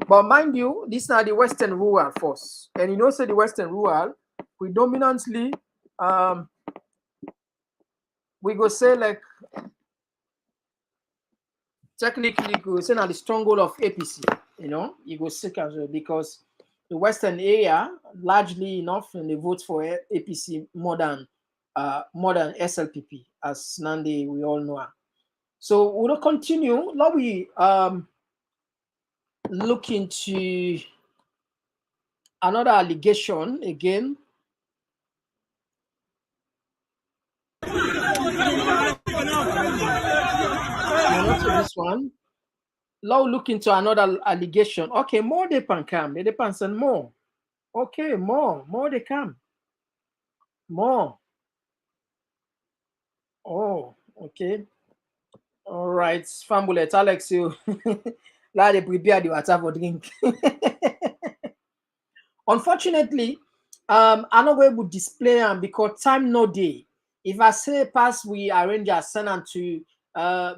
But mind you, these are the Western Rural force. And you know, say the Western Rural predominantly we go say like technically go say na the stronghold of APC. You know, you go sick as well because the western area largely enough and they vote for APC more than SLPP as Nande we all know. So we'll continue. Now we look into another allegation again. Not this one. Now look into another allegation. Okay, more they can come. They depends on more. Okay, more they come. More. Oh, okay. All right, Fambulet, Alex, you like they prepare the water for drink. Unfortunately, I'm not going to display them because time no day. If I say pass, we arrange a send them to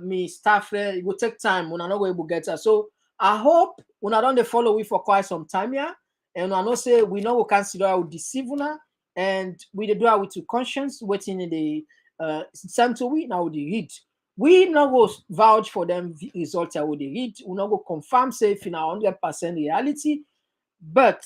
me staff. It will take time. We're not going to get it. So I hope we not don't follow we for quite some time here, and I know say we know we consider our deceiving and we do it with conscience, waiting in the time to we now the read. We not go vouch for them results that we read. We not go confirm say if in 100% reality, but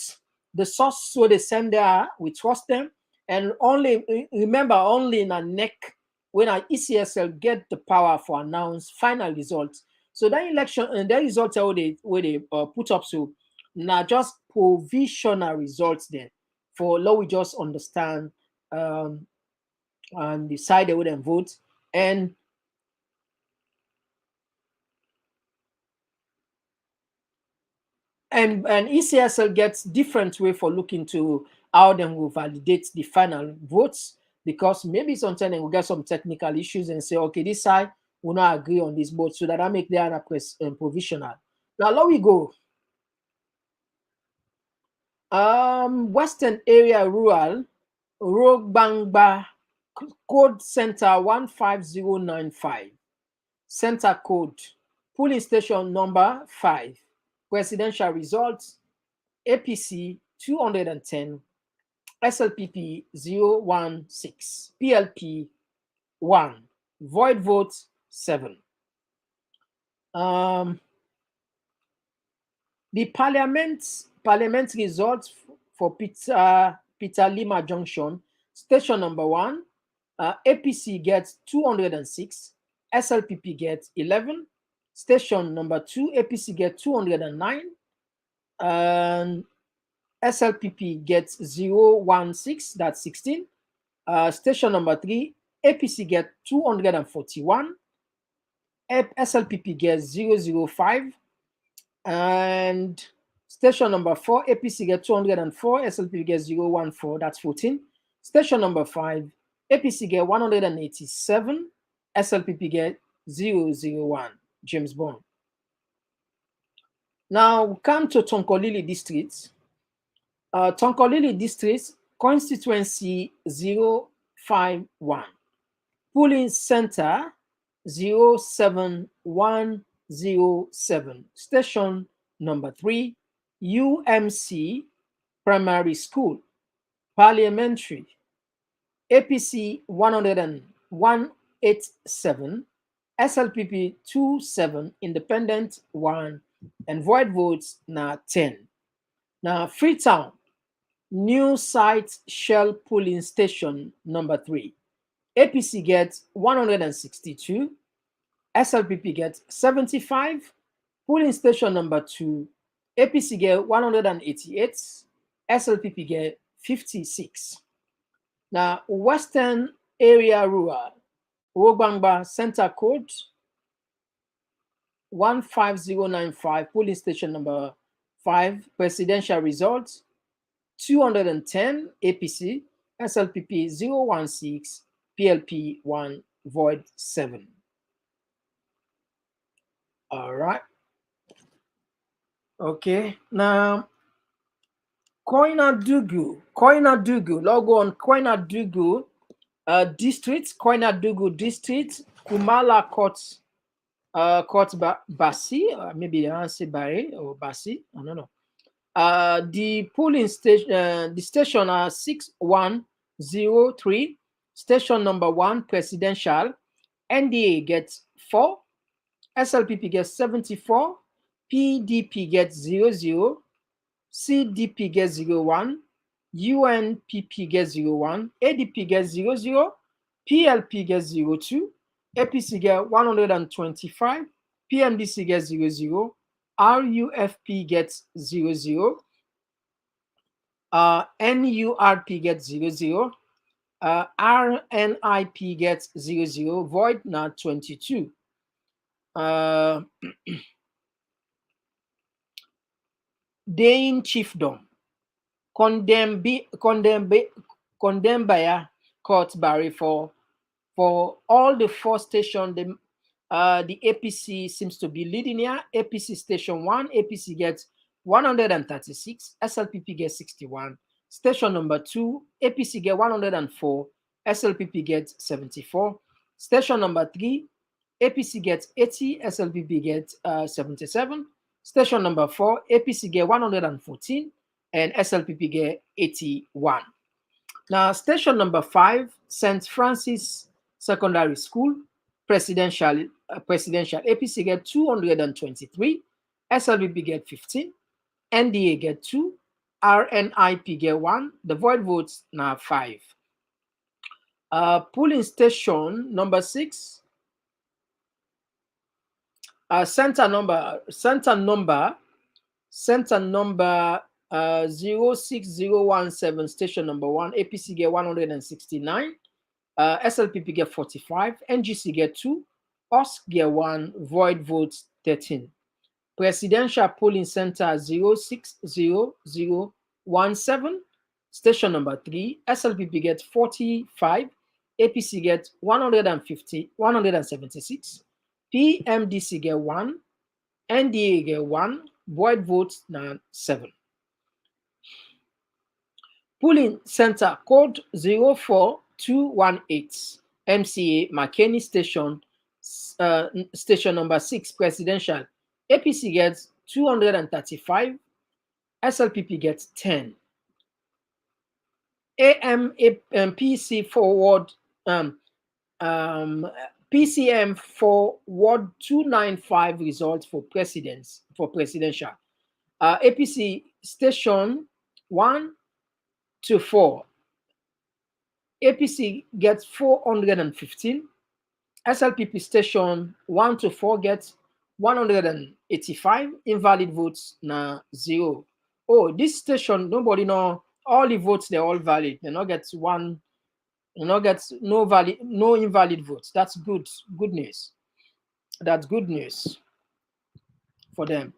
the source where they send there, we trust them. And only remember, only in a neck when our ECSL get the power for announce final results. So that election and that results where they put up so not just provisional results there for law we just understand and decide they wouldn't vote. And ECSL gets different way for looking to how them will validate the final votes because maybe sometimes they will get some technical issues and say, okay, this side will not agree on this vote so that I make their provisional. Now, let we go. Western area rural, Rogbangba code center 15095, center code, polling station number 5, presidential results, APC 210, SLPP 016, PLP 1, void vote 7. The parliament results for Peter Lima Junction, station number 1, APC gets 206, SLPP gets 11, station number 2, APC gets 209, and SLPP gets 016, that's 16. Station number 3, APC gets 241, SLPP gets 005, and station number 4, APC gets 204, SLPP gets 014, that's 14. Station number 5, APC gets 187, SLPP gets 001, James Bond. Now, come to Tonkolili district. Tonkolili district, constituency 051, polling center 07107, station number 3, UMC primary school, parliamentary, APC 187, SLPP 27, independent 1, and void votes now 10. Now, Freetown, new site Shell polling station number 3. APC gets 162, SLPP gets 75, polling station number 2, APC gets 188, SLPP gets 56. Now, Western area rural, Rogbangba center code 15095, polling station number 5, presidential results 210, APC, SLPP 016, PLP 1, void 7. All right. Okay. Now, Koinadugu, logo on Koinadugu district, Koinadugu district, Kumala Court, Basi, maybe I say Barre or Basi, I don't know. The polling station, the station are 6103, station number 1, presidential, NDA gets 4, SLPP gets 74, PDP gets 00, CDP gets 01, UNPP gets 01, ADP gets 00, PLP gets 02, APC gets 125, PMDC gets 00, RUFP gets 00, NURP gets 00, RNIP gets 00, void now 22. Dein chiefdom, condemned by a court Barry for all the 4 stations. The APC seems to be leading here. APC station 1, APC gets 136, SLPP gets 61. Station number 2, APC gets 104, SLPP gets 74. Station number 3, APC gets 80, SLPP gets 77. Station number 4, APC get 114 and SLPP get 81. Now, station number 5, St. Francis Secondary School, presidential APC get 223, SLPP get 15, NDA get 2, RNIP get 1. The void votes now 5. Polling station number 6. Center number 06017, station number 1, APC get 169, SLPP get 45, NGC get 2, OSC get 1, void votes 13. Presidential polling center 06017, station number 3, SLPP get 45, APC get 176, PMDC get 1, NDA get 1, void votes now 7. Polling center code 04218, MCA McKinney station, station number 6, presidential. APC gets 235, SLPP gets 10. PC forward PCM for Ward 295 results for presidential. APC station 1 to 4. APC gets 415. SLPP station 1 to 4 gets 185. Invalid votes na 0. Oh, this station, nobody know. All the votes, they're all valid. They not get one. You know, gets no invalid votes. That's good news. That's good news for them.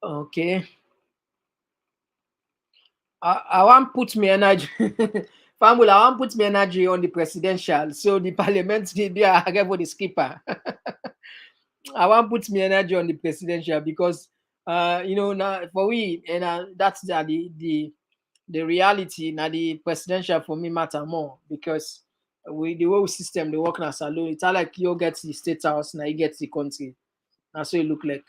Okay. I want put me energy. Family, I want put me energy on the presidential. So the parliament did I get for the skipper. I want put me energy on the presidential because you know, now for we and that's the reality. Now the presidential for me matter more because the whole system they work as alone. It's like you get the state house, now you get the country. That's what it look like.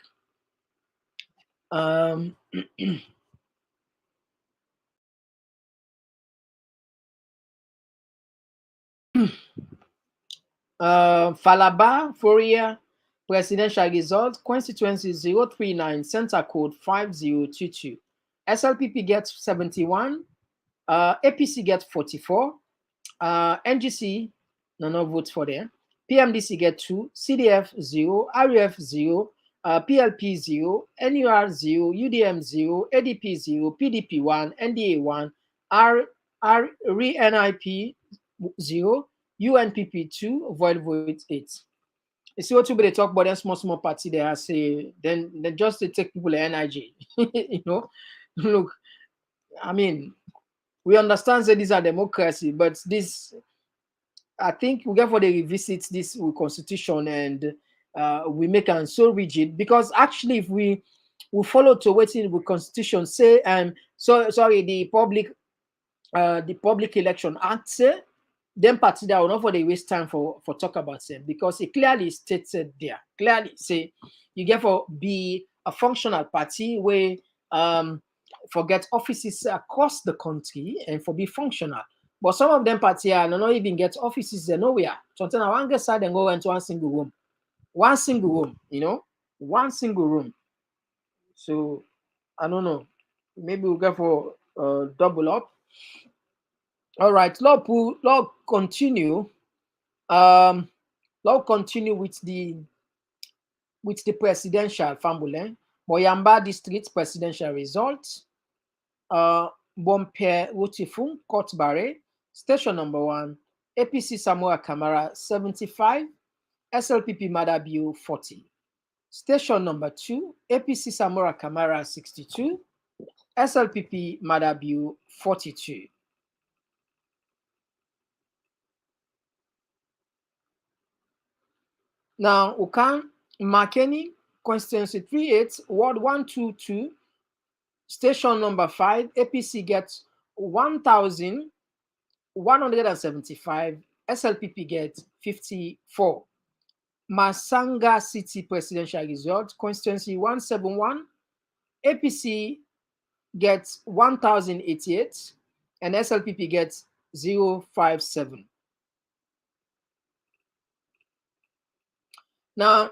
Falaba, Fourier, presidential result, constituency 039, center code 5022. SLPP gets 71, APC gets 44, NGC, no votes for them. PMDC get 2, CDF 0, RUF 0, PLP 0, NUR 0, UDM 0, ADP 0, PDP 1, NDA 1, RNIP 0, UNPP 2, void vote 8. You see what they talk about them small party there, say then just to take people the energy. You know, look, I mean, we understand that these are democracy, but this, I think we get for the revisit this constitution and we make it so rigid because actually if we follow to what in the constitution say the public election act say, then party that will not for the waste time for talk about them because it clearly stated there. Clearly say you get for be a functional party where forget offices across the country and for be functional. But some of them party are not even get offices there nowhere. Sometimes I want get side and go into one single room. One single room, you know, one single room. So I don't know. Maybe we'll go for double up. All right, Lord continue. Lord continue with the presidential Fambule. Moyamba District presidential results. Bompe Wutifung, Court Barre, station number 1, APC Samoa Kamara 75, SLPP Madabiu 40. Station number 2, APC Samora Kamara 62, SLPP Madabiu 42. Now, Ukan Makeni, constituency 38, Ward 122, station number 5, APC gets 1,175, SLPP gets 54. Masanga City presidential result, constituency 171, APC gets 1,088 and SLPP gets 057. Now,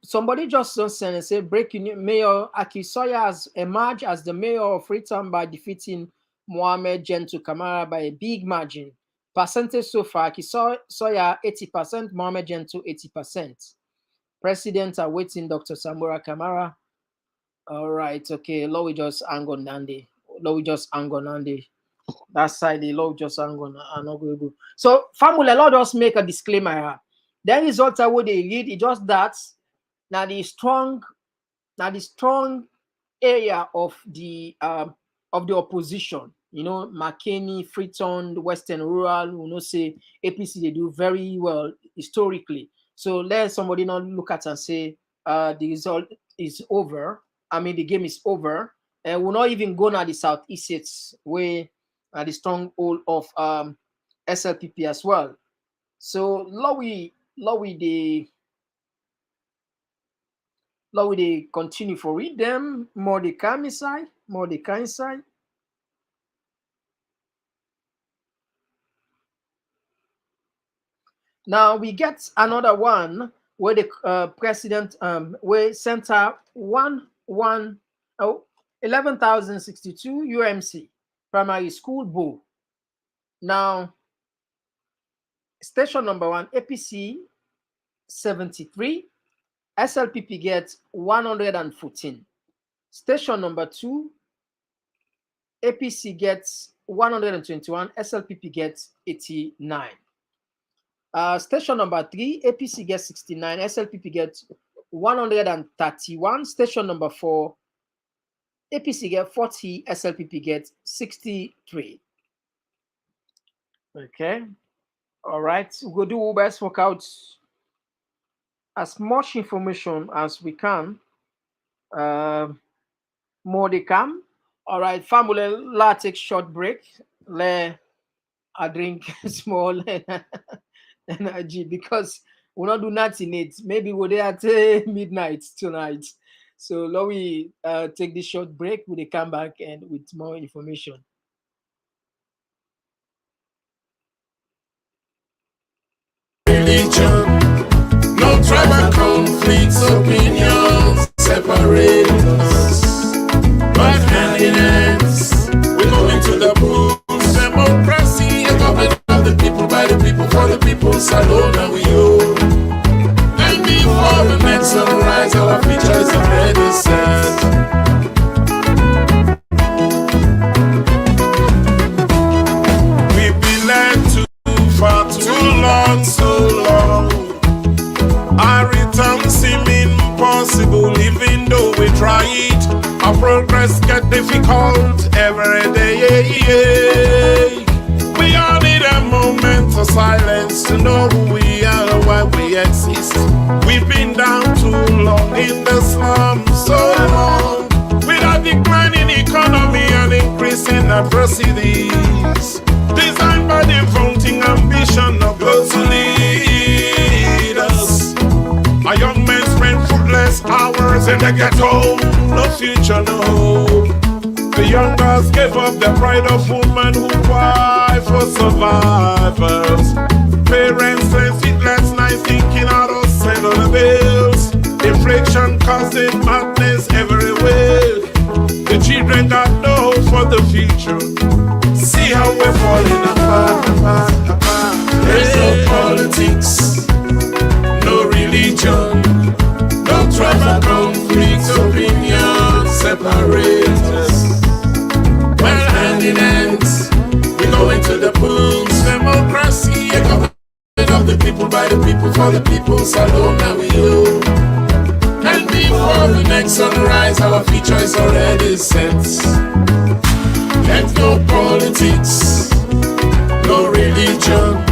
somebody just sent and said, breaking news, Mayor Akisoya has emerged as the mayor of Freetown by defeating Mohamed Gentu Kamara by a big margin. Percentage so far, Akisoya 80%, Mohamed Gentu 80%. President awaiting Dr. Samora Kamara. All right, okay. Lord, we just hang on Nandi. Lord, we just hang on Nandi. That side, the Lord just hang on. Go. So, family, Lord just make a disclaimer. Then results are what they read. It just that now the strong area of the opposition. You know, McKinney, Freetown, Western Rural. You know, say APC they do very well historically. So let somebody not look at and say the result is over. I mean, the game is over, and we'll not even go now the southeast states where the stronghold of SLPP as well. So Lowy they continue for read them more the come inside. Now we get another one where the president where center 11,062 UMC primary school bull. Now station number 1 APC 73, SLPP gets 114. Station number 2 APC gets 121, SLPP gets 89. Station number 3, APC gets 69, SLPP gets 131. Station number 4, APC gets 40, SLPP gets 63. Okay. All right. We'll do our best work out as much information as we can. More they come. All right, family, let's take short break. Let I drink small energy because we'll not do nothing it. Maybe we're there at midnight tonight. So let we take this short break. We'll come back and with more information. Religion, no tribal conflicts, opinions separate us. But hand in hands, we go into the booth. Democracy, a government of the people, by the people, for the people, alone and we own. And before the next sunrise, our future is already set. We've been led too far, too long, so long. Our return seem impossible, even though we try it. Our progress get difficult every day. We all need a moment of silence to know who we are and why we exist. We've been down too long in the slums, so long. With a declining economy and increasing atrocities, designed by the vaunting ambition of those who lead us. A young man spend fruitless hours in the ghetto, no future, no hope. The young girls gave up their pride of woman who wife for survivors. Parents say sleepless nights thinking how to send all the bills. Inflation causing madness everywhere. The children got no hope for the future. See how we're falling apart, apart, apart. There's no politics, no religion, no tribal conflicts, opinions separate us. Well, hand in hand, we go into the polls. Democracy, a government of the people, by the people, for the people, alone now we owe. And before the next sunrise, our future is already set. Let no politics, no religion,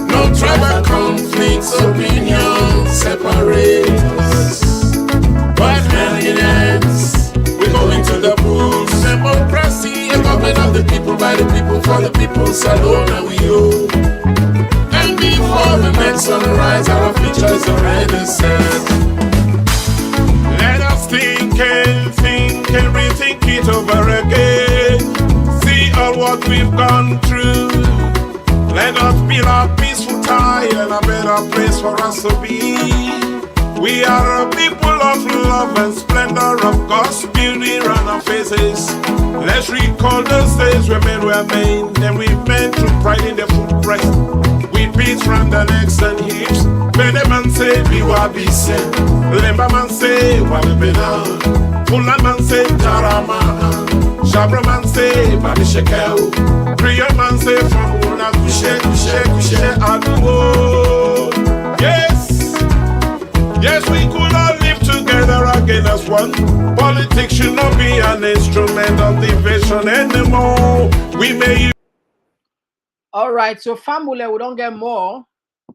no tribal conflicts, opinions separate us. But hand in hand, we go into the polls. Democracy, a government of the people, by the people, for the people, alone now we owe. And before the next sunrise, our future is already set. Let us think and rethink it over again. See all what we've gone through. Let us build a peaceful tie and a better place for us to be. We are a people of love and splendor of God's beauty around our faces. Let's recall those days when men were made, and we men took pride in the food breast. We beat round the necks and hips. Bede man say, we wa be sent. Lemba man say, wa be bena. Pula man say, tarama. Shabra man say, babi shekel. Kriya man say, famuna kushe, kushe, kushe, aduo. Yes, yes, we could all live together again as one. Politics should not be an instrument of division anymore. We may. All right, so family, we don't get more.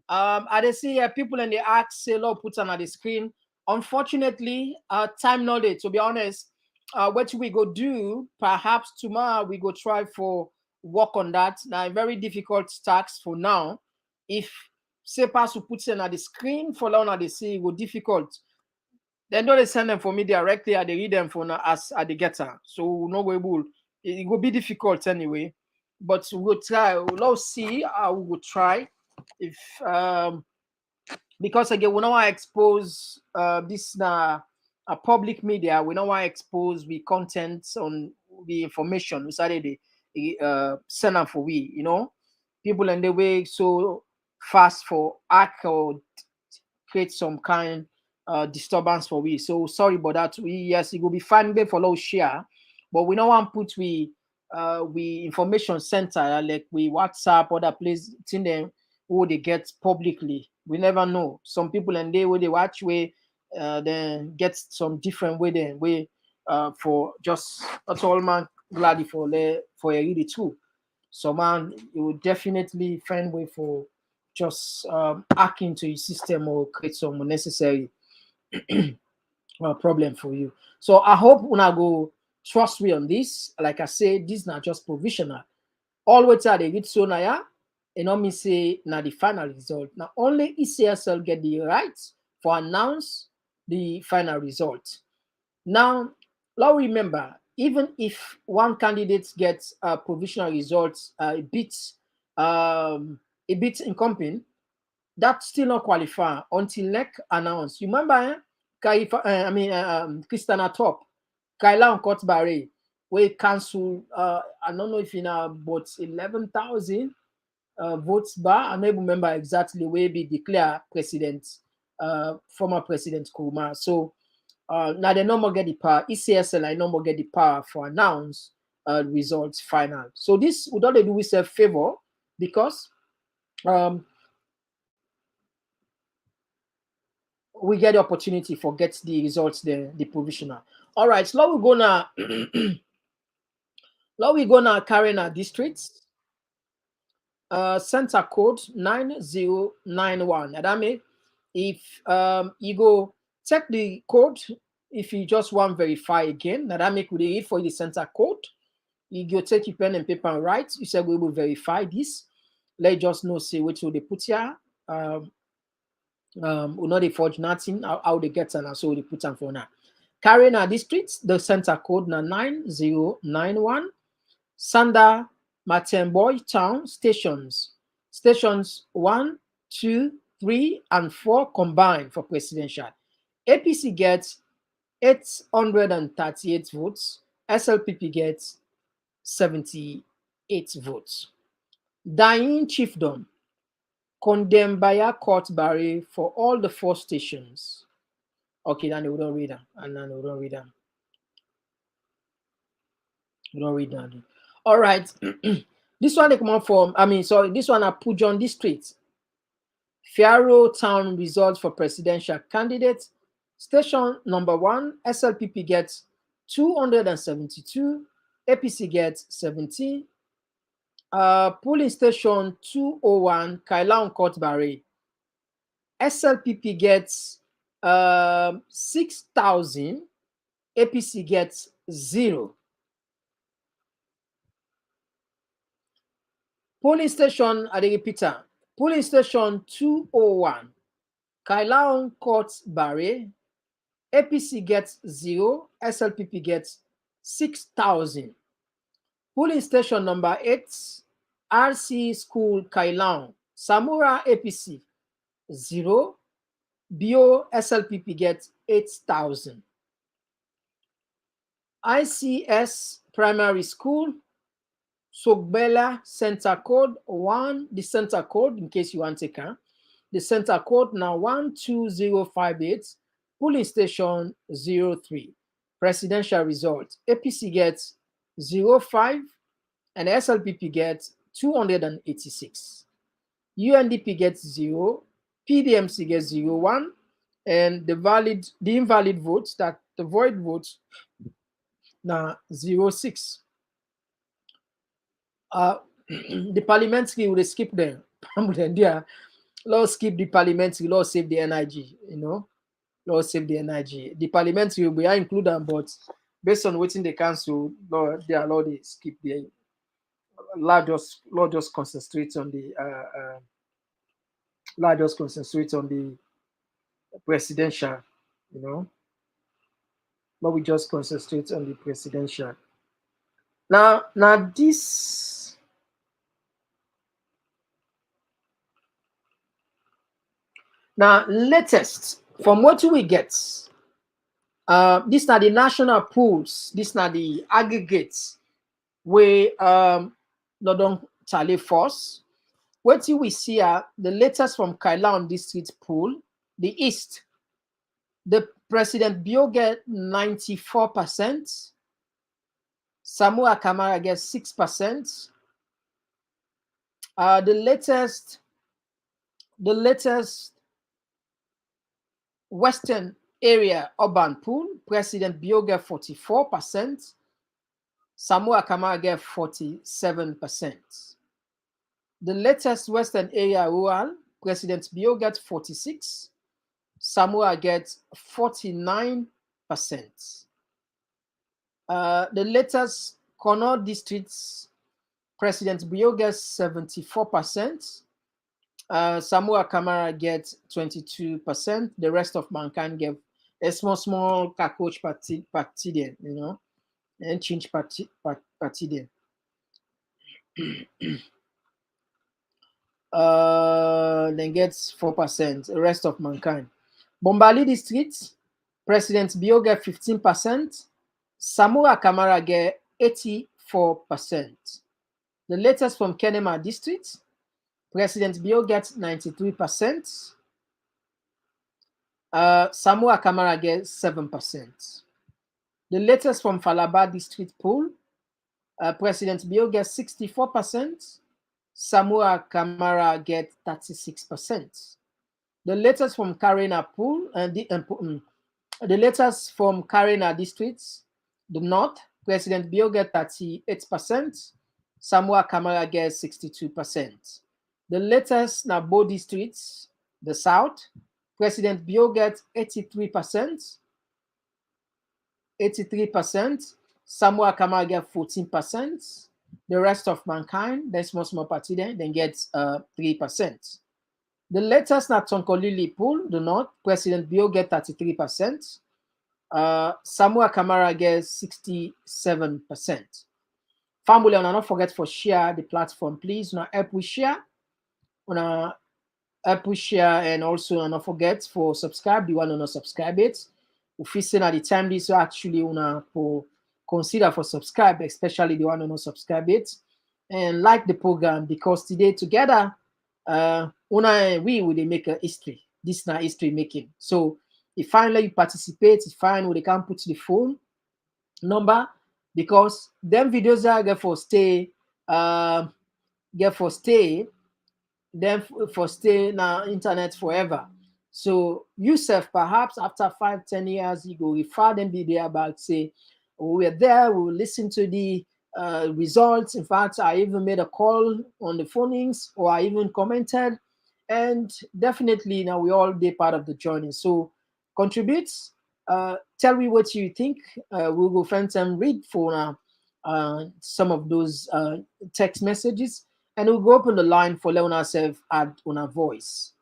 I see people in the ask, say, Lord, put on the screen. Unfortunately, time not it. To be honest, what we go do? Perhaps tomorrow we go try for work on that. Now, a very difficult task for now. If say pass to put on the screen for long, they see it go difficult. Then don't they send them for me directly. I they read them for now as at the getter. So no way will it will be difficult anyway. But we'll try. We'll see how we will try. If because again we don't want to expose this a public media, we don't want to expose the content on the information we started the send them for we, you know, people in the way so fast for act or create some kind disturbance for we. So sorry about that. We yes it will be fine for low share, but we don't want to put we information center like we WhatsApp other place in them who they get publicly. We never know. Some people and they where they watch way then get some different way then way for just that's all man glad for a really too. So man, you will definitely find way for just hack into your system or create some unnecessary problem for you. So I hope when I go trust me on this. Like I say, this is not just provisional. All what they read so now, you know me say now the final result. Now only ECSL get the right for announce the final result. Now, let's remember, even if one candidate gets a provisional result a bit incomplete, that still not qualify until NEC announce. You remember, Christiana Top, Kaila on Court Barre, we cancel. I don't know if you know, but 11,000 votes bar. I don't remember exactly where be declare president, former President Kurma. So now they no more get the power. ECSL I no more get the power for announce results final. So this would all they do with a favor because we get the opportunity for get the results the provisional. All right, so now we're gonna carry our districts. Center code 9091. And that means if you go check the code, if you just want verify again, now that make we read for the center code. You go take your pen and paper and write. You say we will verify this. Let just know say which will they put here. We know they forge nothing. How they get and so they put them for now. Karina District, the center code na 9091. Sanda Matemboy Town stations. Stations 1, 2, 3, and 4 combined for presidential. APC gets 838 votes. SLPP gets 78 votes. Dying Chiefdom condemned by a court barrier for all the 4 stations. Okay, then we don't read them. And then we don't read them. We don't read them. All right. This one they come out from, this one I put on this street. Fiaro Town results for presidential candidate. Station number 1, SLPP gets 272. APC gets 17. Polling station 201, Kailaon Court Barre. SLPP gets 6,000. APC gets 0. Polling station, I repeat, polling station 201, Kailaon Court Barre. APC gets 0. SLPP gets 6,000. Polling station number 8, RC School Kailaon, Samura APC 0. Bio SLPP gets 8,000. ICS Primary School, Sogbela Center Code 1, the center code, in case you want to take the center code now 12058, polling station 03. Presidential result, APC gets 05 and SLPP gets 286. UNDP gets 0, PDMC gets 01, and the invalid votes, that the void votes, now 06. The parliamentary will skip them. Lord skip the parliamentary, Lord save the NIG, Lord save the NIG. The parliamentary will be included, but based on waiting the council, Lord they skip the Lord just concentrate on the presidential, but we just concentrate on the presidential. Now this latest from what we get, these are the national pools, these are the aggregates where Lodon Tally Force. What we see are the latest from Kailaon District Pool, the East. The President Bio get 94%. Samua Kamara gets 6%. The latest Western area urban pool, President Bio get 44%. Samua Kamara get 47%. The latest Western area rural, President Bio gets 46. Samua gets 49%. The latest Kono districts, President Bio gets 74%. Samua Kamara gets 22%. The rest of mankind get a small cockroach party there, and change party there. Then gets 4%. The rest of mankind. Bombali district, President Bio get 15%. Samura Kamara get 84%. The latest from Kenema district, President Bio gets 93%. Samura Kamara gets 7%. The latest from Falaba district pool, President Bio gets 64%. Samura Kamara gets 36%. The latest from Karina pool and the latest from Karina districts, the north, President Bio gets 38%. Samura Kamara gets 62%. The latest Nabo districts, the south, President Bio gets 83%. 83%. Samura Kamara gets 14%. The rest of mankind, there's small party there, then gets 3%. The latest na Tonkolili pool, the north, President Bio get 33%. Samuel Kamara gets 67%. Family, and not forget for share the platform, please. Now help we share. Help we share, and also not forget for subscribe. The one who not subscribe it. If you see at the time this actually for consider for subscribe, especially the one who not subscribe it, and like the program, because today together, we will make a history. This now history making. So if finally you participate, if finally they can put the phone number, because them videos are get for stay, then for stay now internet forever. So yourself, perhaps after 5-10 years, you go refer them video about say, oh, we're there, we'll listen to the results. In fact, I even made a call on the phonings, or I even commented, and definitely now we all be part of the journey. So contribute, tell me what you think. We will find some read for some of those text messages, and we'll go open the line for Leona self add on our voice.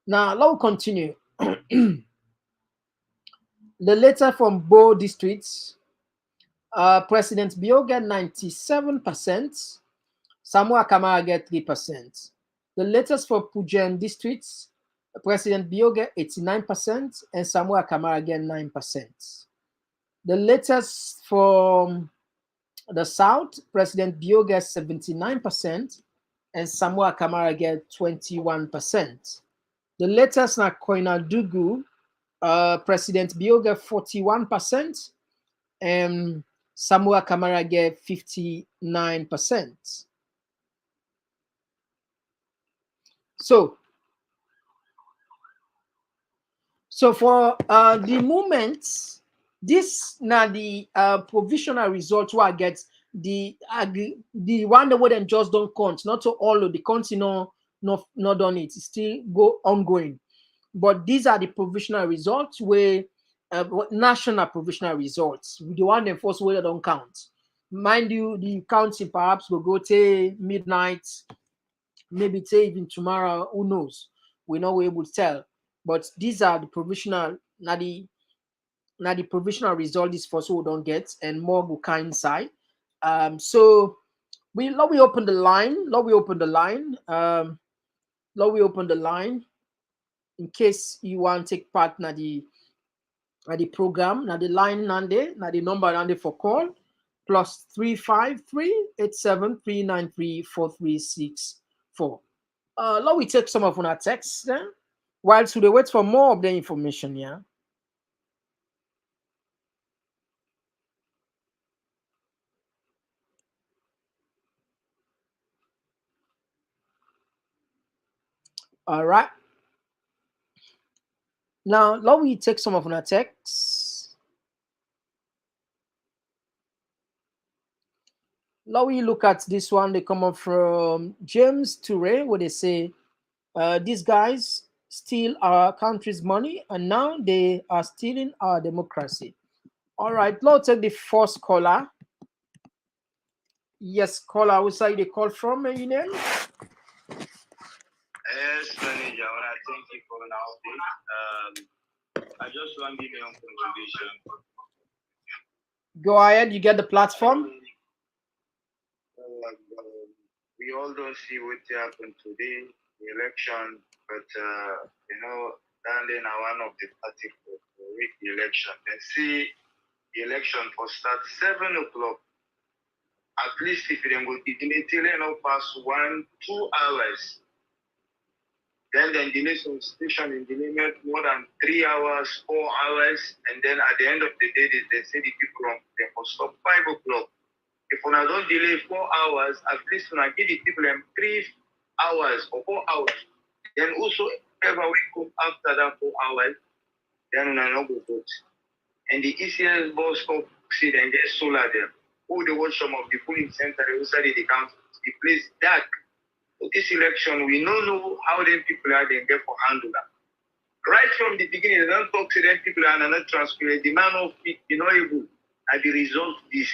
Now, let's continue. The letter from Bo districts, President Bio get 97%, Samuel Kamara get 3%. The latest for Pujen districts, President Bio get 89%, and Samuel Kamara get 9%. The latest from the South, President Bio gets 79%, and Samuel Kamara get 21%. The latest na Koinadugu, President Bio get 41%, and Samuel Kamara get 59%. So for the moment, this now the provisional result where I get the one that wouldn't just don't count, not to all of the counts, not done it, still go ongoing. But these are the provisional results where national provisional results. The one that first way don't count. Mind you, the counting perhaps will go to midnight, maybe say even tomorrow, who knows? We're not able to tell. But these are the provisional, now the provisional result is for so we don't get, and more will come inside. So we open the line. Let we open the line in case you want to take part in the program. Now the line nande, now the number nande for call +353-87393-4364. Let we take some of our texts then, whilst we wait for more of the information. Yeah. All right. Now, let me take some of our texts. Let me look at this one. They come up from James Toure, where they say, these guys steal our country's money, and now they are stealing our democracy. All right, let's take the first caller. Yes, caller, which side they call from, your name? Yes, manager, I thank you for an update. I just want to give you a contribution. Go ahead, you get the platform. We all don't see what happened today, the election, but then one of the party for rig the election. And see the election for start 7 o'clock. At least if they go delay past 1-2 hours. Then delay some station and delay more than 3 hours, 4 hours, and then at the end of the day, they say the people they will stop 5 o'clock. If we don't delay 4 hours, at least we give the people 3 hours or 4 hours. Then also ever we come after that 4 hours, then we not go vote. And the ECS boss stop see then get solar there. Who they watch some of the polling center, they also the count the place dark. So this election, we don't know how them people are then get for handle that. Right from the beginning, they don't talk to them people are not transparent. The man of it, not able, and the result is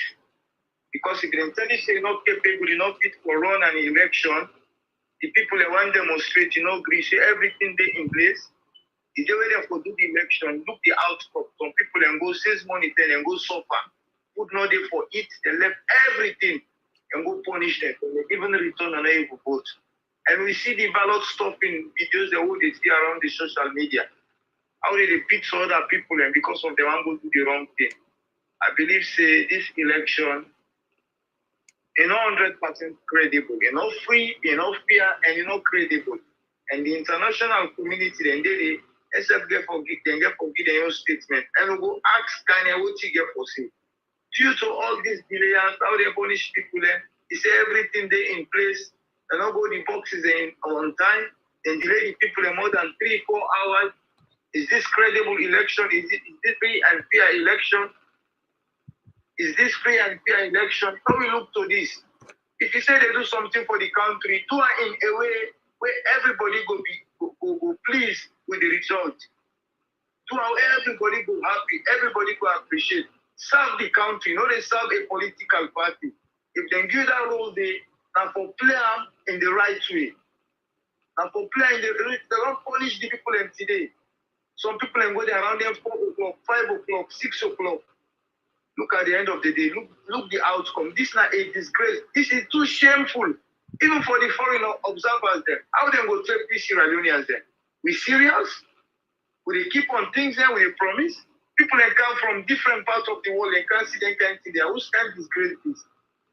because if they tell you say not capable, not fit for run an election, the people that want demonstrate, agree, say everything they in place. The day when they for do the election, look the outcome. Some people and go save money then and go suffer. Put no day for it, they left everything and go punish them. They even return on a vote. And we see the ballot stopping videos that they see around the social media. How they pick other people and because of them go do the wrong thing. I believe say this election is not 100% credible, not free, not fair, and credible. And the international community then they except get forgive their own statement and we go ask Kanye what you get for say. Due to all these delays, how they punish people, they say everything they in place, and not go the boxes in on time, and delay the people in more than 3-4 hours. Is this credible election? Is this free and fair election? Is this free and fair election? How we look to this? If you say they do something for the country, do it in a way where everybody go pleased with the result. Do how everybody go happy, everybody go appreciate. Serve the country, not they serve a political party. If they give that role, they for play in the right way. And for play in the right, they don't punish the people today. Some people go there around them 4 o'clock, 5 o'clock, 6 o'clock. Look at the end of the day. Look the outcome. This is not a disgrace. This is too shameful. Even for the foreign observers there. How they go take these Sierra Leoneans there? We serious? Will they keep on things there? Will they promise? People that come from different parts of the world, they can't see them, can't see there. Who's kind of disgrace this?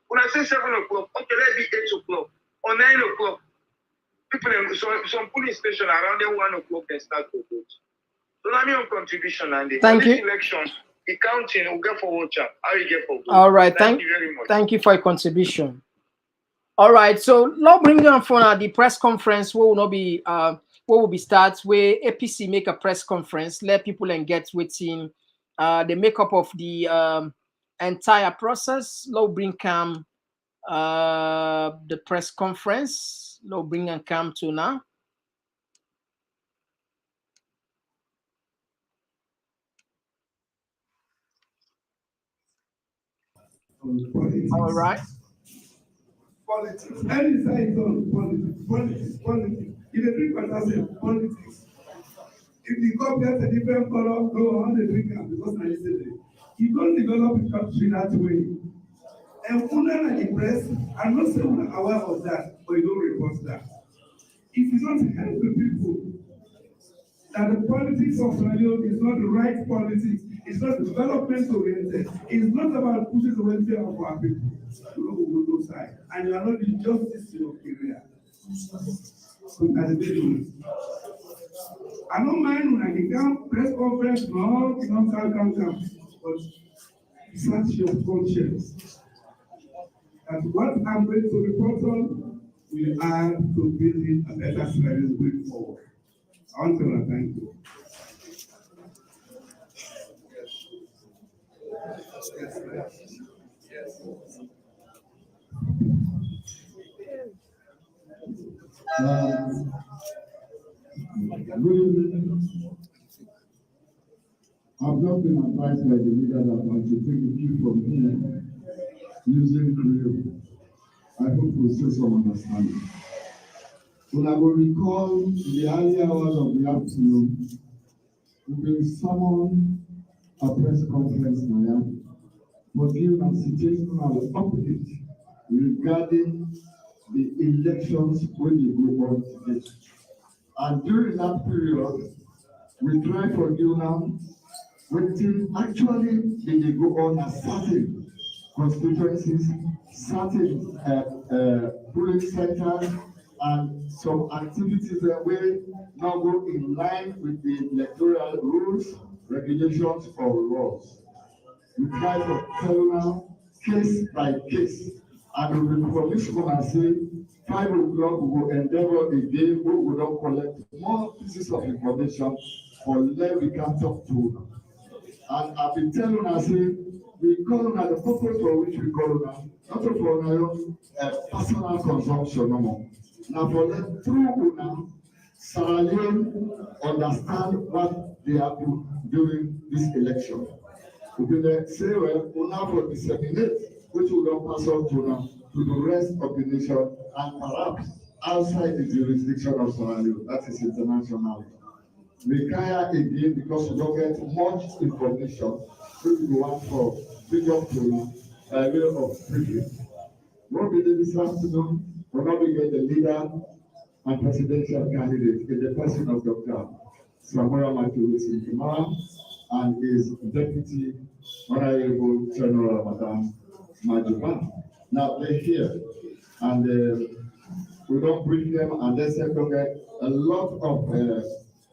When I say 7 o'clock, okay, let it be 8 o'clock or 9 o'clock. People, some police station around there 1 o'clock they start to vote. So that's my contribution, Andy. Thank you. This election, the counting will get for watcher. How you get for vote. All right, thank you very much. Thank you for your contribution. All right, so now bringing on for the press conference, we will not be what will be start where APC make a press conference, let people and get within the makeup of the entire process. Now bring come the press conference. Now bring and come to now. Politics. All right. Politics. Any side on politics. If they drink water, say politics. If the cup gets a different color, go on the drink it because now yesterday. You don't develop a country that way. And Una and the press, I'm not saying we're aware of that, but you don't report that. If you don't help the people, that the politics of Sierra is not the right politics, it's not development oriented, it's not about pushing the welfare of our people. You know, we go side, and you are not doing justice to your career. I don't mind when I can come press conference, no, come, but search your conscience. That what I'm going to report on will add to building a better Sierra going forward. I want to thank you. I've just been advised by the leader that I should take a cue from him using Creole. I hope we'll see some understanding. When I will recall in the early hours of the afternoon, we've been summoned a press conference now, but given a situational update regarding the elections when you go on today. And during that period, we try for you now, waiting actually did they go on a certain constituencies, certain polling centers, and some activities that will now go in line with the electoral rules, regulations, or laws. We try to tell now case by case, and we will promise and say 5 o'clock we will endeavor again, we will not collect more pieces of information for let we can talk to. And I've been telling her, say, we call on the purpose for which we call on, not for our own personal consumption no more. Now for them through now, Sierra Leone understand what they are doing during this election. We will say, well, we now for disseminate, which will not pass on to now to the rest of the nation and perhaps outside the jurisdiction of Sierra Leone. That is international. require again because we don't get much information. So we go out for bigger to way of briefing. What we did this afternoon, we're not going to get the leader and presidential candidate in the person of Dr. Samuel Matthew tomorrow and his deputy, Honorable General Madam Majuban. Now they're here and we don't brief them and they say don't get a lot of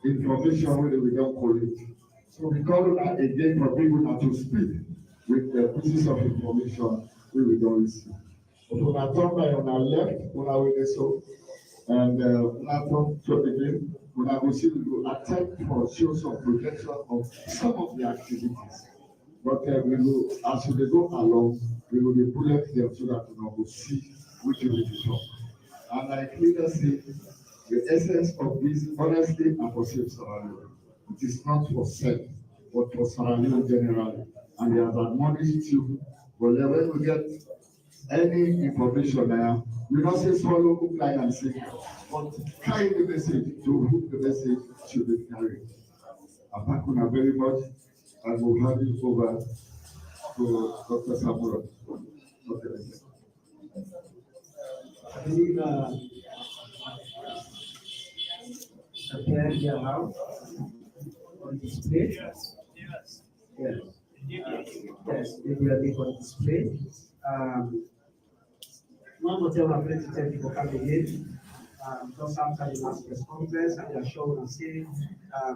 information where we don't collect. So we call that again for people not to speak with the pieces of information we don't receive. So when I turn by on our left, when I will so and when I turn to again, when I will see we will attempt for shows of protection of some of the activities. But we will, as we go along, we will be bullet them so that we will see which will be talk. And I clearly see the essence of this, honestly, and for Save Sierra Leone. It is not for self, but for Sierra Leone generally. And they have admonished you, but when we get any information now, we don't say swallow, hook, line, and sinker, but carry the message to whom the message should be carried. I thank you very much, and we'll hand it over to Dr. Samuel. Okay. I believe appear now on display. Yes. Yes, they will be on display. One hotel have plenty of people coming in. Just after the last press conference, and they are showing and saying,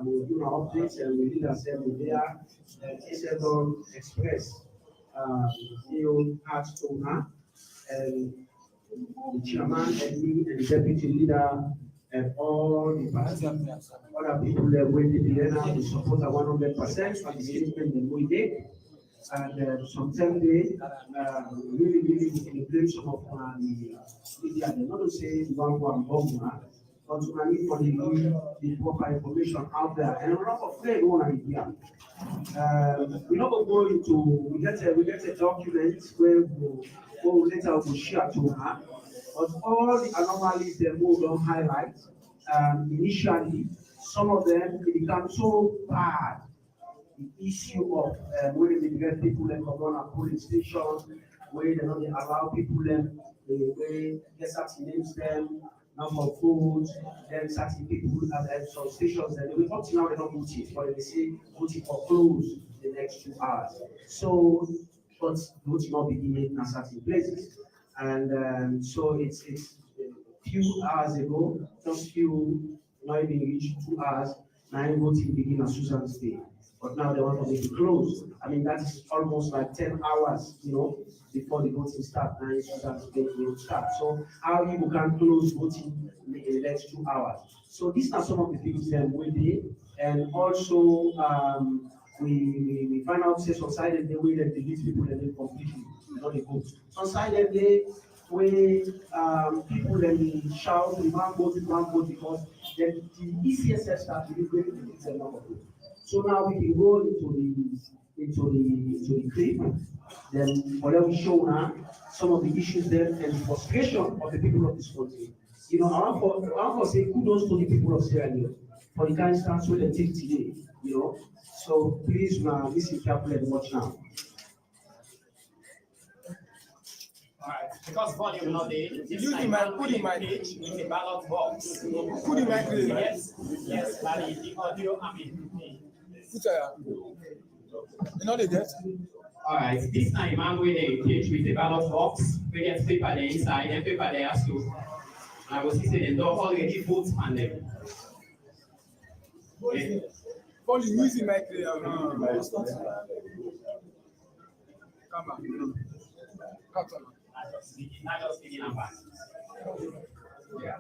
we'll do our updates and we did assembly there. T7 Express, CEO Arch owner, and the chairman and me and the deputy leader and all the party, other people that went to the arena, we support 100% on the statement that we did. And sometimes they really celebrate some of the media. They not to say the one bomb, but to need for the proper information out there. And a lot of play on idea. We're not going to go into we get a document where we'll later we'll share to her. But all the anomalies they will don't highlight. Initially, some of them become so bad. The issue of where they get people that come on a police station, where they don't allow people them, where they names them, number of food, then certain people at some stations, and we up to now they don't vote it, but they say voting for close the next 2 hours. So, but voting not beginning in certain places. And so it's a few hours ago, just few, not even reached 2 hours, now voting begin on Susan's Day. But now they want to make it close. I mean, that's almost like 10 hours, before the voting starts. Now Susan's Day will start. So how you can close voting in the next 2 hours? So these are some of the things that we did. And also, we find out say society the way that they lead people and they completely not the vote. Society they where people then shout we want vote because the ECSS start to be very difficult. So now we can go into the clip. Then whatever we show now some of the issues there and the frustration of the people of this country. I want to say kudos to the people of Sierra Leone for the kind of stance where they take today. So please now listen carefully and watch now. Alright, because volume not there. Put in my page in the ballot box. Put in my page. Yes, the audio, Put the desk. Alright, this time I'm going to page with the ballot box. We get paper there inside and paper there too. I will see they don't already vote on them. Okay. For the music mic there. Come on. Not just speaking about. Yeah.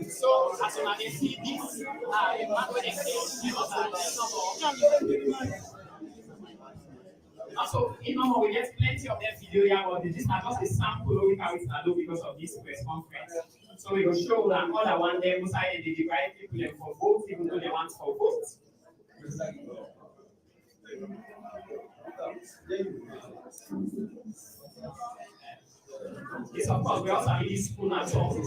So, as you can see, this also, in normal, we get plenty of that video here, but this is just a sample of how it's done because of this press conference. So we will show that all I want them inside the divide people for votes, even though they want for votes. Yes, of course, we also have this school at home.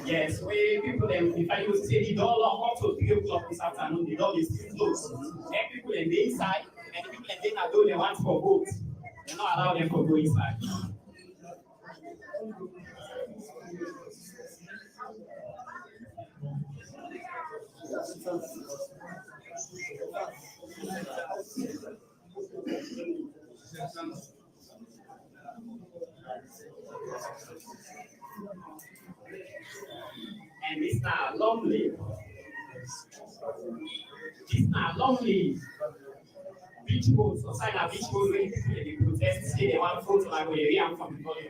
Yes, where people then, if I was to say the door lock up to 3 o'clock this afternoon, the door is still closed. And people in the inside, and the people in the inside they want for votes. They're not allowed them to go inside. And it's not lonely. It's not lonely. Beach boats, or sign a beach boat where people they protest, say they want votes like where they are from the body.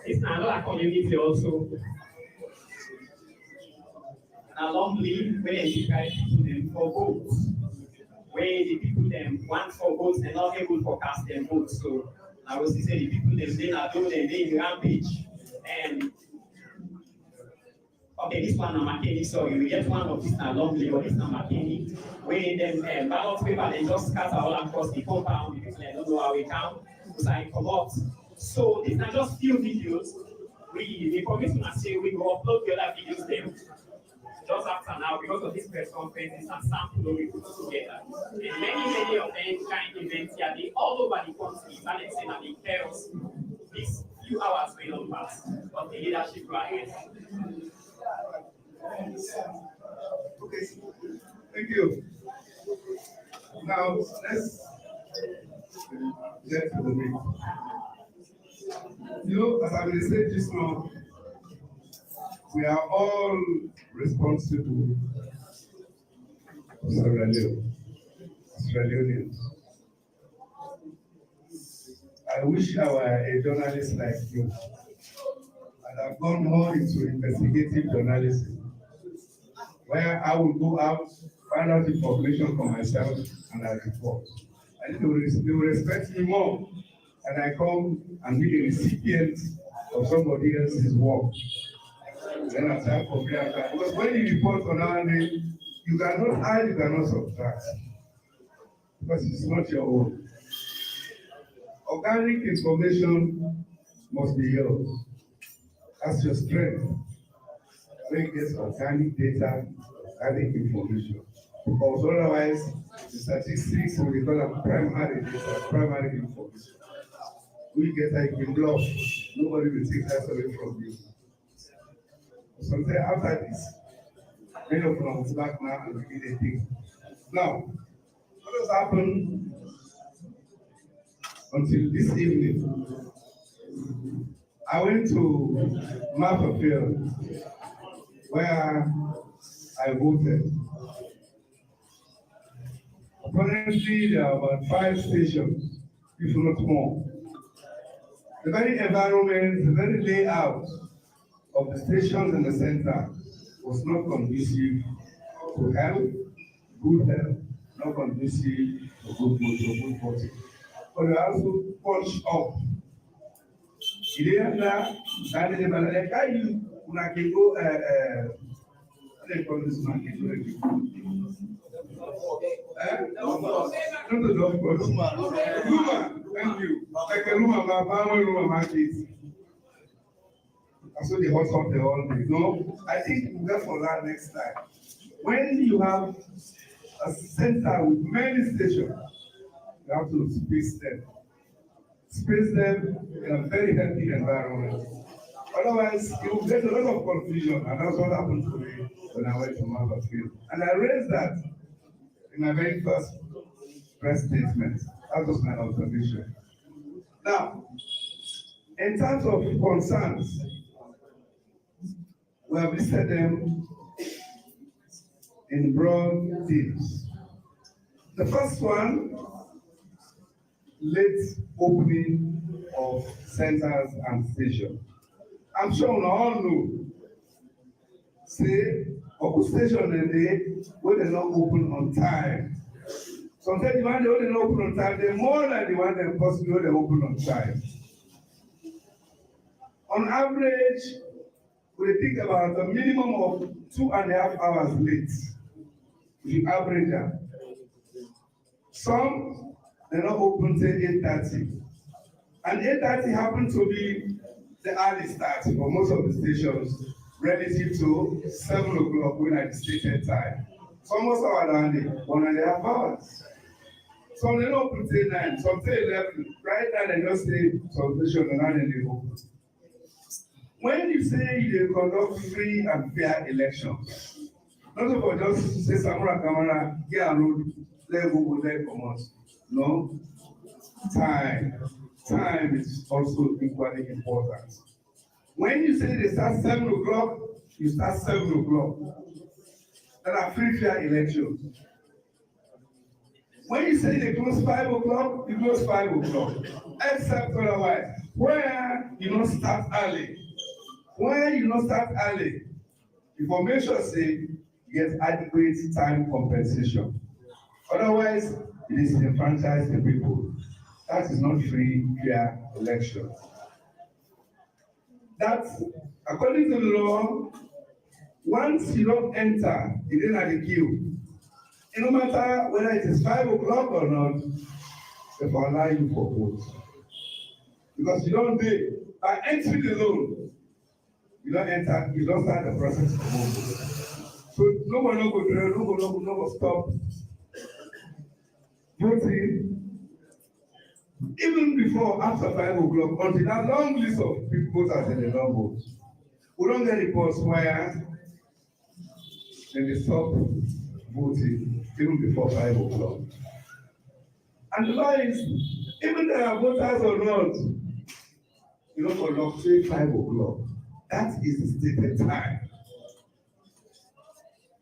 It's another community also. And lonely where the people them for votes. Where the people them want for votes and not able to cast their votes. So I was to say the people them they are doing they rampage. And okay, this one on McKinney, sorry, we get one of this now lonely, but this now McKinney. Where them ballot paper they just scatter all across the compound because they don't know how we count. So I come out. So these are just few videos. We promise to say we will upload the other videos them just after now because of this press conference. It's a sample we put together. And many of them kind events here, they all over the country. Talent saying that they tell us these few hours may not pass, but the leadership right. Okay, thank you. Now let's get to the meat. You know, as I will say just now, we are all responsible for Sierra Leone, Australians. I wish I were a journalist like you. I'd have gone more into investigative journalism, where I will go out, find out information for myself, and I report. And they will respect me more, and I come and be the recipient of somebody else's work. Then I start comparing. Because when you report on our name, you cannot add, you cannot subtract. Because it's not your own. Organic information must be yours. That's your strength. When you get organic data, organic information. Because otherwise, the statistics will become primary data, primary information. We get like in block, nobody will take that away from you. Sometimes after this, many of them will back now and begin a thing. Now, what has happened until this evening? I went to Malpractice, where I voted. Apparently, there are about 5 stations, if not more. The very environment, the very layout of the stations in the center was not conducive to health, good health, not conducive to good voting. But we also punched up and like how you can go what they call this man? Not the dog course. Luma, thank you. Like a Luma market. And so they hot up the whole day. No, I think we'll go for that next time. When you have a center with many stations, you have to space them. Space them in a very healthy environment. Otherwise, you will get a lot of confusion, and that's what happened to me when I went to Malpractice. And I raised that in my very first press statement. That was my observation. Now, in terms of concerns, we have listed them in broad themes. The first one, late opening of centers and stations. I'm sure we all know, say, Oku station and they when they not open on time. Sometimes the one they don't open on time, they're more than the one they possibly when they open on time. On average, we think about a minimum of 2.5 hours late. If you average that. Some, they're not open till 8:30. And 8:30 happens to be the early start for most of the stations relative to 7 o'clock when I stated time. Some most of our only 1.5 hours. Some they don't open till 9, some till 11. Right now they just say some stations and then they open. When you say you conduct free and fair elections, not about just say Samura Kamara, get a road, let go, let come out. No. Time is also equally important. When you say they start 7 o'clock, you start 7 o'clock. There are free fair elections. When you say they close 5 o'clock, you close 5 o'clock. Except otherwise, where you don't start early. When you don't start early, information say you get adequate time compensation. Otherwise, it is enfranchise the people. That is not free, fair election. That's according to the law. Once you don't enter, you didn't have the queue. And no matter whether it is 5 o'clock or not, they will allow you for vote. Because you don't do by entering alone, you don't enter, you don't start the process of vote. So no one will go there, no one will stop voting. Even before, after 5 o'clock, until that long list of people voters in the long vote, we don't get reports where they stop voting even before 5 o'clock. And the law is, even there are voters or not, you don't conduct say 5 o'clock. That is the stated time.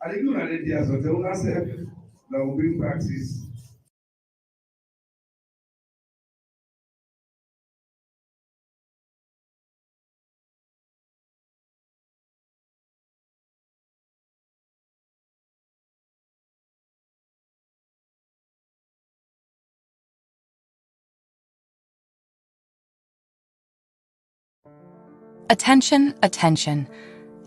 And if you're not there, so tell yourself, that will bring practice. Attention, attention.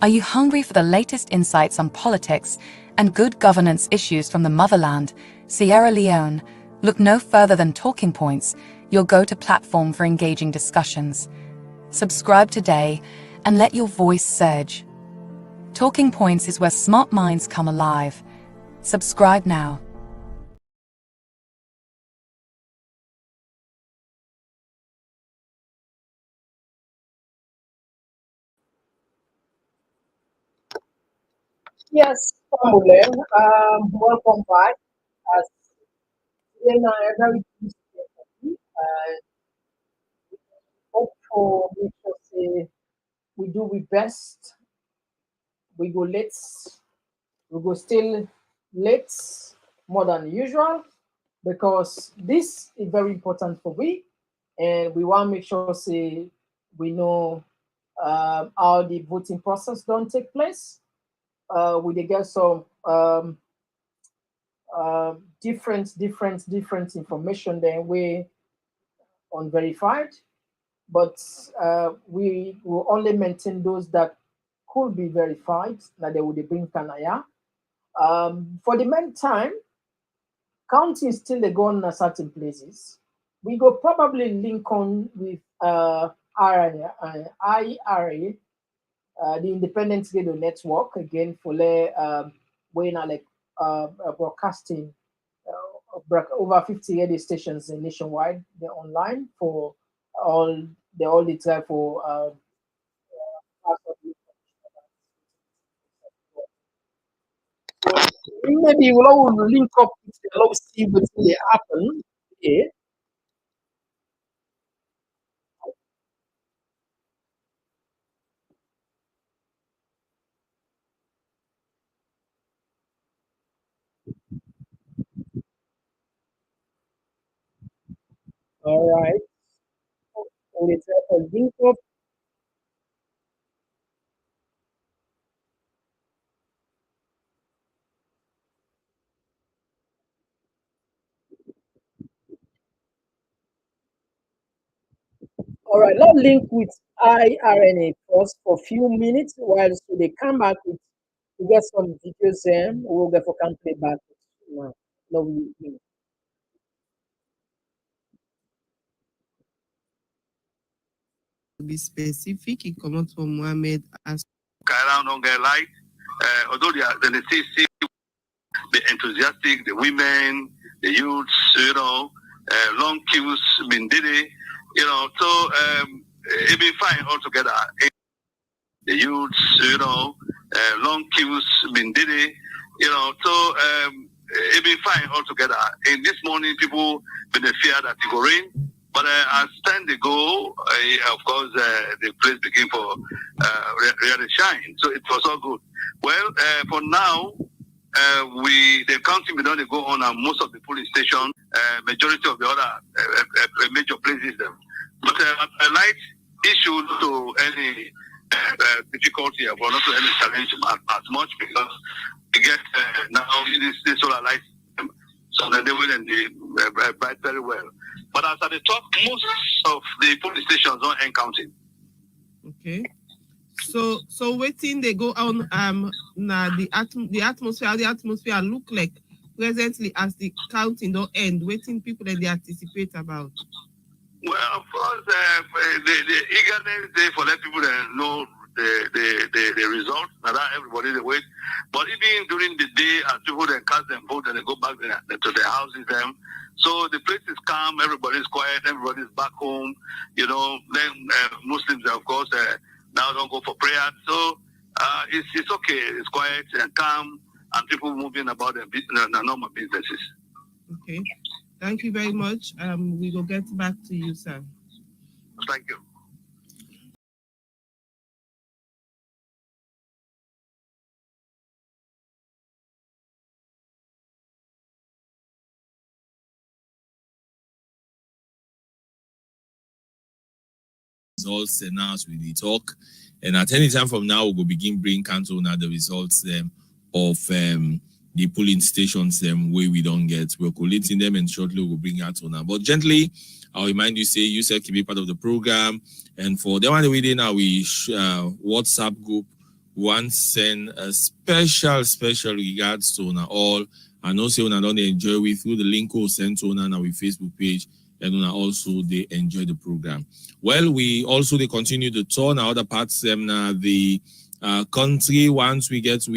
Are you hungry for the latest insights on politics and good governance issues from the motherland, Sierra Leone? Look no further than Talking Points, your go-to platform for engaging discussions. Subscribe today and let your voice surge. Talking Points is where smart minds come alive. Subscribe now. Yes, Komole, welcome back. As in a very busy day, hope for make sure say we do we best. We go late, we go still late more than usual because this is very important for we, and we want to make sure say we know how the voting process don't take place. We dey get some different information then we unverified. but we will only maintain those that could be verified, that they would bring Kanaya. For the meantime, counting still they go on certain places. We go probably link on with IRA, the Independent Radio Network again for when like broadcasting over 50 radio stations nationwide. They're online for all the time for maybe we'll all link up with the low see what they happen. Yeah. All right. We'll link up. All right, let's link with IRNA first for a few minutes while so they come back with to get some details. We'll get for country back. Lovely. To be specific, it comes from Mohammed as Around don't get light. Although they see the enthusiastic, the women, the youths, long queues, Mindidi, so it be fine altogether. The youths, long queues, Mindidi, so it be fine altogether. In this morning, people been the fear that it will rain. But as time they go, of course, the place begin for really shine. So it was all good. Well, for now, the counting we don't go on most of the police station, majority of the other major places. But a light issue to any difficulty or not to any challenge as much because we get now this solar light, so they will and they bright very well. But as at the top, most of the police stations don't end counting. okay. So waiting they go on now the atmosphere look like presently as the counting don't end, waiting people that they anticipate about. Well, of course, the eagerness there for let people know the results. Now that everybody they wait. But even during the day, as people then cast them vote and they go back to their houses, so the place is calm, everybody's quiet, everybody's back home. Then Muslims, of course, now don't go for prayer. So it's okay, it's quiet and calm, and people moving about their normal businesses. Okay. Thank you very much. We will get back to you, sir. Thank you. Results announced with the talk, and at any time from now we will begin bring council now the results of the polling stations where we don't get. We're collating them and shortly we'll bring out on now. But gently, I'll remind you, say you can be part of the program. And for the one we did now, we WhatsApp group want send a special regards to now all. And also when I don't enjoy with through the link we'll send to now our Facebook page. And also they enjoy the program. Well, we also they continue to tour now other parts the country. Once we get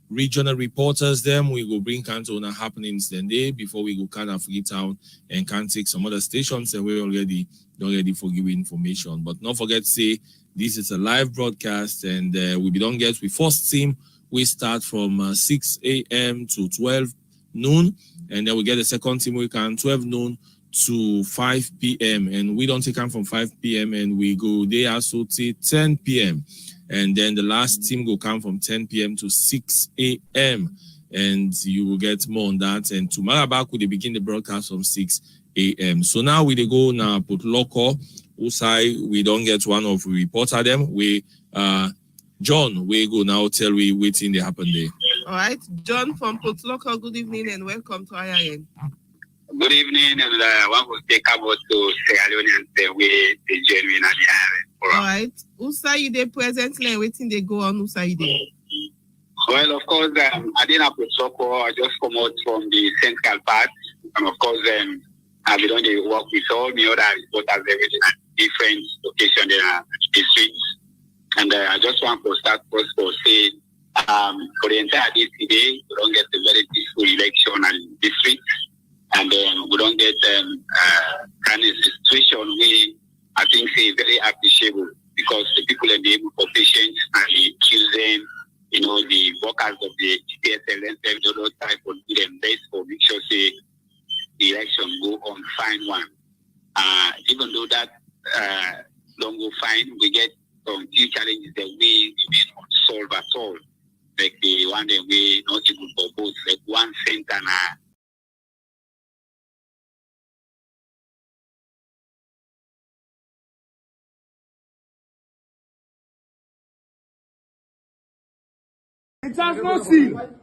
regional reporters, we will bring country happenings then day before we go kind of Freetown and can take some other stations and we're already for giving information. But don't forget to say this is a live broadcast and we don't get we first team we start from 6 a.m. to 12 noon and then we get the second team we can 12 noon to 5 p.m. and we don't take them from 5 p.m. and we go there also till 10 p.m. and then the last team will come from 10 p.m. to 6 a.m. and you will get more on that. And tomorrow back we begin the broadcast from 6 a.m. So now we go now put local Usai we don't get one of we reporter them we John we go now tell we waiting they happen there. All right, John from Port Local, good evening and welcome to IIN. Good evening, and I want to take about to Sierra Leone and say we the genuine at the island. All right. Usa you dey presently waiting they go on Usa you dey? Well, of course, I didn't have to talk. I just come out from the central part, and of course, I be doing the work with all the other reporters everything at different locations in the streets. And I just want to start first to say, for the entire day today, we don't get a very peaceful election in the streets, and we don't get kind of situation we I think say very appreciable because the people are able for patients and choosing, you know, the workers of the GPSL and those type of them best for make sure say the election go on fine one. Even though that don't go fine, we get some few challenges that we not solve at all. Like the one that we not able for both, like 1 cent and It has no seal.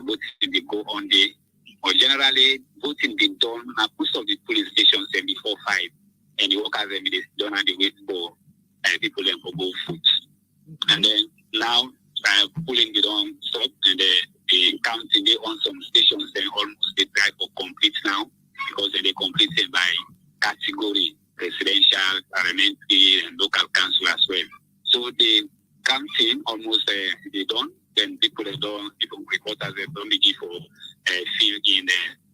voting go on day, or generally voting been done at most of the polling stations before 5, and the workers have been done and they wait for people and for both foods. And then now polling be done stop, and the counting they on some stations then almost they try for complete now because they complete it by category, presidential, parliamentary, and local council as well. So the counting almost they done. Then people reporters have don't begin for fill in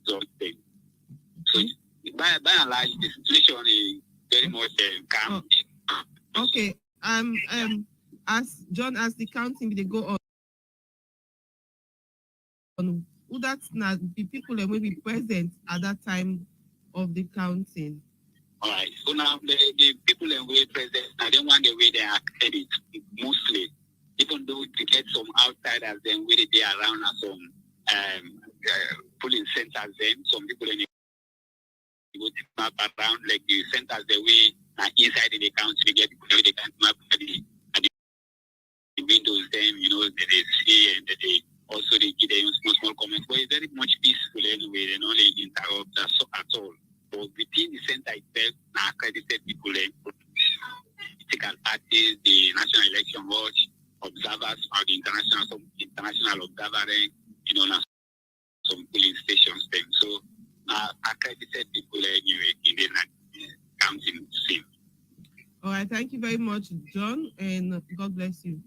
zone thing. So by and large, the situation is very much calm. Okay. As John, as the counting they go on, who that's not the people that will be present at that time of the counting. All right. So now the people that will be present, I don't want the way they are credit mostly. Even though to get some outsiders, then where they are around at some polling centers, then some people in go to map around like the centers the way inside the country they get people they can map at the windows. Then you know they see and they also they give them small comments. But it's very much peaceful anyway. They don't really interrupt at all. But within the center itself, accredited people, political parties, the National Election Watch, observers or the international observer, you know, some polling stations then. So accredited people anyway in the counting scene. All right, thank you very much, John, and God bless you.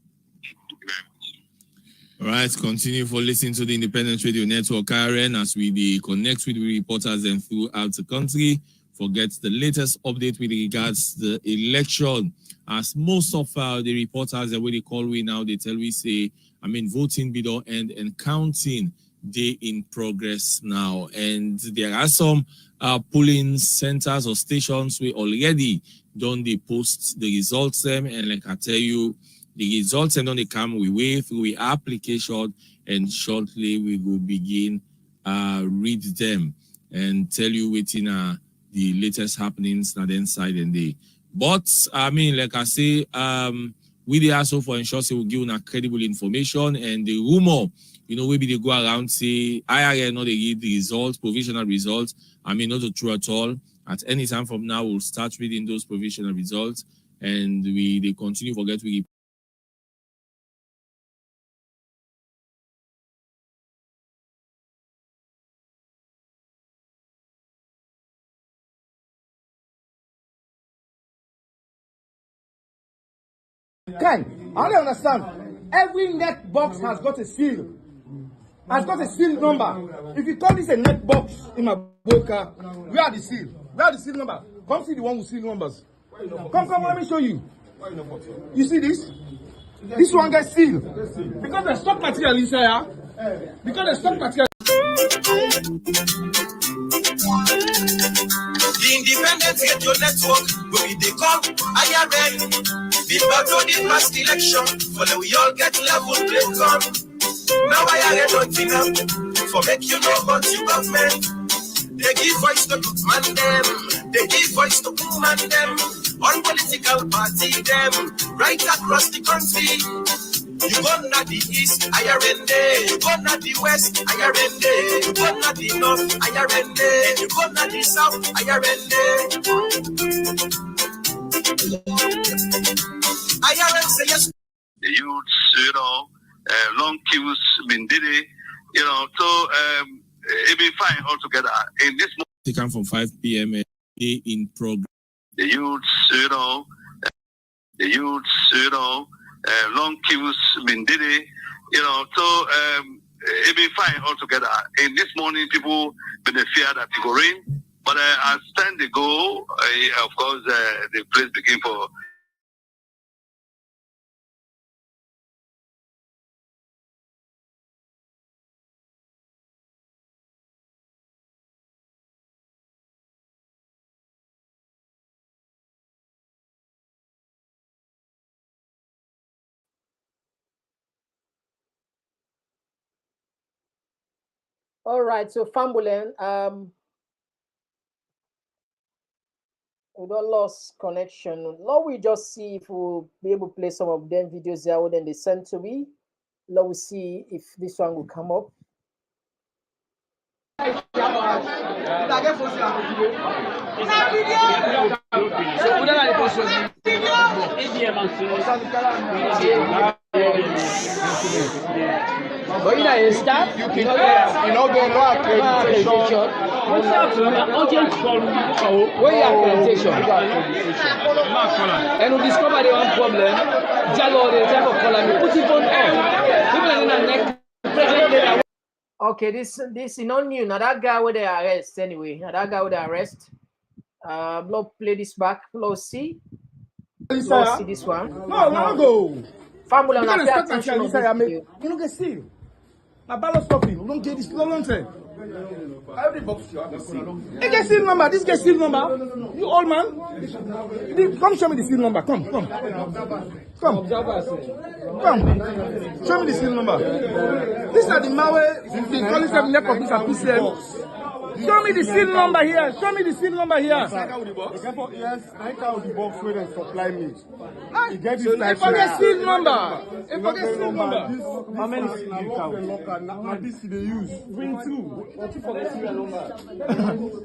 All right, continue for listening to the Independent Radio Network, Karen, as we connect with the reporters and throughout the country. Forget the latest update with regards to the election. As most of the reporters that we call we now, they tell we say, voting be done and counting day in progress now. And there are some polling centers or stations we already done they post the results them. And like I tell you, the results and on the come we way through the application, and shortly we will begin read them and tell you within the latest happenings that inside and day. But like I say, we they also for ensure say we give credible information, and the rumor, maybe they go around say IRN not they give the results, provisional results. Not true at all. At any time from now, we'll start reading those provisional results, and they continue forget we. Ken, I don't understand. Every net box has got a seal. Has got a seal number. If you call this a net box in my broker, where are the seal? Where are the seal number? Come see the one with seal numbers. Come, let me show you. You see this? This one gets sealed. Because the stock material inside here. Because the stock material. The Independent Radio Network, where we come, IRN. The battle the past election, for we all get level play come. Now IRN don't think up. for make you know about your government. They give voice to youth man them. They give voice to woman them. On political party them. Right across the country. You go not the east, IRND. You go not the west, IRND. You go not the north, IRND. You go not the south, IRND. IRN say yes. The youths, long queues, Mindidi, so it'll be fine altogether. In this moment, Taken from 5 p.m. in progress. the youths, long queues, Mindidi, so it'll be fine altogether. In this morning, people been fear that it will rain, but as time they go, of course, the place begin for. All right, so Fambulen, we don't lost connection. Now we just see if we'll be able to play some of them videos there then they sent to me. Now we see if this one will come up. But you know, you start, you know, the no accreditation. What's happening? Where you accreditation? And we discover the one problem. Jalo, the type of color, we put it on off. People in the neck. Okay, this is not new. Now that guy with the arrest anyway. Now that guy with the arrest. Let's play this back. Let's see. Let's see this one. No, go. Family you on can expect attention my child. You don't get steal. My ballot stopping. We don't get this long time. Every box you have to see. He get seal number. This get seal number. You old man. Come show me the seal number. Come. Come. Show me the seal number. These are the Mawe. They call it the neck of this PCM. Show me the seal number here. Show me the seal number here. Yes, I count the box where they supply me. You get So if I get seal number. If I get seal number. How many seal you count? Now this they use. Bring two. What you forget serial number?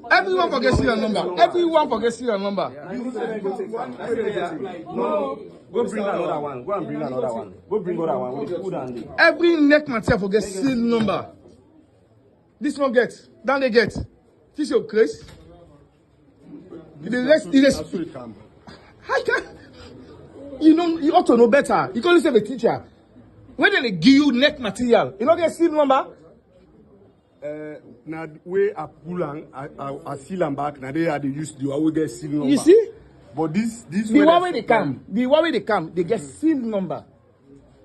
Everyone forgets serial number. Everyone forgets serial number. No. Go bring another one. Go and bring another one. Go bring another one. Put down there. Every neck material forgets seal number. This one gets. Down they get. This your case. The rest. I can't. You ought to know better. You call yourself a teacher. When they give you neck material, you don't get seal number. Now way I pull and I seal them back. Now they are the use the way get seal number. You see? But this the one way they come, they get seal number.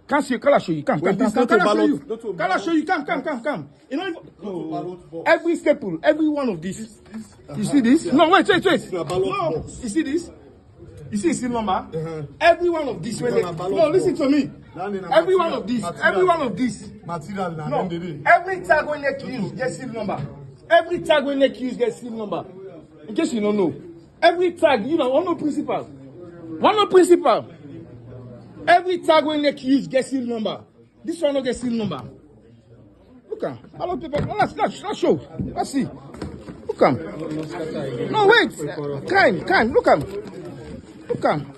Can't show you, can I show you? Come. Can I show you? Come. You know, every staple, every one of these. You see this? No, wait. No, you see this? You see seal number? Every one of these. No, listen to me. Every one of these. Material. No, every tag when they use gets seal number. Every tag when they use gets seal number. In case you don't know. Every tag, one no principal. Every tag when they use get seal number. This one no get seal number. Look at. Let's show. Let's see. Look at. No wait. Kind. Look at.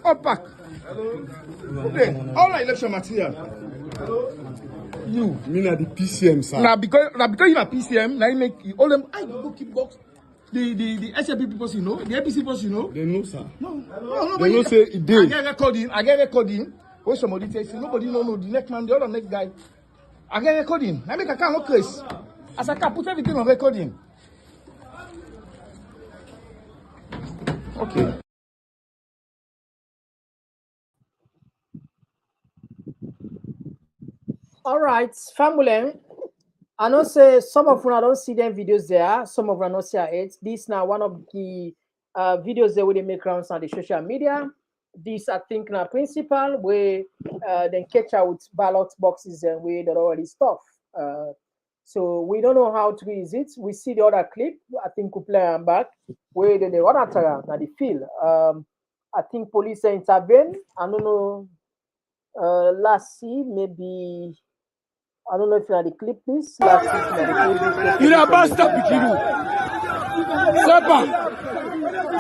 All back. Okay. All our election material. You. Me na the PCM sir. Now because you are PCM, now you make all them. I go keep box. The SLP people, the APC people, They know, sir. No. They know say it did. I get recording. When somebody says nobody know the next man, the other next guy. I get recording. I make a car no case. As I can put everything on recording. Okay. All right, family. I know say some of you don't see them videos there. Some of you not see it. This now one of the videos that they make rounds on the social media. This I think now principal where then catch out with ballot boxes and where they already stuff. So we don't know how true is it. We see the other clip. I think we play am back where they run at her na the field. I think police intervene. I don't know. Last see maybe I don't know if you had the clip this. Last see if you had the clip this. You a bastard pikin. Sepa.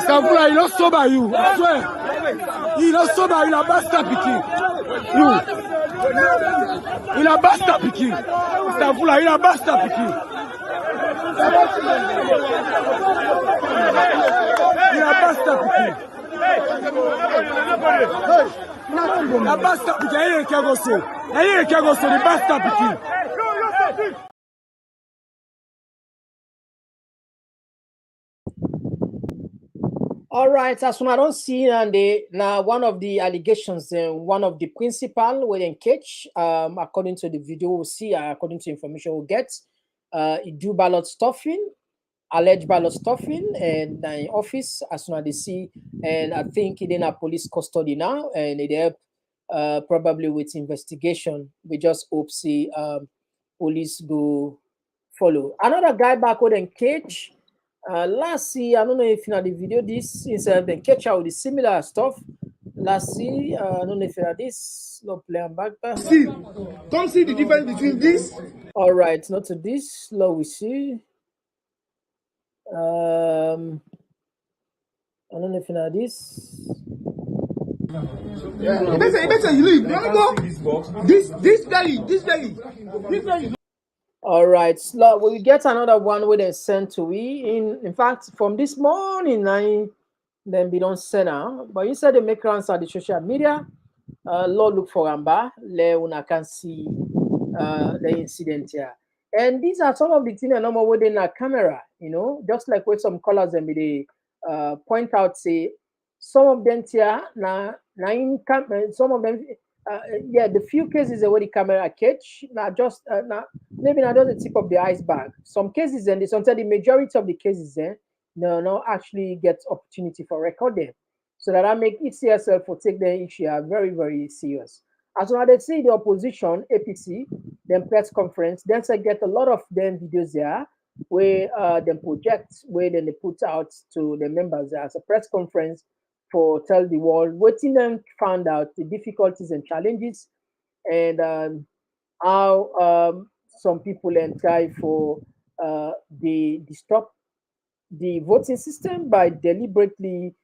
Savula, you not sober you. I swear. You not sober, you a bastard pikin. You a bastard pikin. Savula, you a bastard pikin. You a bastard pikin. A bastard pikin. Aye can go so. Aye can go so the bastard pikin. All right, as soon as I don't see and now one of the allegations, one of the principal were engaged, according to the video we'll see, according to information we'll get, he do ballot stuffing, alleged ballot stuffing, and in office as soon as they see, and I think he in a police custody now, and it help probably with investigation. We just hope see police go follow. Another guy back with in cage. Last see, I don't know if you know the video. This is then catch out with the similar stuff. Last see, I don't know if you know this. No play and back. See, don't see the difference between this. All right, not to this. Now we see. I don't know if you know this. You better you leave. This very. All right, so we get another one where they sent to we. In fact, from this morning, then we don't send out. But instead they make rounds on the social media. Lord look for Amba, una can see the incident here. And these are some of the things that normal within a camera, you know, just like with some colors and they point out, say some of them here some of them. Yeah, the few cases where the camera catch, not just maybe not just the tip of the iceberg. Some cases, and sometimes the majority of the cases, no actually get opportunity for recording. So that I make ECSL for take the issue very, very serious. As well as they see the opposition, APC, then press conference, then they get a lot of them videos there where them project, where then they put out to the members as a press conference for tell the world what in them found out the difficulties and challenges and how some people then try for the stop the voting system by deliberately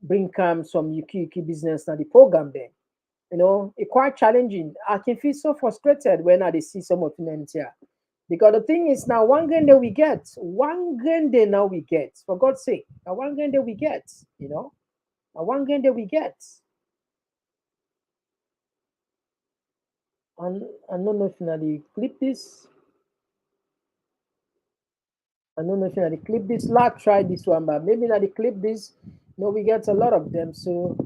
bring some yuki business na the program there. You know, it's quite challenging. I can feel so frustrated when I see some of them here. Because the thing is now one grand that we get, for God's sake, now one grand that we get, you know, now one grand that we get. And I don't know if you know the clip this. I don't know if you know the clip this. Let's try this one, but maybe not the clip this. No, we get a lot of them. So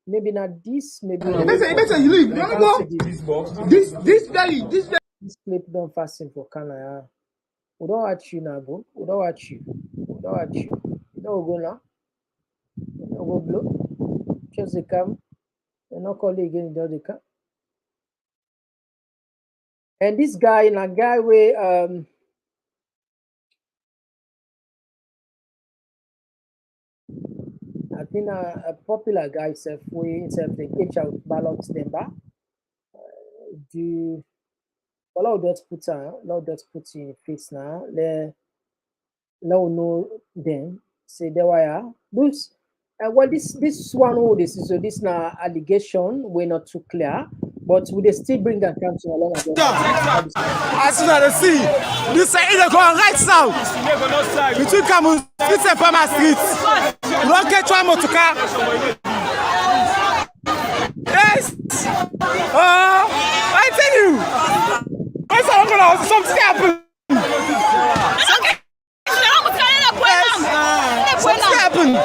maybe not this, maybe better you leave. This clip don't fasten for Canada. We don't watch you now, bro. We don't watch you. We don't watch you. You don't go now. You don't go blow. Just the cam. You're not calling again, the cam. And this guy, in a guy where I think a popular guy himself they catch out ballots number. Do Lord just put in face now. Now know them. Say there were those. Well, this one who this is so this now allegation we're not too clear, but would they still bring that council along again? As soon as they see this is going right now between Komon-Tok and Palmer Street. You don't catch one motorcar. Yes. I tell you. Something happened. Something happened.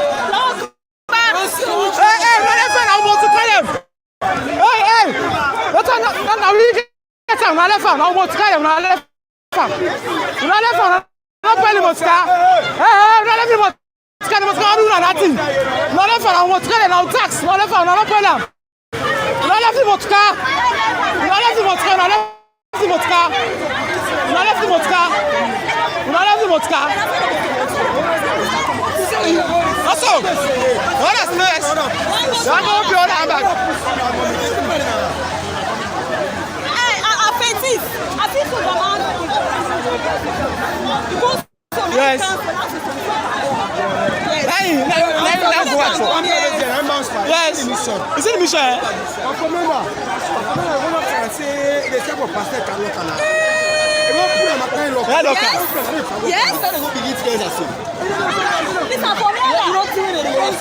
Hey, Yes. Yes. Is it the mission? Yes.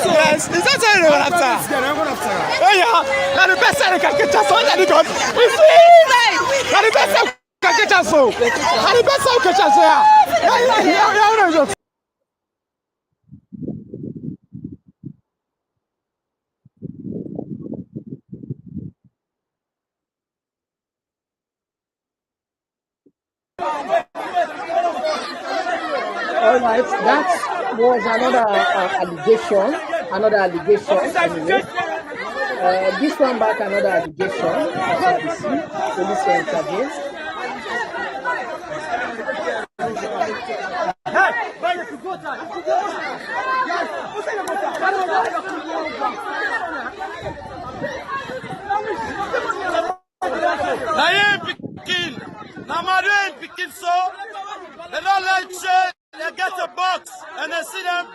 Yes. Is that what you're after? Oh yeah. Now the best I can get us on the god. We see. Now the best I can get us on. Now the best I can get us here. Yeah. All right, that was another allegation. Anyway. This one back, another allegation. As you can see, police intervene. They don't like shit. They get a box and they see them.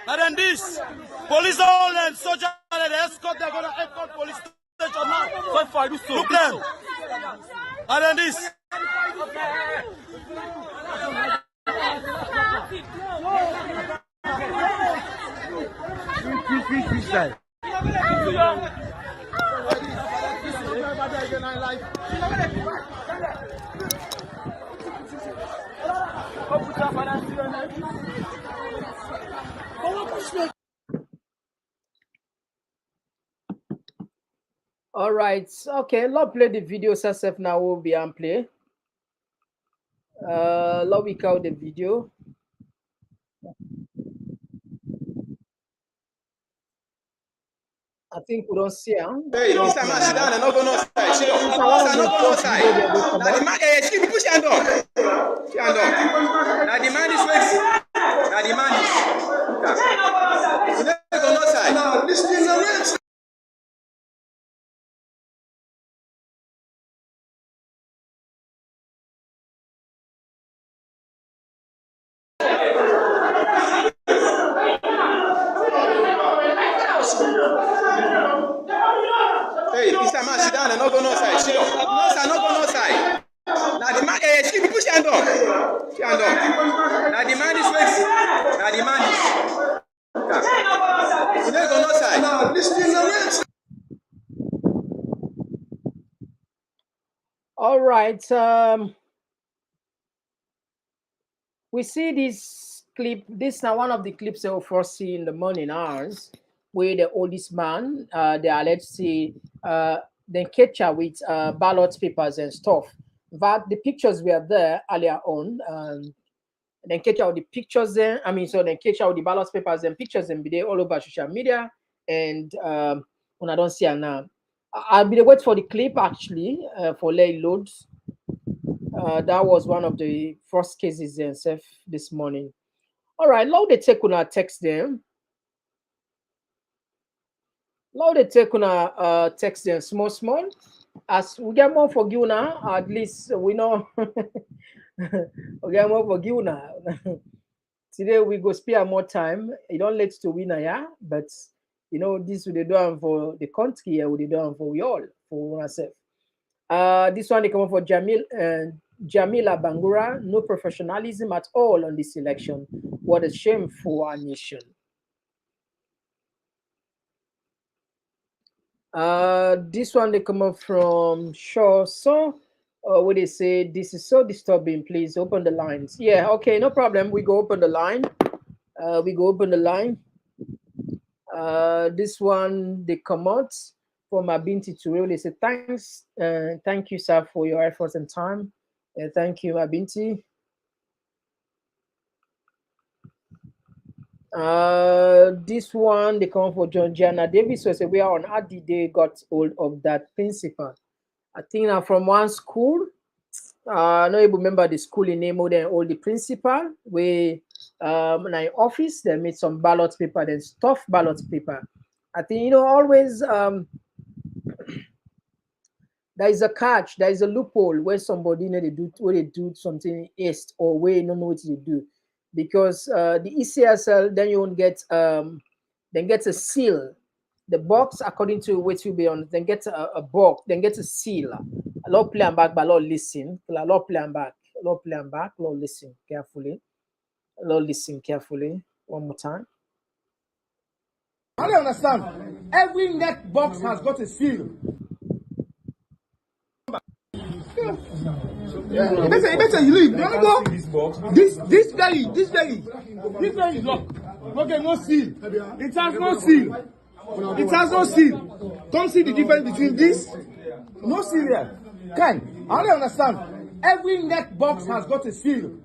And then this police all and soldier and they escort. They're gonna escort police station now. Look them. And then this. All right, okay, let's play the video itself now. Will be on play. Let's we count the video. I think we don't see him. Hey, Mr. Man, sit down and not go no side. Sit down. Not go no side. Now the man, chill, push your hand up. Push your hand up. Now the man is waiting. Now the man is. You never go no side. Now this is a race. Hey, Mr. Man, sit down and not go no side. Sit down. No, sir, not go no side. Now the man, chill, push your hand up. Push your hand up. Now the man is waiting. Now the man is. You never go no side. Now this is a race. All right. We see this clip. This is now one of the clips that we first see in the morning hours, where the oldest man, they are, let's see, then catch her with ballot papers and stuff. But the pictures were there earlier on. Then catch out the pictures then. I mean, so then catch out the ballot papers and pictures and be there all over social media. And when I don't see her now, I'll be wait for the clip actually for lay loads. That was one of the first cases themselves this morning. All right, now they take on our text them. Now they take on our text them small. As we get more for you now, at least we know we get more for you now. Today we go spare more time. It don't let to win, yeah, but you know this we do for the country, we do for we all for ourselves. This one they come for Jamila Bangura, no professionalism at all on this election. What a shame for our nation. This one they come up from Shaw. So what they say, this is so disturbing. Please open the lines. Yeah, okay, no problem. We go open the line. This one they come out from Abinti to really say thanks. Thank you, sir, for your efforts and time. Thank you, Abinti. This one they come for John Gianna Davis. So say we are on how did they got hold of that principal? I think now from one school. no able remember the school in name then all the principal we in our office they made some ballot paper, then stuff ballot paper. I think always there is a catch, there is a loophole where somebody they do something east or where you don't know what to do. Because the ECSL then you won't get then gets a seal. The box according to what you be on, then gets a box, then gets a seal. A lot play and back, but a lot listen. A lot play and back, a lot play and back, a lot listen carefully. A lot listen carefully. One more time. I don't understand. Every net box has got a seal. You better you leave. You wanna go? This very is locked. Okay, no seal. It has no seal. It has no seal. Don't see the difference between this. No seal here. Can I don't understand. Every net box has got a seal.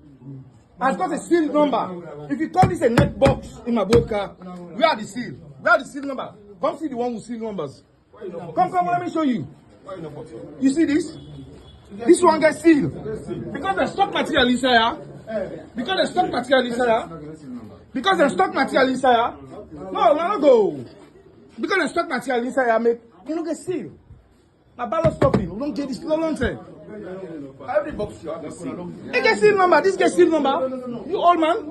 Has got a seal number. If you call this a net box in my broker, where are the seal? Where are the seal number? Come see the one with seal numbers. Come, let me show you. You see this? This one gets sealed. Because the stock material is here. Because the stock material is here. Because the stock material is here. No go. Because the stock material is here, you don't get sealed. Now ballot stopping. We don't get this long time. Every box you have a seal. It gets seal number. This gets seal number. You old man.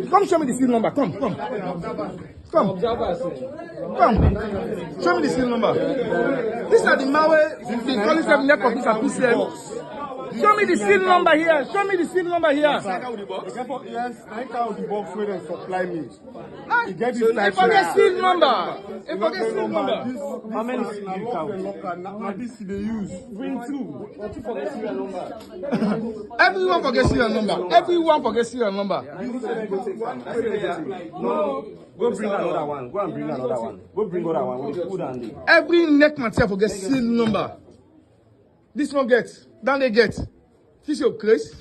Come show me the seal number. Come. Come. Show me the seal number. These are the malware. They call it net of this at PCM. Show me the seal number here. Show me the seal number here. Yes, I count the box where they supply me. If I get seal number. If I get seal number. How many seal you count? Now this they use. Bring two. But you forget serial number. Everyone forgets serial number. Everyone forgets serial number. No. Go bring another one. Go and bring another one. Go bring another one with food and the. Every neck material forgets seal number. This one gets. Then they get. This your case.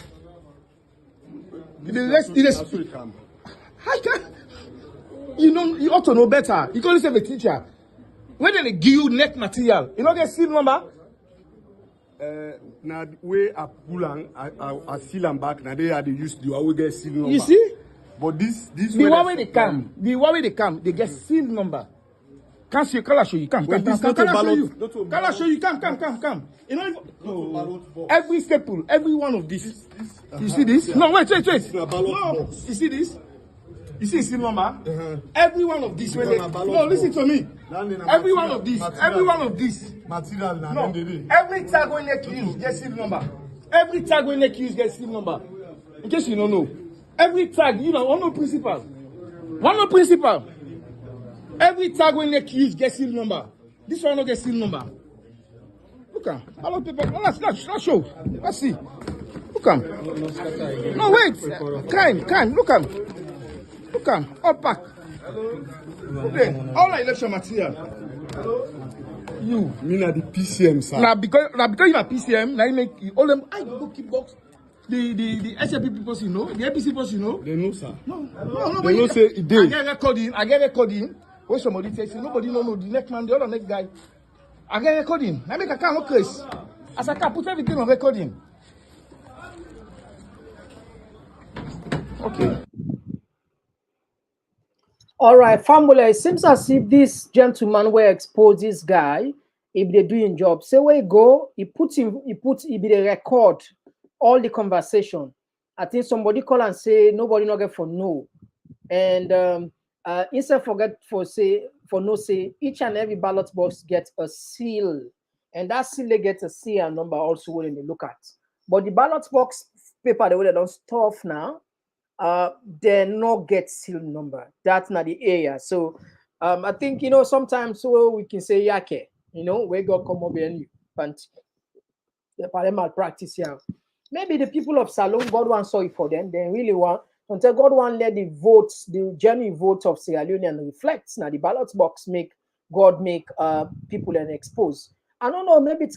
The rest is. I can't. You ought to know better. You can't say a teacher. When they give you neck material, you don't get seal number. Now way I pull and I seal them back. Now they are the use the always get seal number. You see? But this the one way they come, they get seal number. Can't see. Can I show you? Come. Can I show you? Come. You know, every staple, every one of these. You see this? No, wait. No, you see this? You see seal number? Every one of these. No, listen to me. Every one of these. Material. No, every tag when they use gets seal number. Every tag when they use gets seal number. In case you don't know, every tag, one no principal. Every tag when they use gets seal number. This one no get seal number. Look at a lot of people. Let's show. Let's see. Look at. No wait. Kind. Look at. All pack. Okay. All election material. You mean at the PCM sir? Now because you are PCM, now you make all them. I go keep box. The SLP people, the APC people, They know, sir. No. They don't say it did. I get recording. When somebody says, nobody know the next man, the other next guy. I get recording. I make a car no case. As I can put everything on recording. Okay. All right, family. It seems as if this gentleman will expose this guy if they're doing job. Say where he go, he be the record all the conversation. I think somebody call and say nobody not get for no. And instead for no say each and every ballot box gets a seal. And that seal they get a seal number also when they look at. But the ballot box paper the way they don't stuff now, they not get seal number. That's not the area. So I think sometimes we can say yake, where God come over and the malpractice here. Maybe the people of Salon, God want sorry for them. They really want until God want let the votes, the genuine vote of Sierra Leonean reflects. Now the ballot box make people and expose. I don't know, maybe it's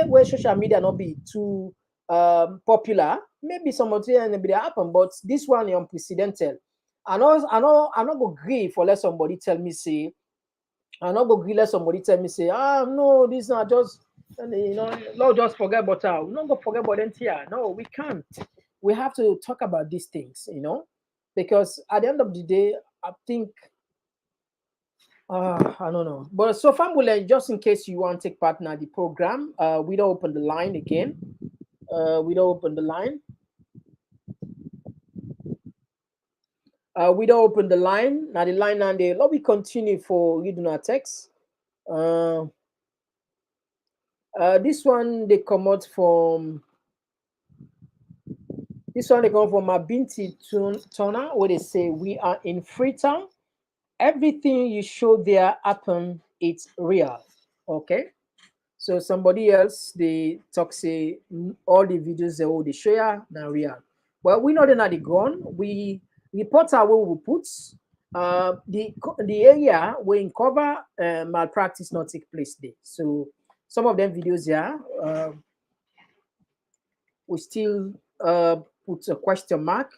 where social media not be too popular. Maybe somebody and be happen, but this one is unprecedented. I'm not go agree for let somebody tell me say, no, this not just And Lord just forget about her. We're not gonna forget about them here. No, we can't. We have to talk about these things, because at the end of the day, I think I don't know. But so Fambule, just in case you want to take part in the program, we don't open the line again. We don't open the line. We don't open the line. Now the line and the lobby continue for reading our text. This one they come out from. This one they come from Mabinti Turner, where they say we are in Freetown. Everything you show there happen. It's real. Okay. So somebody else they talk say all the videos they share now real. Well, we know they're not the gun. We report our way we put the area where in cover malpractice not take place there. So some of them videos here we still put a question mark.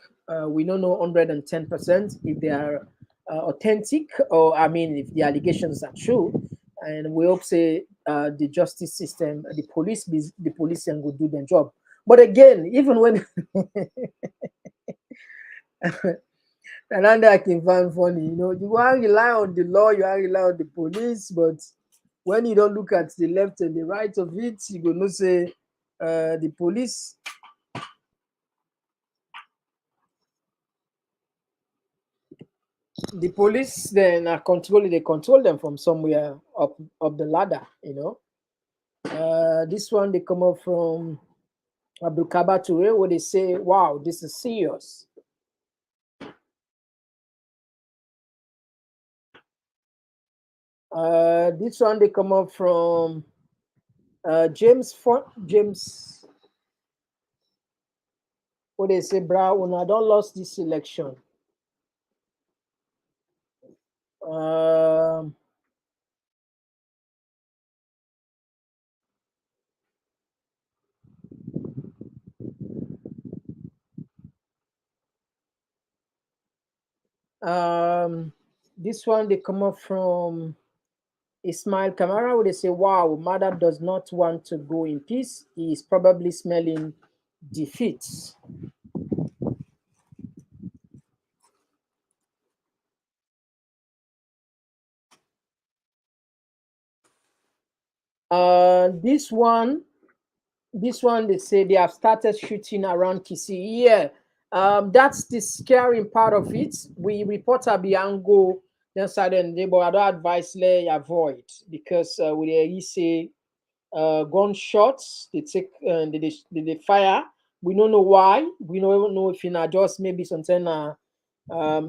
We don't know 110% if they are authentic or I mean if the allegations are true. And we hope say the justice system, the police and will do their job. But again, even when and I can find funny, you want to rely on the law, you want to rely on the police, but when you don't look at the left and the right of it, you go no say the police. The police then are they control them from somewhere up the ladder, This one they come up from Abdul Kabar Toure, where they say, wow, this is serious. This one they come up from James, where they say, bro, when I don't lost this election. This one they come up from Ismail Kamara, where they say, wow, Mada does not want to go in peace. He is probably smelling defeat. This one they say they have started shooting around Kisi. Yeah, that's the scary part of it. We report a Biango then suddenly, but I don't advise they avoid because we say gunshots they take they fire. We don't know why. We don't know if it's just maybe something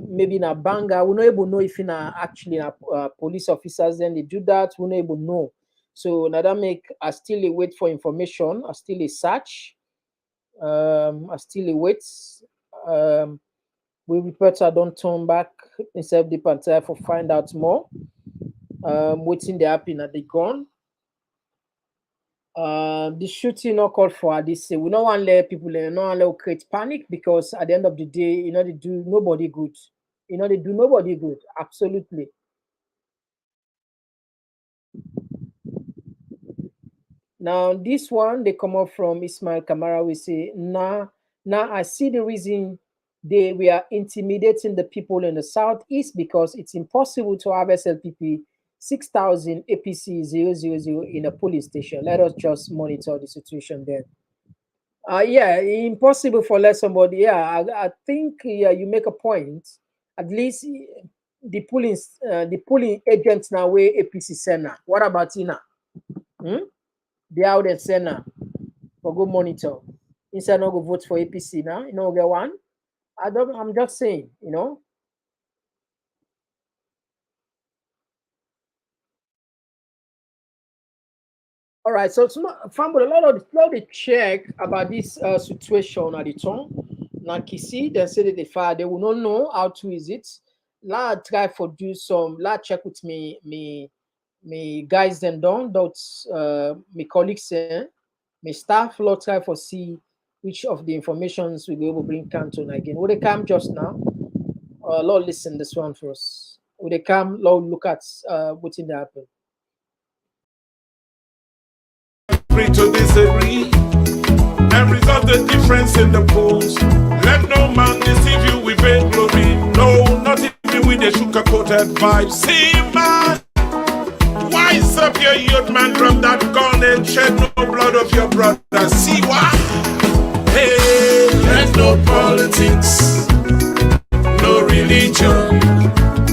maybe in a banger. We don't even know if in actually police officers then they do that. We don't even know. So now that make I still wait for information. I still a search. I still wait. We reporter don't turn back instead the panther for find out more. Waiting they happen at the gun. The shooting not called for this. We don't want to let people not let create panic because at the end of the day, they do nobody good. They do nobody good. Absolutely. Now this one they come up from Ismail Kamara. We say now I see the reason we are intimidating the people in the southeast because it's impossible to have SLPP 6,000 APC 000 in a police station. Let us just monitor the situation there. Yeah, impossible for let somebody. Yeah, I think you make a point. At least the polling agents now where APC Senna. What about Ina? They out there Senna for go monitor. Instead not go vote for APC now. Get one. I'm just saying. All right, so Fambo, a lot of the check about this situation at the time. Now, Kisi, they say that the fire, they will not know how to is it. La try for do some, la check with me guys then done, that's my colleagues, my staff, la try for see which of the informations we go able to bring Canton again. Would they come just now? Lord, listen this one for us. Would they come, Lord, look at what's in the happen. free to disagree and resolve the difference in the polls. Let no man deceive you with vainglory. No, not even with the sugar-coated vibes. See, man, wise up your youth, man, from that gun and shed no blood of your brother. See why? Hey, let no politics, no religion,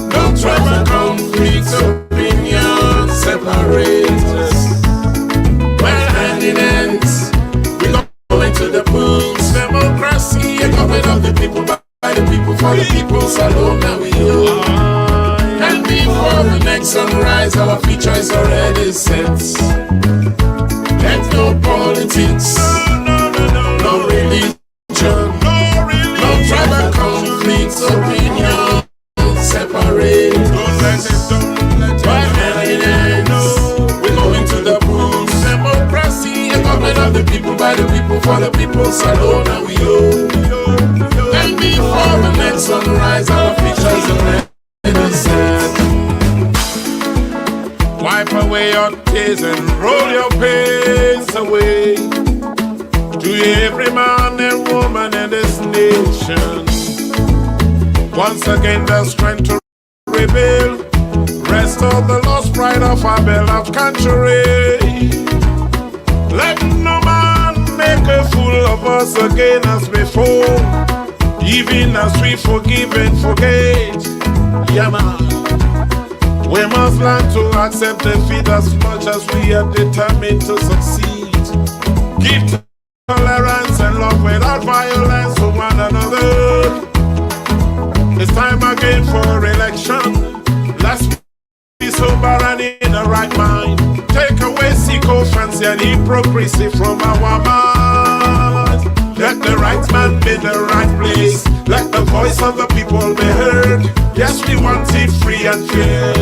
no tribal conflicts, opinions separate us. Well, hand in hand, we going to the polls. Democracy, a government of the people, by the people, for the people, alone now we owe. And before the next sunrise, our future is already set. Let no politics, no religion, no tribal conflicts, opinions separate. But hand in hand, we're going to the polls. Democracy, a government of the people, by the people, for the people, alone now we owe. And before the next sunrise, our future is already set. Wipe away your tears and roll your pains away. To every man and woman in this nation, once again the strength to rebuild, restore the lost pride of our beloved country. Let no man make a fool of us again as before, even as we forgive and forget. Yeah, man. We must learn to accept defeat as much as we are determined to succeed. Give tolerance and love without violence to one another. It's time again for election. Let's be sober and in the right mind. Take away sycophancy and hypocrisy from our minds. Let the right man be the right place. Let the voice of the people be heard. Yes, we want it free and fair.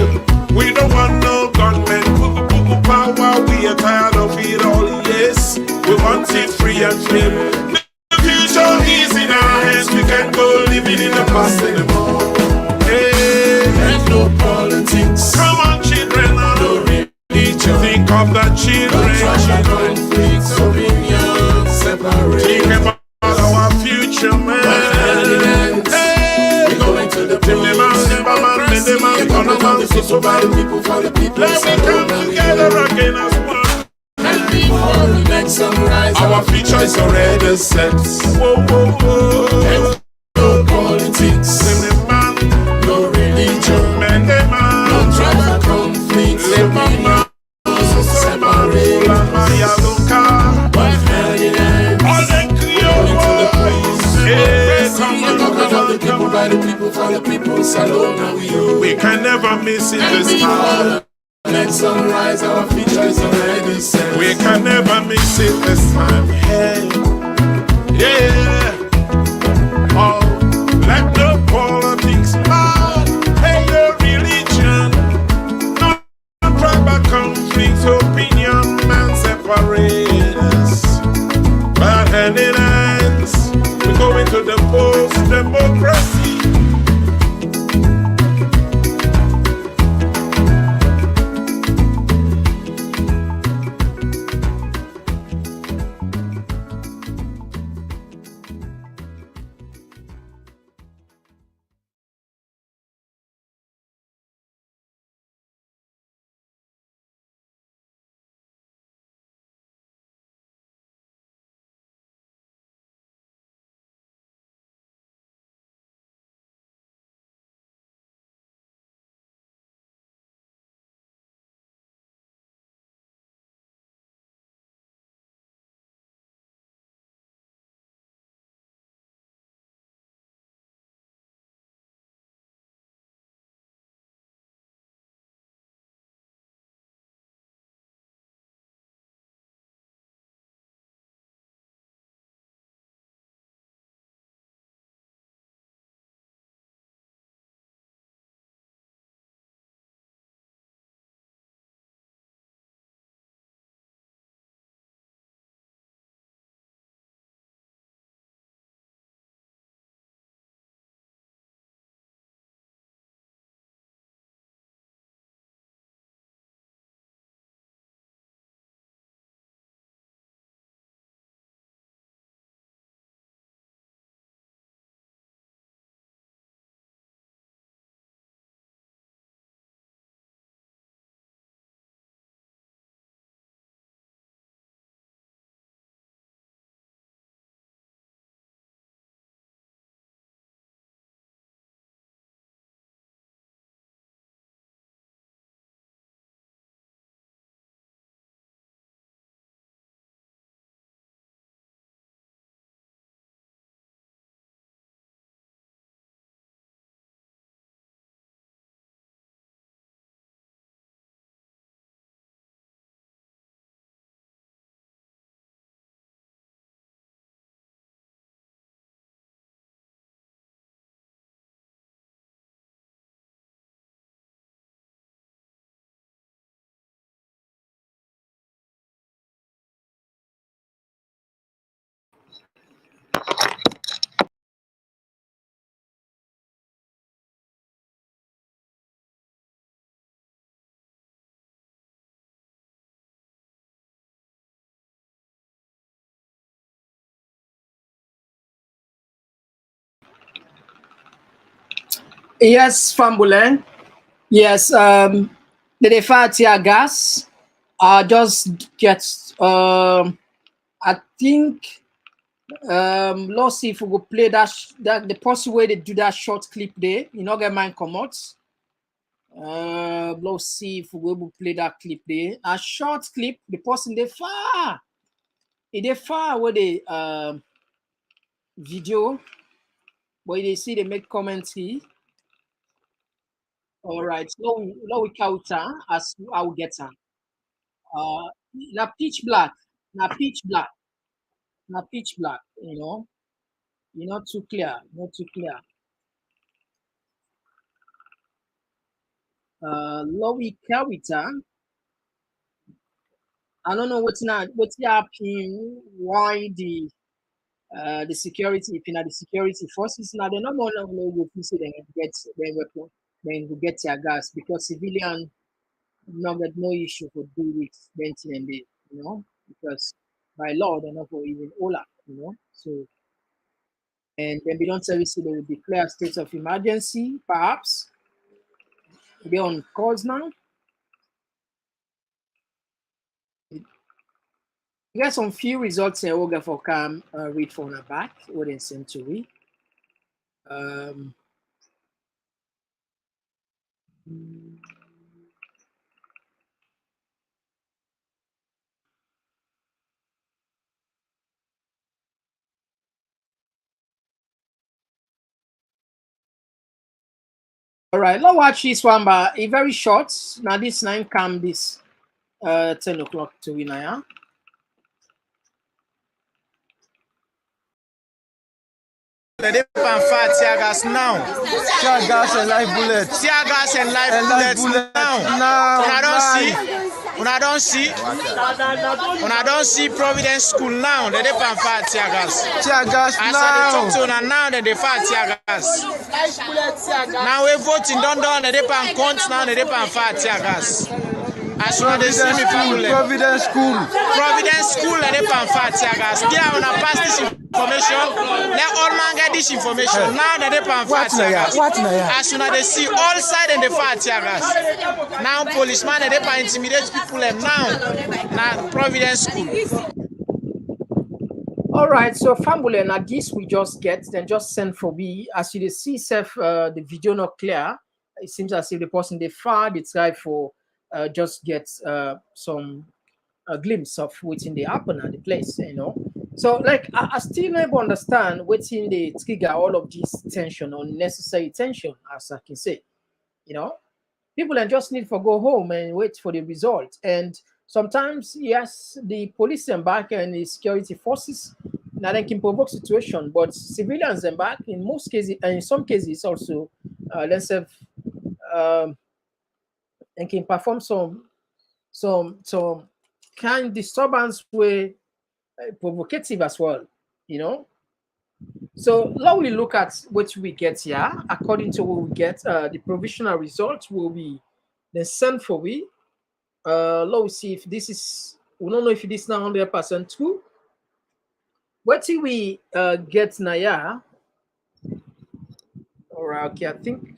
We don't want no gunmen, cuckoo power. We are tired of it all, yes. We want it free and fair. The future is in our hands. We can't go living in the past anymore. Hey, and no politics. Come on, children, no religion. Think of the children. Conflicts, opinions, separate. Think about our future, man. Hey, we're going to the people. So by the people, for the people. Let me come together again as one. And before the next sunrise, our future is already set. Whoa, whoa, whoa. No politics, no religion, no tribal conflicts, opinions separate. But hand in hand, all the people, by the people, for the people, alone now we owe. We can never miss it this time. Next sunrise, our future is already set. We can never miss it this time. Hey, yeah. Oh, let no politics man. Hey, no religion. No tribal conflicts, opinion, man separate us. But hand in hands, we're going to the post-democracy. Yes, Fambulen. Yes, the fire tear gas. Just get I think let's see if we go play that the possible way they do that short clip there. You know, get mine come out. Let's see if we go able to play that clip there. A short clip, the person they far. They far where the video where they see they make comments here. All right, now we count as I will get her. Na pitch black, na pitch black, na pitch black. You know, you're not too clear, not too clear. Lowy Kawita. I don't know what's happening. Why the security, if you know the security forces now they're not more go see they get their weapon, then you get your gas because civilian no get no issue for 2 weeks, and they, you know, because by law they're not for even OLA, you know. So and then we don't service they will declare a state of emergency, perhaps. They're on calls now. We got some few results here. We'll get for come read from the back within century. All right, let's watch this one, but it's very short. Now this 9 come this 10 o'clock to Winaya. They pan fire tear gas now. Tear gas and live bullets. Tear gas and live bullets now. When I don't see Providence School now, they pan fire tear gas. Tear gas as now. I talk to them now, they fire tear gas. Now we voting don't they pan count now, they pan fire tear gas. As soon as they see me Providence School. Providence School, they pan fire tear gas. Get on a pass this information. Let all man get this information. Now they pan fire tear gas. As soon as they see all sides and they fire tear gas. Now policeman they pan intimidate people now Providence School. All right, so Fambule, now this we just get, then just send for me. As you see, the video not clear. It seems as if the person they far they try for just get some glimpse of what's in the happen at the place, you know. So like I still never understand what's in the trigger all of this tension, unnecessary tension, as I can say, you know. People just need to go home and wait for the result. And sometimes, yes, the police embark and the security forces now they can provoke situation, but civilians embark in most cases, and in some cases also, let's have and can perform some kind disturbance way provocative as well, you know. So now we look at what we get here. According to what we get, the provisional results will be then sent for we. Let's see if this is, we don't know if this is now 100% true. What do we get now? All right, okay, I think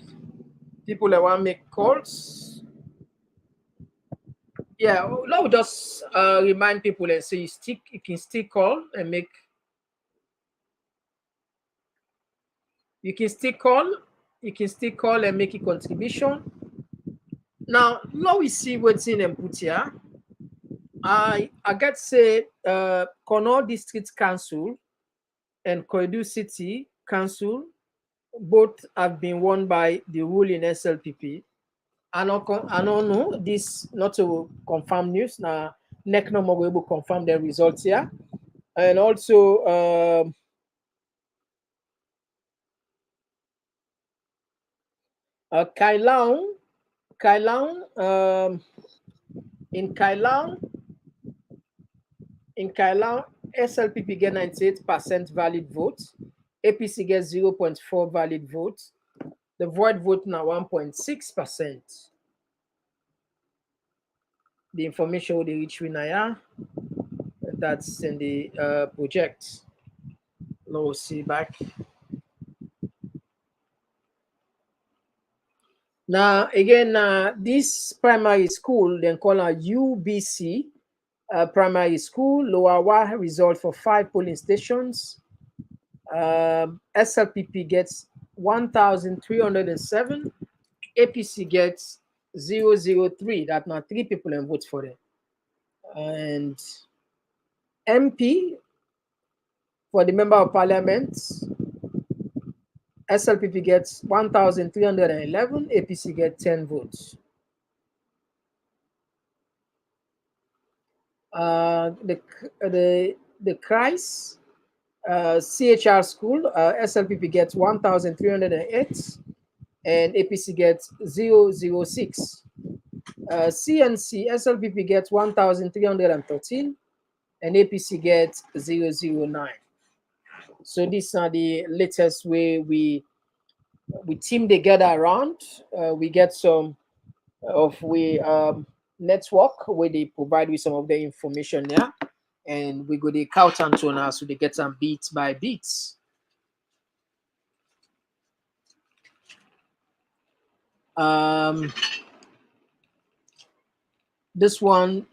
people that want to make calls. Yeah, now we just remind people and say you can still call and make. You can still call and make a contribution. Now we see what's in and put here. I got to say Connaught District Council and Koidu City Council both have been won by the ruling SLPP. I don't know this not to confirm news. Now NEC no more able to confirm the results here. And also Kailaung, in Kailaung, SLPP get 98% valid vote. APC gets 0.4 valid vote. The void vote now 1.6%. The information will reach Winaya. That's in the project. Now we'll see back. Now, again, this primary school, then call her UBC primary school, Lowawa result for 5 polling stations. SLPP gets 1,307. APC gets 003. That now 3 people and vote for them. And MP for the member of parliament, SLPP gets 1,311. APC gets 10 votes. The CRIS CHR school, SLPP gets 1,308 and APC gets 006. CNC, SLPP gets 1,313 and APC gets 009. So these are the latest way we team together around. We get some of network where they provide with some of the information there, and we go the count and so now so they get some beats by beats. This one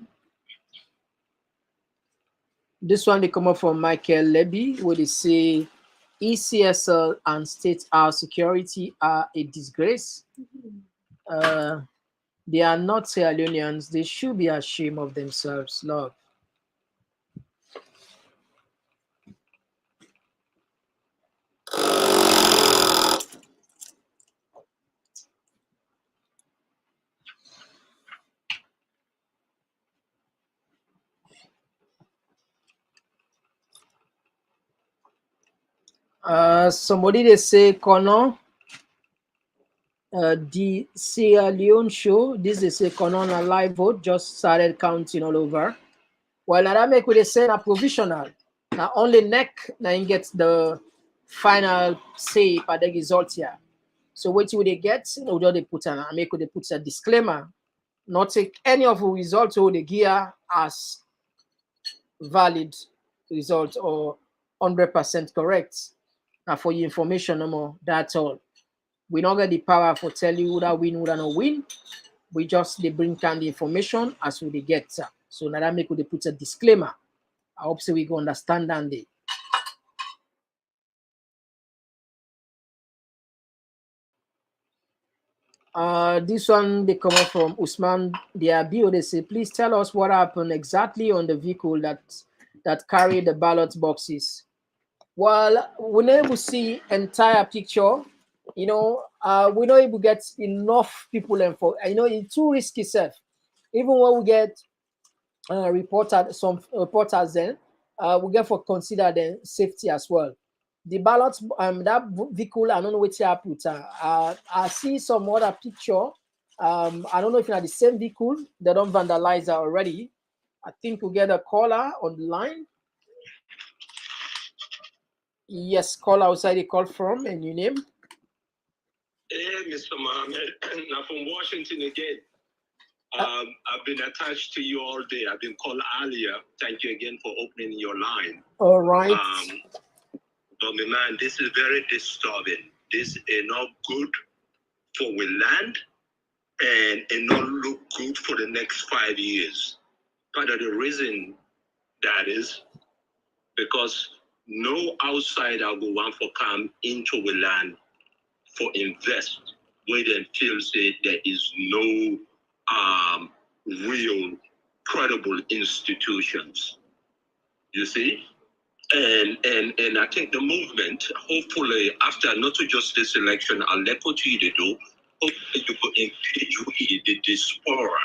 they come up from Michael Levy where they say ECSL and state house security are a disgrace. They are not Sierra Leoneans. They should be ashamed of themselves. Love. Somebody they say Kono, the Sierra Leone show. This they say Kono on a live vote just started counting all over. Well, now that make we they say a provisional. Now only neck now you get the final say for the result here. So what you they get? You know, they put an make they put a disclaimer. Not take any of the results or the gear as valid result or 100% correct. Now for your information no more, that's all. We don't get the power for tell you who that win, who that not win. We just they bring down the information as we they get. So now that make they put a disclaimer. I hope so we go understand that day. This one they come up from Usman Diaby. They say, please tell us what happened exactly on the vehicle that carried the ballot boxes. Well, we never see entire picture. You know, we not able to get enough people info. You know, it's too risky stuff. Even when we get some reporters, then we get for consider the safety as well. The ballot, that vehicle, I don't know what you put. I see some other picture. I don't know if you have the same vehicle. They don't vandalize already. I think we get a caller on the line. Yes, call outside the call from and your name. Hey, Mr. Mohammed, I'm from Washington again. I've been attached to you all day. I've been called earlier. Thank you again for opening your line. All right. But my man, this is very disturbing. This is not good for we land and it not look good for the next 5 years. Part of the reason that is because no outsider will want to come into the land for invest where they feel say there is no real credible institutions. You see? And I think the movement, hopefully, after not just this election, I'll let what you do, hopefully you could engage with the diaspora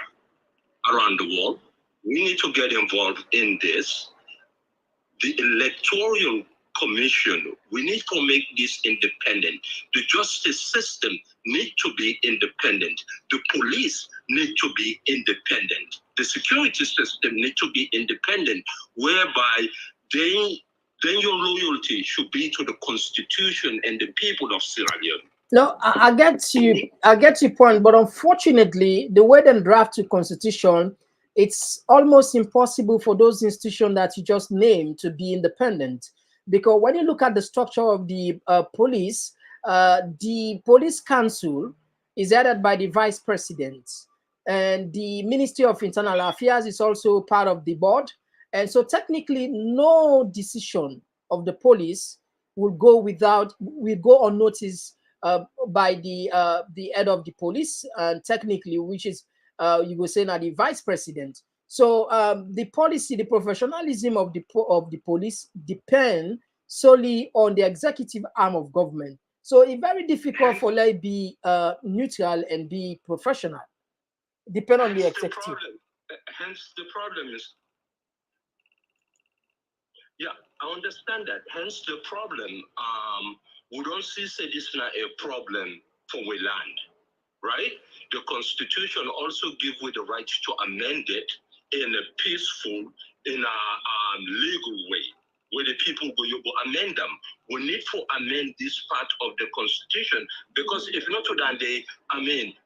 around the world. We need to get involved in this. The electoral commission, we need to make this independent. The justice system need to be independent. The police need to be independent. The security system need to be independent, whereby then your loyalty should be to the Constitution and the people of Sierra Leone. No, I get you. I get your point, but unfortunately, the way they draft the Constitution, it's almost impossible for those institutions that you just named to be independent. Because when you look at the structure of the police council, is headed by the vice president, and the Ministry of Internal Affairs is also part of the board. And so technically, no decision of the police will go unnoticed by the head of the police, and technically, which is you will say now the vice president. So the policy, the professionalism of the police depend solely on the executive arm of government. So it's very difficult for them to be neutral and be professional. Depend on the executive. Hence the problem is, yeah, I understand that. Hence the problem. We don't see this is not a problem for we land, right? The Constitution also give we the right to amend it in a peaceful, in a legal way, where the people go amend them. We need to amend this part of the Constitution, because if not done, then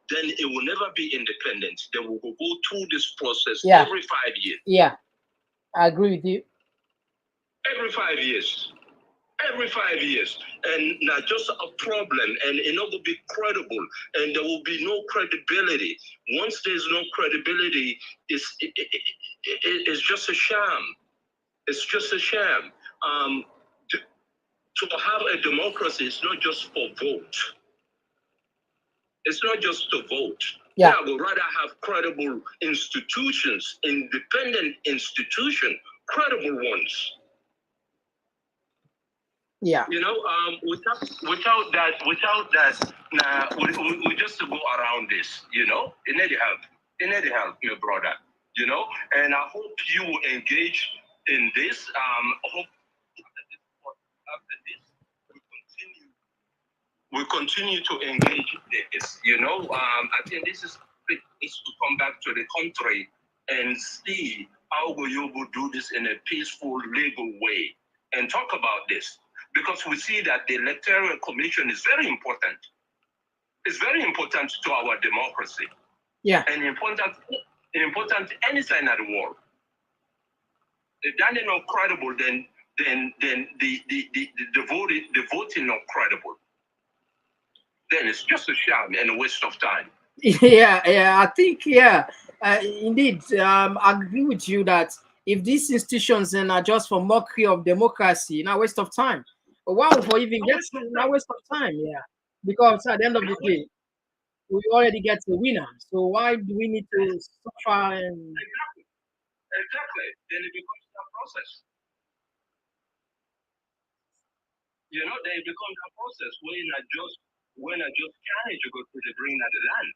it will never be independent. They will go through this process every 5 years. Yeah, I agree with you. Every 5 years. Every 5 years. And not just a problem, and it will be credible, and there will be no credibility. Once there's no credibility, it's just a sham. It's just a sham. To have a democracy is not just for vote. It's not just to vote. Yeah, I would rather have credible institutions, independent institutions, credible ones. Yeah. You know, without that, nah, we just go around this. You know, it need help, my brother. You know, and I hope you will engage in this. I hope after this we continue to engage in this. You know, I think this is to come back to the country and see how we will do this in a peaceful, legal way, and talk about this. Because we see that the Electoral Commission is very important. It's very important to our democracy. Yeah. And important any side of the world. If that is not credible, then the voting not credible. Then it's just a sham and a waste of time. Yeah, I think, indeed, I agree with you that if these institutions then are just for mockery of democracy, not waste of time. But why for even get not waste of time, because at the end of the day, we already get the winner. So why do we need to suffer? And Exactly. Then it becomes a process. You know, then it becomes a process when I just manage to go to the bring of the land.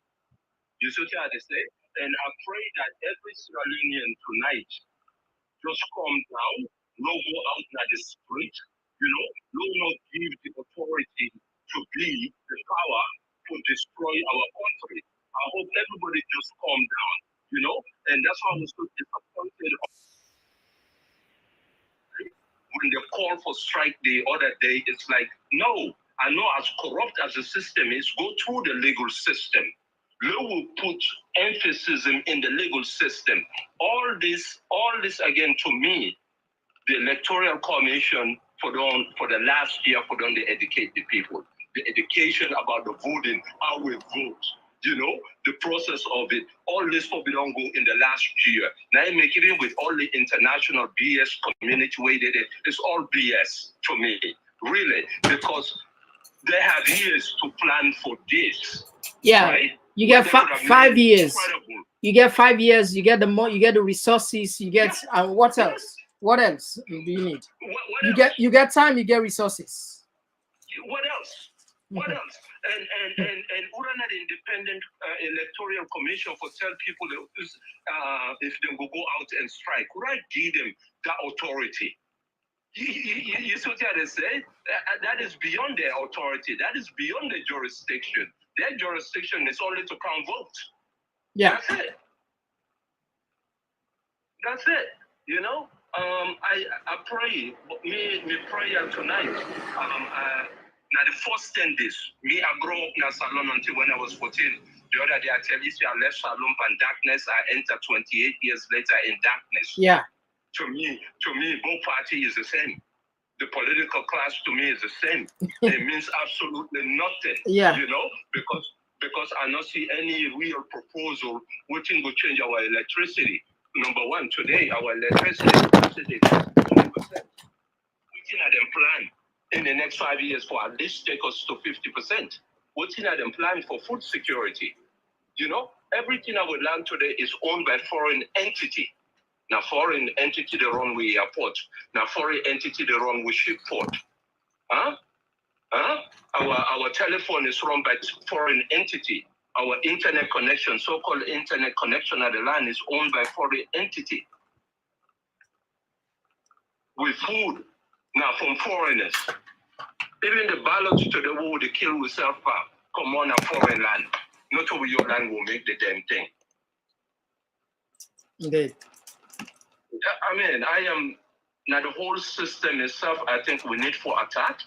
You see what they say? And I pray that every Sierra Leonean tonight just calm down, no go out in the street, you know, no not give the authority to be the power to destroy our country. I hope everybody just calm down, you know, and that's why I was so disappointed when the call for strike the other day. It's like, no, I know as corrupt as the system is, go through the legal system. We will put emphasis in the legal system. All this again, to me, the Electoral Commission for the last year for them to educate the people. The education about the voting, how we vote, you know, the process of it. All this for we don't go in the last year. Now I make it with all the international BS community way they did. It's all BS to me, really, because they have years to plan for this. Yeah. Right? You get 5 years. Incredible. You get 5 years. You get you get the resources. You get what else? What else do you need? You get time. You get resources. What else? What else? And Urana, the independent electoral commission for tell people if they will go out and strike, right? Give them that authority. You see what they say? That is beyond their authority. That is beyond their jurisdiction. Their jurisdiction is only to count votes. Yeah. That's it. That's it. You know, I pray, me prayer tonight. Now the first 10 days, me I grew up in a salon until when I was 14. The other day I tell you, I left salon in darkness. I entered 28 years later in darkness. Yeah. To me, both parties is the same. The political class to me is the same. It means absolutely nothing. Yeah. You know, because because I don't see any real proposal which will change our electricity. Number one, today our electricity is 20%. What's in them plan in the next 5 years for at least take us to 50%? What's in them plan for food security? You know, everything our land today is owned by foreign entity. Now foreign entity they run with airport. Now foreign entity they run with ship port. Huh? Our telephone is run by foreign entity. Our internet connection, so-called internet connection at the land is owned by foreign entity. With food now from foreigners. Even the ballots to the war they kill with self-power come on a foreign land. Not over your land will make the damn thing. Indeed. I mean, now the whole system itself, I think we need for attack.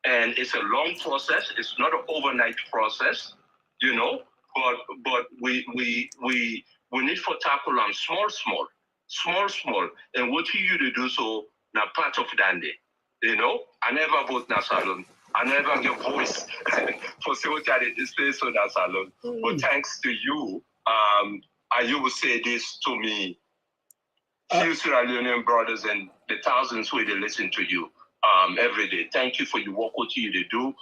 And it's a long process. It's not an overnight process, you know, but we need for tackle on small. And what you to do so now part of Dandy. You know, I never vote na salon. I never get voice for what I did display so that salon. But thanks to you, you will say this to me, few Sierra Leonean brothers and the thousands who they listen to you every day. Thank you for your work what you do.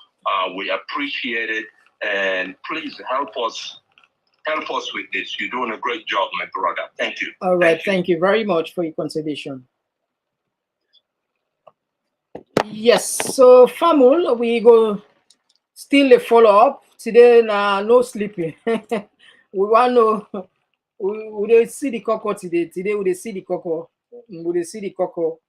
We appreciate it, and please help us with this. You're doing a great job, my brother. Thank you. All right, thank you very much for your contribution. Yes, so Famul, we go still a follow-up. Today, no sleeping. We want to we see the cocoa today. Today, we see the cocoa. We see the cocoa.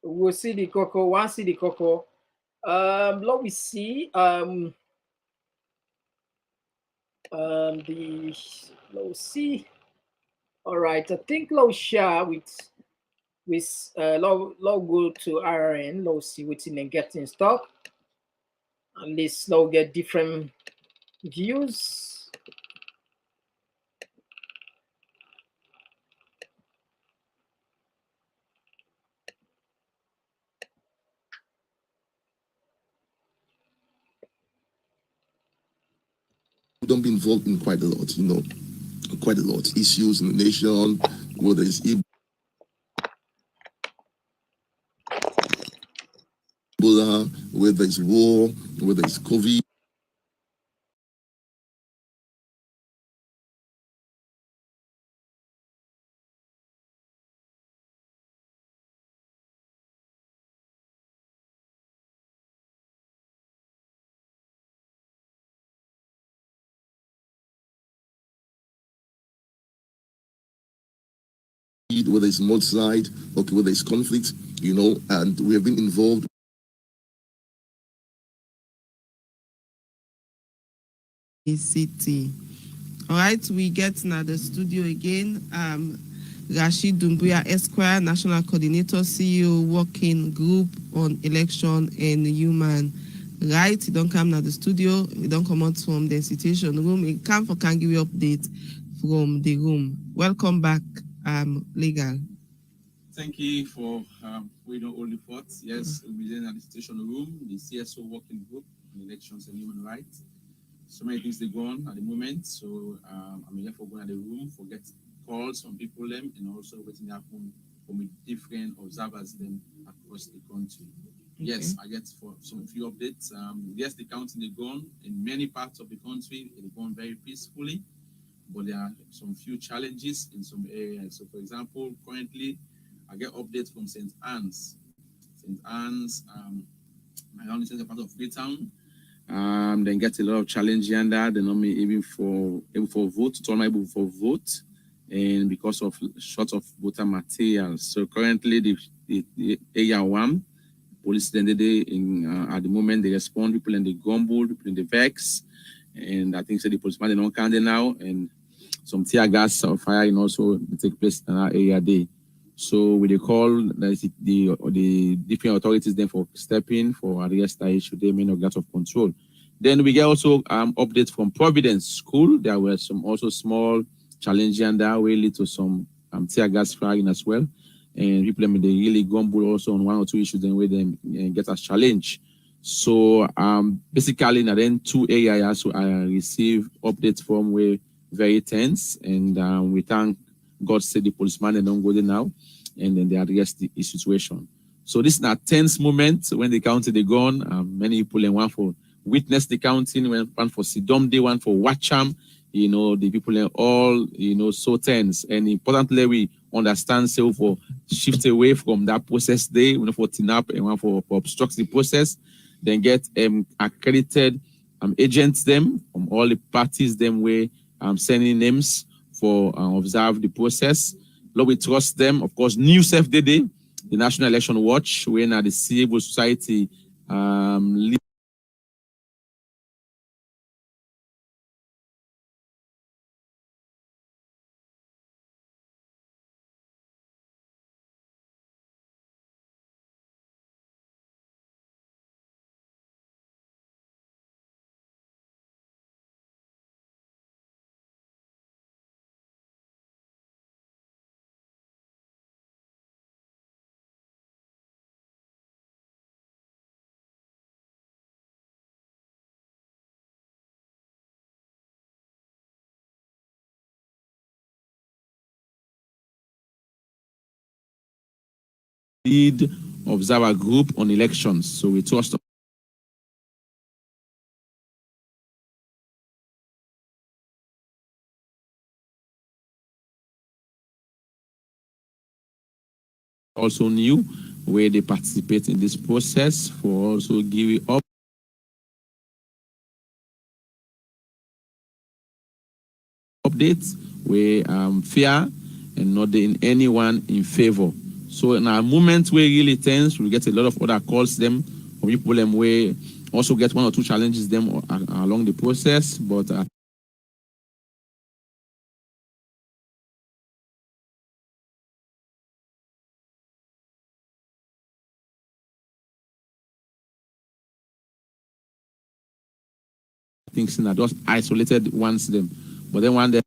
We'll see the cocoa. One see the cocoa. Let me see. Let's see. All right, I think let's share with go to RN. Let's see what's in the getting stock. And let's get different views. We don't be involved in quite a lot, quite a lot. Issues in the nation, whether it's Ebola, whether it's war, whether it's COVID. Whether it's mudslide, okay, whether it's conflict, and we have been involved. City. All right, we get now the studio again. Rashid Dumbuya Esquire, National Coordinator, CEO, Working Group on Election and Human Rights. He don't come now the studio. He don't come out from the situation room. He come for can give you update from the room. Welcome back, Legal. Thank you for waiting all the thoughts. Yes, we'll be at the situation room, the CSO Working Group on Elections and Human Rights. So many things they go on at the moment. So I'm here for going at the room, for get calls from people them, and also waiting happen from different observers them across the country. Okay. Yes, I get for some few updates. Yes, the counting they gone in many parts of the country. They gone very peacefully, but there are some few challenges in some areas. So, for example, currently I get updates from St. Anne's. St. Anne's, around the central part of Freetown. Then get a lot of challenge under the normally even for vote, tournament for vote, and because of short of voter materials. So currently the area one police then they at the moment they respond, people in the gumbo, people in the vex, and I think so the policeman they don't count now, and some tear gas or fire and also take place in our area day. So we call the different authorities then for stepping for arrest that issue they may not get of control. Then we get also updates from Providence School. There were some also small challenges and that will lead to some tear gas firing as well. And people they really gumble also on one or two issues then where they get a challenge. So basically, now then 2 areas so I receive updates from were very tense, and we thank God said the policeman and don't go there now, and then they address the situation. So this is a tense moment when they counted the gun. Many people and one for witness the counting, one for Sidom Day, one for Watcham. You know, the people are all, you know, so tense. And importantly, we understand so for shift away from that process day, one for TINAP and one for obstruct the process, then get accredited agents them from all the parties them way sending names for observe the process. Lord, we trust them. Of course, New Safe Day, the National Election Watch, when at the civil society lead observer group on elections. So we trust also new where they participate in this process for also giving up updates where fair and not in anyone in favor. So in a moment where really tense, we get a lot of other calls them from people them where also get 1 or 2 challenges them along the process, but things that just isolated ones them. But then one day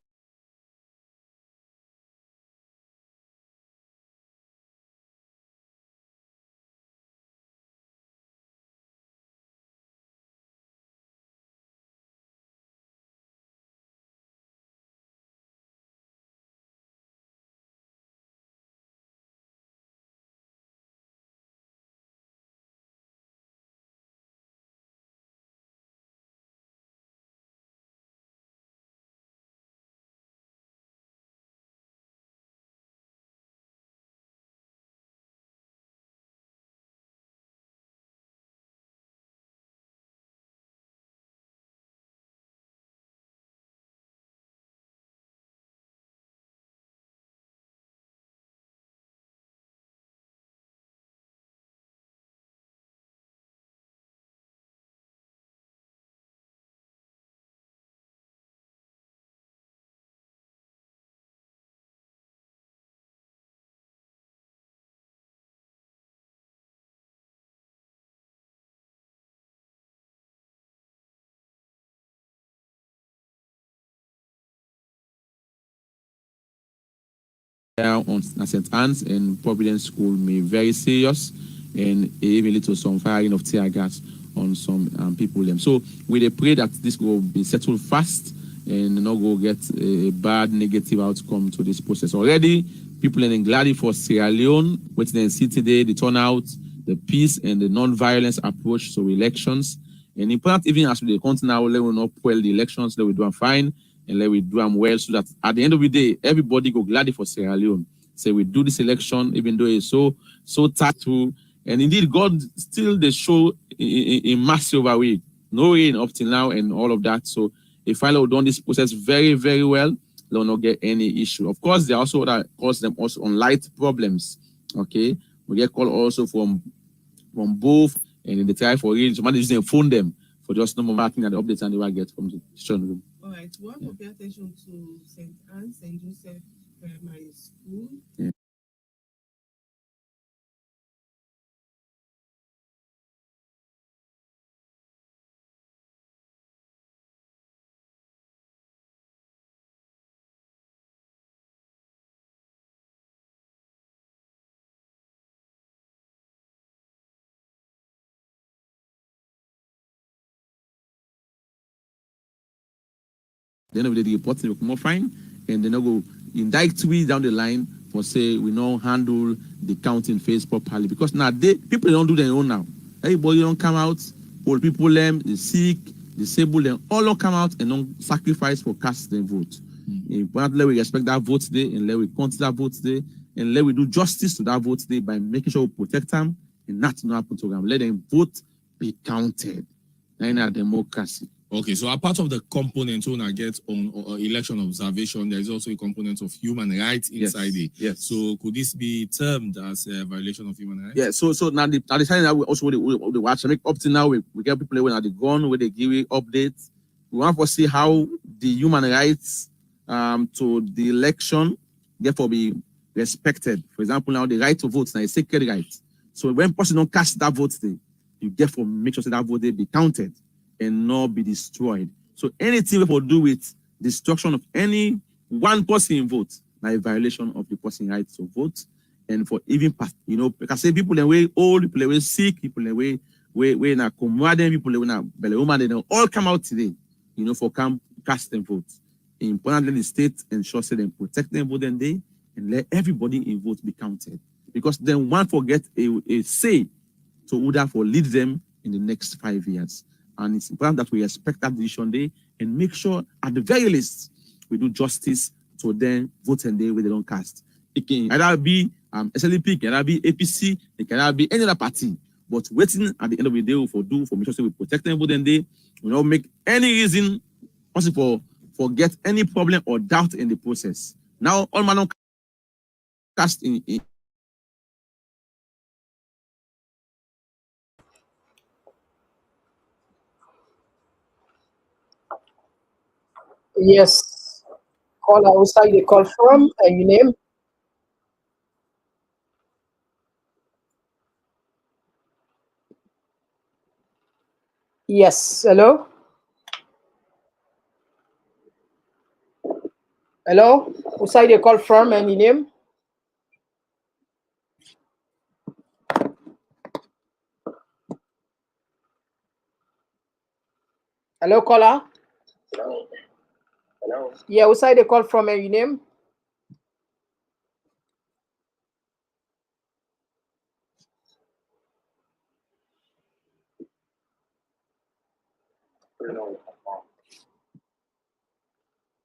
on St. Anne's and Providence School may very serious and even lead to some firing of tear gas on some people them. So we pray that this will be settled fast and not go get a bad negative outcome to this process. Already people are glad for Sierra Leone, which they see today, the turnout, the peace and the non-violence approach to elections. And important even as we continue now, let we not quell the elections, let we do them fine and let we do them well so that at the end of the day, everybody go gladly for Sierra Leone. Say we do this election, even though it's so tactful. And indeed, God still they show in massive way. No rain up till now and all of that. So if I have done this process very, very well, they'll not get any issue. Of course, there are also that cause them also on light problems. Okay. We get call also from both and they try for real. Somebody using phone them for just normal marking and the updates and they will get from the station room. All right, we want to pay attention to St. Anne, St. Joseph Primary School. Yeah. Then of the reporting will come more fine, and then go indict we down the line for say we don't handle the counting phase properly, because now people don't do their own now. Everybody don't come out, old people them, the sick, disabled them, all don't come out and don't sacrifice for cast their vote. Importantly, we respect that vote today, and let we count that vote today, and let we do justice to that vote today by making sure we protect them and not happen to them. Let them vote be counted. In a democracy. Okay, so apart of the component when I get on election observation, there is also a component of human rights inside it. Yes. So could this be termed as a violation of human rights? Yeah. So now the time that we also the watch make up to now we get people when at the gun where they give updates. We want to see how the human rights to the election therefore be respected. For example, now the right to vote now is a sacred right. So when person don't cast that vote today, you therefore make sure that vote be counted and not be destroyed. So anything we will do with destruction of any one person in vote, now a violation of the person's right to vote. And for even, because say people in way old, people in way sick, people in way na comrade, people in way na belly they all come out today, for cast and vote. Importantly, the state ensures that they protect them vote and day and let everybody in vote be counted. Because then one forget a say to order for lead them in the next 5 years. And it's important that we respect that decision day and make sure at the very least we do justice to them vote and day where they don't cast. It can either be SLP, it can either be APC, it can either be any other party. But waiting at the end of the day for make sure we protect them vote and day, we don't make any reason possible for get any problem or doubt in the process. Now all man don't cast in Yes. Call outside the call from and your name. Yes. Hello. Hello. Outside the call from and your name. Hello, caller. Hello. Hello. Yeah, outside the call from and your name.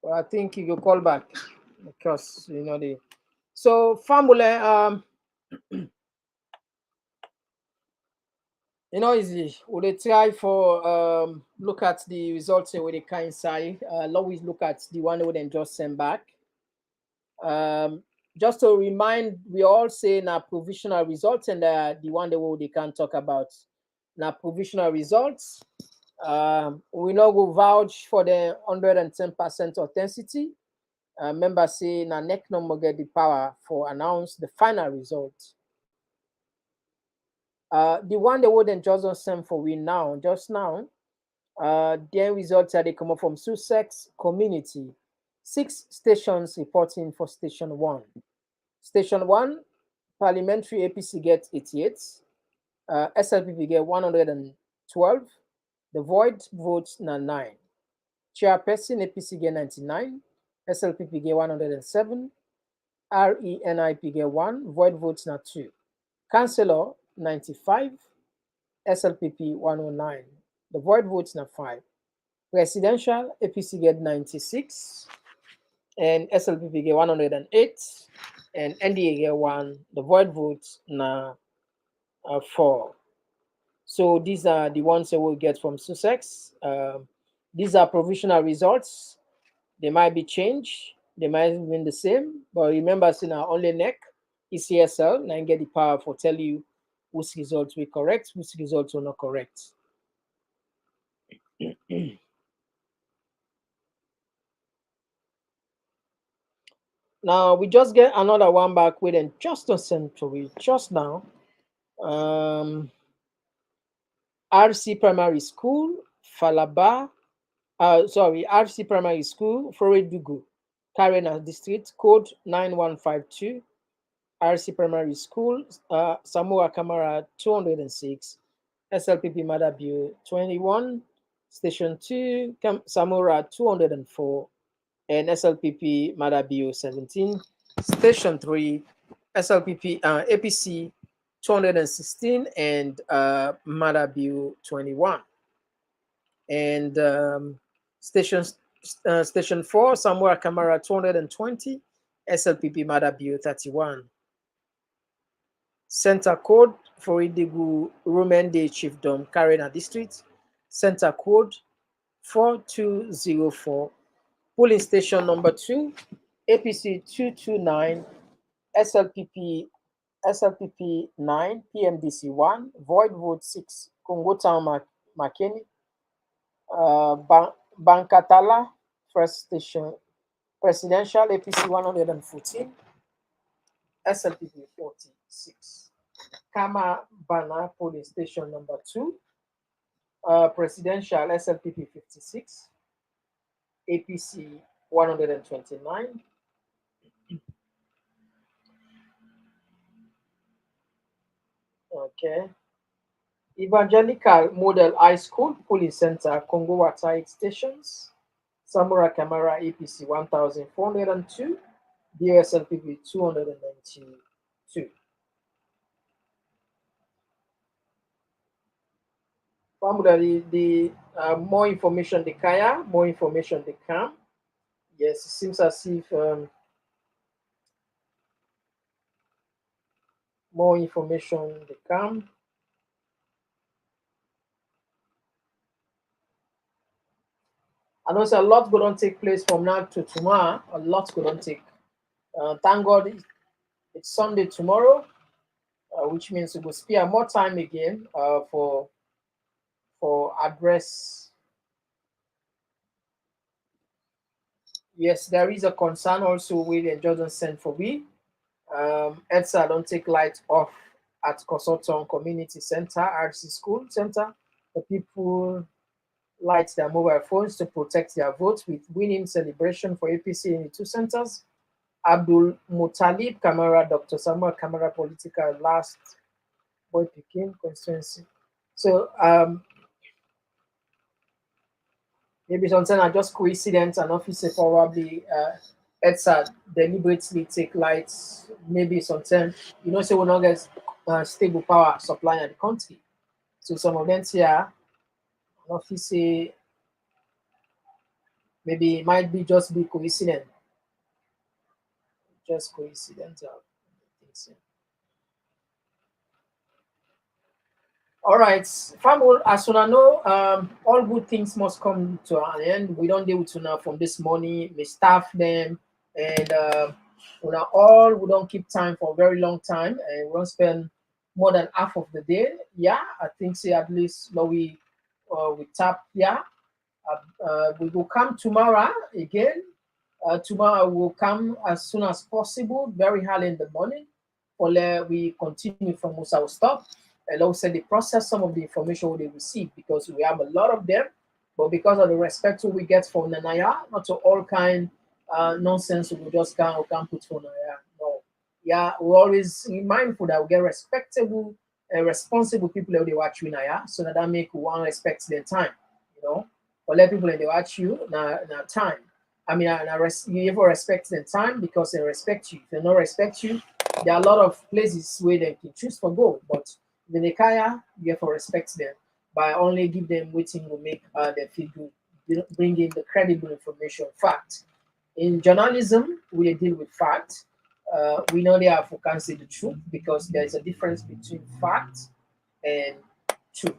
Well, I think you go call back because the. So family, easy. We they try for look at the results where they can inside. Always look at the one we then just send back. Just to remind, we all say now provisional results and the one that they can talk about. Now provisional results. We know go vouch for the 110% authenticity. Members say na NEC no get the power for announce the final result. The one they wouldn't just send for we now, just now. Their results are they come up from Sussex community. 6 stations reporting for station 1. Station 1, parliamentary APC get 88. SLPP get 112. The void votes na 9. Chairperson APC get 99. SLPP get 107. RENIP get 1. Void votes na 2. Councillor 95. SLPP 109. The void votes na 5. Presidential APC get 96. And SLPP get 108. And NDA get 1. The void votes na 4. So these are the ones that we'll get from Sussex. These are provisional results. They might be changed. They might have been the same. But remember, now only NEC, ECSL, and get the power for tell you which results were correct, which results were not correct. Now we just get another one back within just a century, just now. RC Primary School, Falaba, RC Primary School, Foredugu, Karena District, code 9152. RC Primary School, Samora Kamara 206, SLPP Madabio 21, Station 2, Samora 204, and SLPP Madabio 17. Station 3, SLPP APC 216 and Madabio 21. And station 4, Samuel Camara 220, SLPP Madabio 31. Center code for Idigu Rumende Chiefdom, Karina District. Center code 4204. Polling station number 2, APC 229, SLPP 9, PMDC 1, void vote 6, Congo Town Makeni, Bankatala first station, presidential APC 114, SLPP 46. Kama Bana polling station number 2, presidential SLPP 56, APC 129. Okay. Evangelical Model High School Polling Center, Congo Watai stations, Samura Camara APC 1402, DSLPP 292. The more information the Kaya, more information the CAM. Yes, it seems as if more information the CAM. And also a lot going to take place from now to tomorrow. A lot going to take. Thank God it's Sunday tomorrow, which means we will spare more time again for address. Yes, there is a concern also with the Jordan sent for we. EDSA don't take light off at Kosoton Community Center, RC School Center. The people light their mobile phones to protect their votes with winning celebration for APC in the 2 centers. Abdul Mutalib Kamara, Dr. Samuel Kamara, political last boy Pekin constituency. So maybe sometimes are just coincidence, and officer probably EDSA deliberately take lights. Maybe sometimes so we not get stable power supply in the country. So some of them here, an officer maybe it might be just be coincidence. Just coincidental. All right, family, as soon as I know, all good things must come to an end. We don't deal with now from this morning. We staff them, and we don't keep time for a very long time, and we don't spend more than half of the day. Yeah, I think say at least we tap. Yeah, we will come tomorrow again. Tomorrow will come as soon as possible, very early in the morning. We continue from most our stop. And also they process some of the information they receive because we have a lot of them, but because of the respect we get from Nanaya, not to all kind nonsense we just can't put for Nanaya. No. Yeah, we're always mindful that we get respectable and responsible people that they watch you Naya, so that make one respect their time, But let people that they watch you now time. I mean, you ever respect their time because they respect you. If they don't respect you, there are a lot of places where they can choose for go, but the Nekaya, you have to respect them by only give them waiting will make them feel good, bring in the credible information, fact. In journalism, we deal with fact. We know they have to cancel the truth because there is a difference between fact and truth.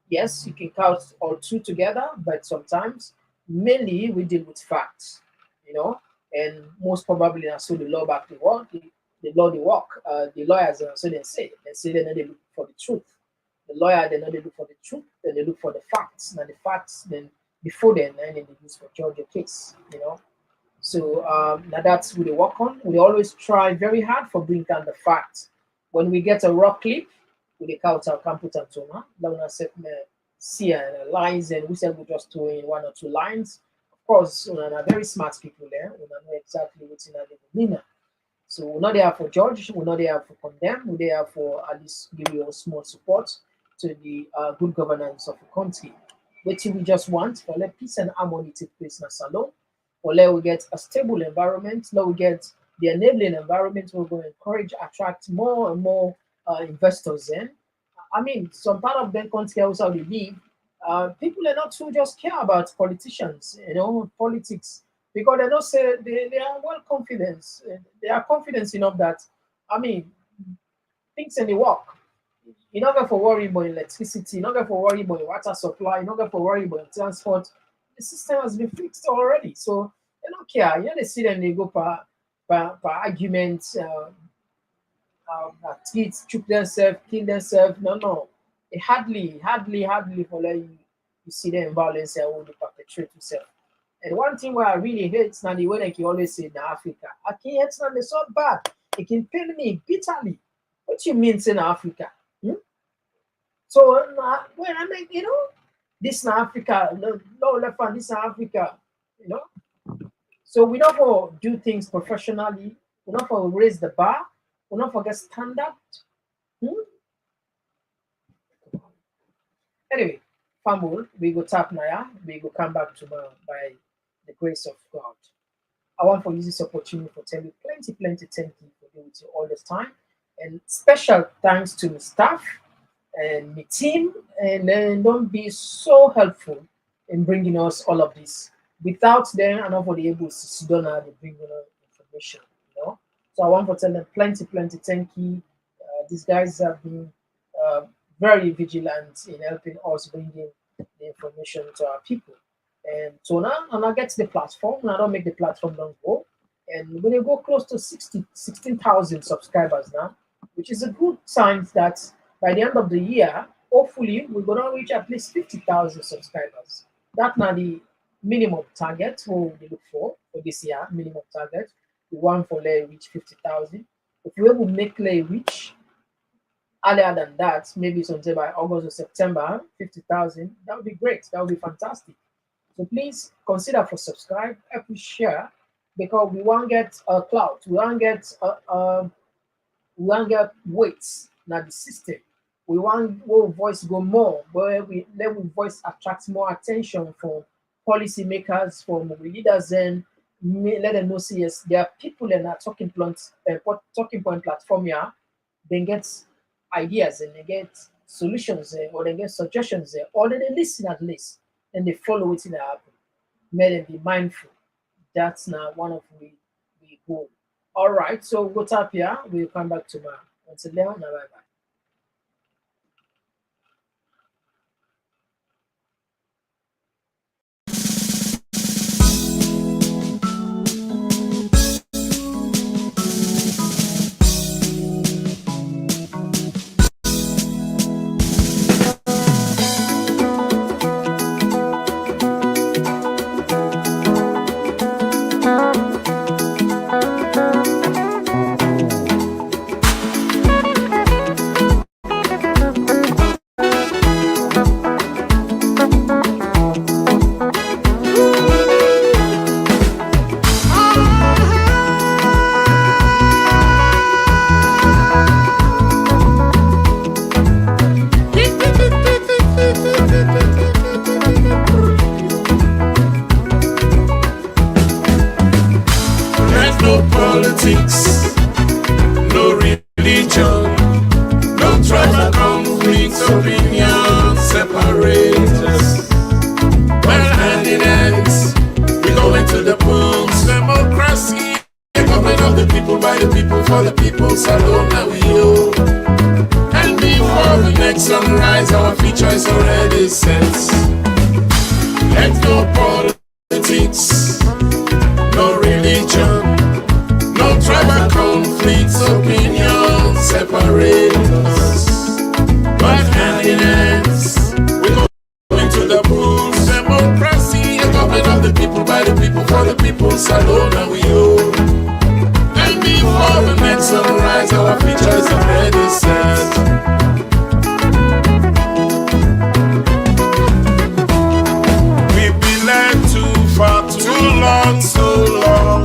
Yes, you can count all two together, but sometimes mainly we deal with facts, and most probably so the law back to work. The law they work. The lawyers so they say they look for the truth. The lawyer they look for the truth, then they look for the facts. Now the facts then before then they use for judge a case, So now that's what they work on. We always try very hard for bring down the facts. When we get a raw clip, we count our computer tona. See lines and we said we just throw in 1 or 2 lines. Of course, are very smart people there. We know exactly what's in the meaning. So we're not there for judge, we're not there for condemn, we're there for at least give you a small support to the good governance of the country. What we just want for let peace and harmony take place in a salon. or let we get a stable environment, let we get the enabling environment. We're going to encourage, attract more and more investors in. I mean, some part of them can't care how they live. People are not too just care about politicians, politics, because they don't say they are well confident. They are confident enough that, I mean, things in the work. You're not going to worry about electricity, you're not going to worry about water supply, you're not going to worry about transport. The system has been fixed already. So they don't care. You know, they see them, they go per arguments, kids choke themselves, kill themselves. No. They hardly for like you see them violence and will perpetrate yourself. And one thing where I really hate now the way like you always say in Africa, I can't hate now they so bad. It can pain me bitterly. What you mean in Africa? So when I make, this in Africa, no left and this in Africa, So we don't go do things professionally, we don't go raise the bar, we don't forget standard. Anyway, Famul, we go tap now, we go come back tomorrow by the grace of God. I want to use this opportunity to tell you plenty thank you for being with you all this time. And special thanks to my staff and my team, and then don't be so helpful in bringing us all of this. Without them, I'm not for the able to sit down and bring information, So I want to tell them plenty thank you. These guys have been very vigilant in helping us bring in the information to our people. And so now, and I get to the platform, and I don't make the platform don't go. And when you go close to 16,000 subscribers now, which is a good sign that by the end of the year, hopefully, we're going to reach at least 50,000 subscribers. That's now the minimum target we look for this year, minimum target. We want for Lay reach 50,000. If we will make Lay reach earlier than that, maybe sometime by August or September, 50,000, that would be great. That would be fantastic. So please consider for subscribe, help me share, because we want to get a clout. We want to get weights now the system. We want our voice go more, where we let our voice attract more attention from policymakers, from leaders, and let them know, see, yes, there are people in our talking point platform here. They get ideas and they get solutions or they get suggestions or they listen at least and they follow it in the happen. May them be mindful. That's now one of we goal. All right, so we'll tap here. We'll come back tomorrow. Until then, bye-bye. politics, no religion, no tribal conflicts, opinions separate us. Well, hand in hands, we go into the polls. Democracy, the government of the people, by the people, for the people, alone now we owe. And before the next sunrise, our future is already set. Let's go politics, no religion, no tribal conflicts, opinions separate us. But hand in hands, we go into the polls. Democracy, a government of the people, by the people, for the people, alone now we owe. And before the next sunrise, our future is already set. Too long, so long.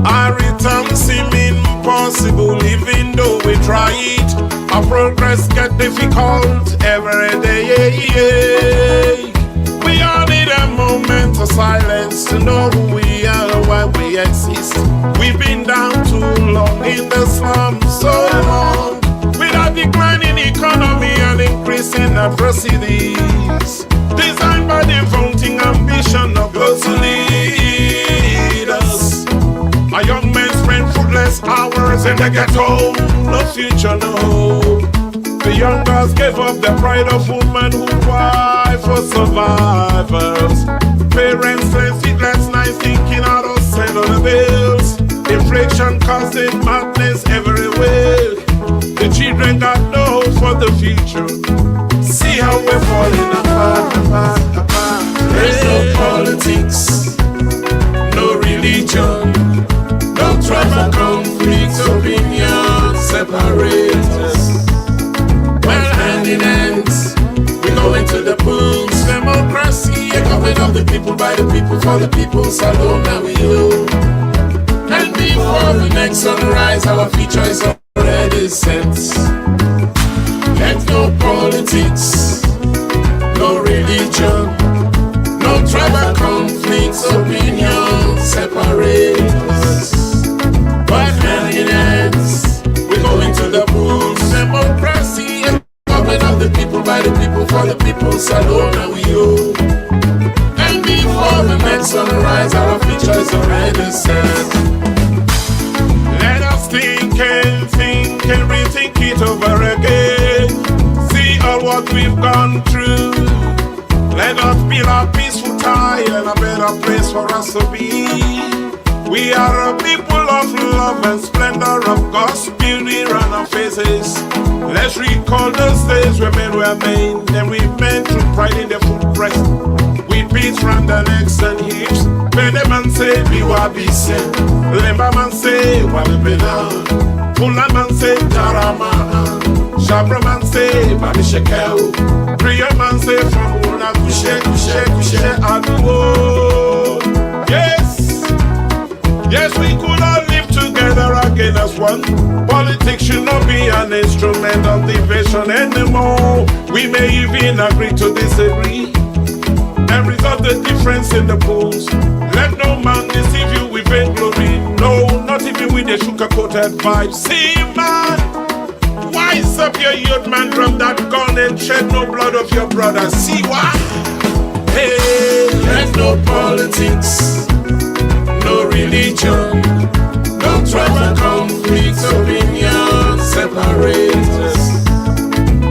Our return seem impossible, even though we try it. Our progress get difficult every day. We all need a moment to silence to know who we are, why we exist. We've been down too long in the slums, so long. With a declining economy and increasing atrocities, designed by the vaunting ambition of those who lead us. A young man spent fruitless hours in the ghetto, no future, no hope. The young girls gave up the pride of woman who fight for survivors. Parents spent sleepless nights thinking how to settle the bills. Inflation causing madness everywhere. The children got no hope for the future. See how we're falling apart, apart, apart. There's no politics, no religion, no tribal conflicts, opinions separate us. Well, hand in hand, we go into the pools. Democracy, a government of the people, by the people, for the people, alone now we owe. And before the next sunrise, our future is already set. Let no politics, no religion, no tribal conflicts, opinions separate us. But hand in hand, we go into the pools. Democracy, and government of the people, by the people, for the people, alone now we owe. And before the next sunrise, our future is already set. Let us think and rethink it over again. See all what we've gone through. Let us build a peaceful tie and a better place for us to be. We are a people of love and splendor of God's beauty on our faces. Let's recall those days when men were made, and we men took pride in their full breast. We beat round the necks and hips. Bede man say, be what be said. Lemba man say, what be done. Pula man say, Tarama. Shabra man say, Babi Shekel. Priya man say, Famuna Kushe, Kushe, Kushe, Aduo. Yes. Yes, we could all live together again as one. Politics should not be an instrument of division anymore. We may even agree to disagree and resolve the difference in the polls. Let no man deceive you with vainglory. No, not even with a sugar-coated vibe. See, man, wise up your youth, man. Drop that gun and shed no blood of your brother. See what? Hey, let no politics, no religion, no tribal conflicts, opinions separate us.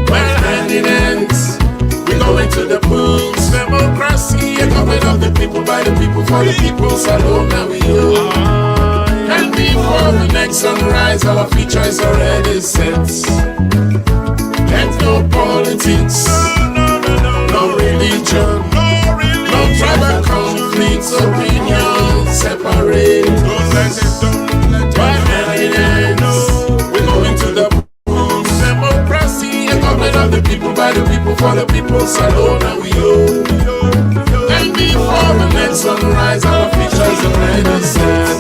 Well, hand in hand, we go into the pools. Democracy, a government of the people, by the people, for the people, alone now we owe. And before the next sunrise, our future is already set. Let no politics, no religion, no tribal conflicts, opinions separate us. But hand in hand, we go into the pools. Democracy, a government of the people, by the people, for the people, alone now we owe. And before the next sunrise, our future is already set.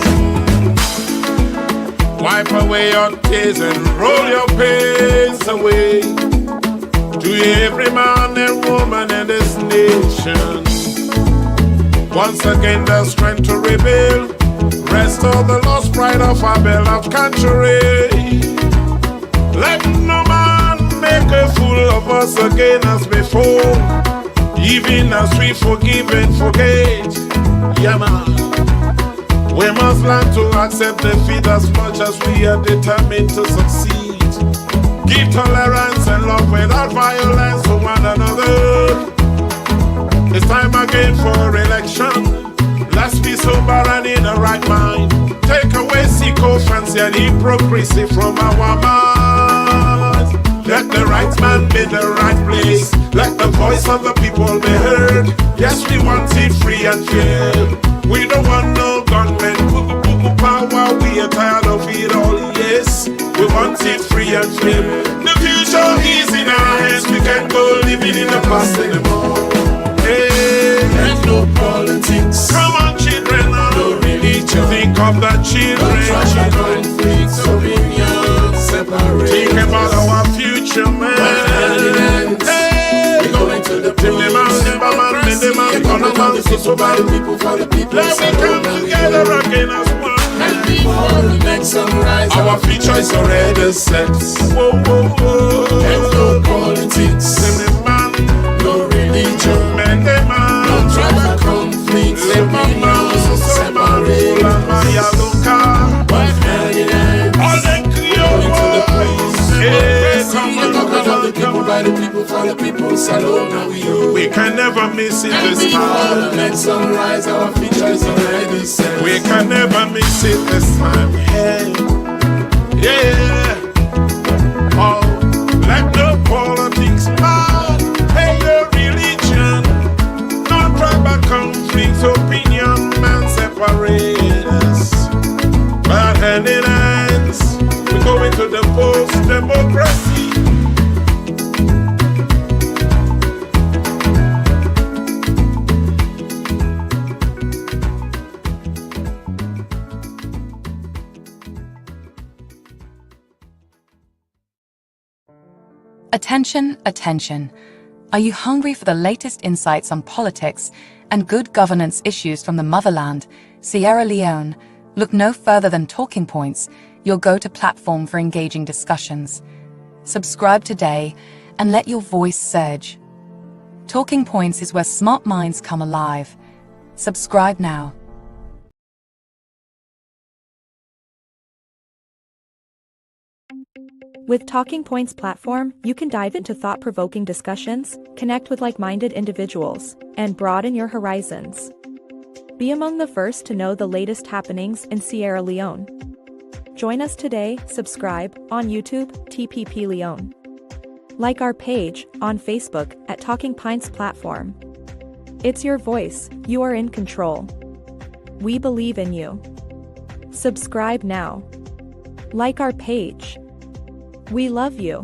Wipe away your tears and roll your pains away. To every man and woman in this nation, once again the strength to rebuild, restore the lost pride of our beloved country. Let no man make a fool of us again as before, even as we forgive and forget. Yeah, man. We must learn to accept defeat as much as we are determined to succeed. Give tolerance and love without violence to one another. It's time again for election. Let's be sober and in the right mind. Take away sycophancy and hypocrisy from our minds. Let the right man be the right place. Let the voice of the people be heard. Yes, we want it free and fair. We don't want no gunmen, cuckoo power. We are tired of it all, yes. We want it free and fair. The future is in our hands. We can't go living in the past anymore. Hey, there's no politics. Come on, children, no religion. Think of the children. No conflicts, opinions separate. Think about our future, man. Hey, we go into the pools. people, by the people, for the people. Let me come together again as one. And before the next sunrise, our future is already set. Whoa, whoa, whoa. And no politics, no religion, no tribal conflicts, let me know separate us. But hanging hands, going to the place. By the people, for the people, salon, now we can never miss it this time. The next sunrise, our future is already set. We can never miss it this time. Hey, yeah. Oh, let no politics matter. Hey, no religion, no tribal conflicts, opinion, man separate us. But hand in hands, we go into the post-democracy. Attention, attention. Are you hungry for the latest insights on politics and good governance issues from the motherland, Sierra Leone? Look no further than Talking Points, your go-to platform for engaging discussions. Subscribe today and let your voice surge. Talking Points is where smart minds come alive. Subscribe now. With Talking Points platform, you can dive into thought-provoking discussions, connect with like-minded individuals, and broaden your horizons. Be among the first to know the latest happenings in Sierra Leone. Join us today, subscribe, on YouTube, TPP Leone. Like our page, on Facebook, at Talking Points platform. It's your voice, you are in control. We believe in you. Subscribe now. Like our page. We love you.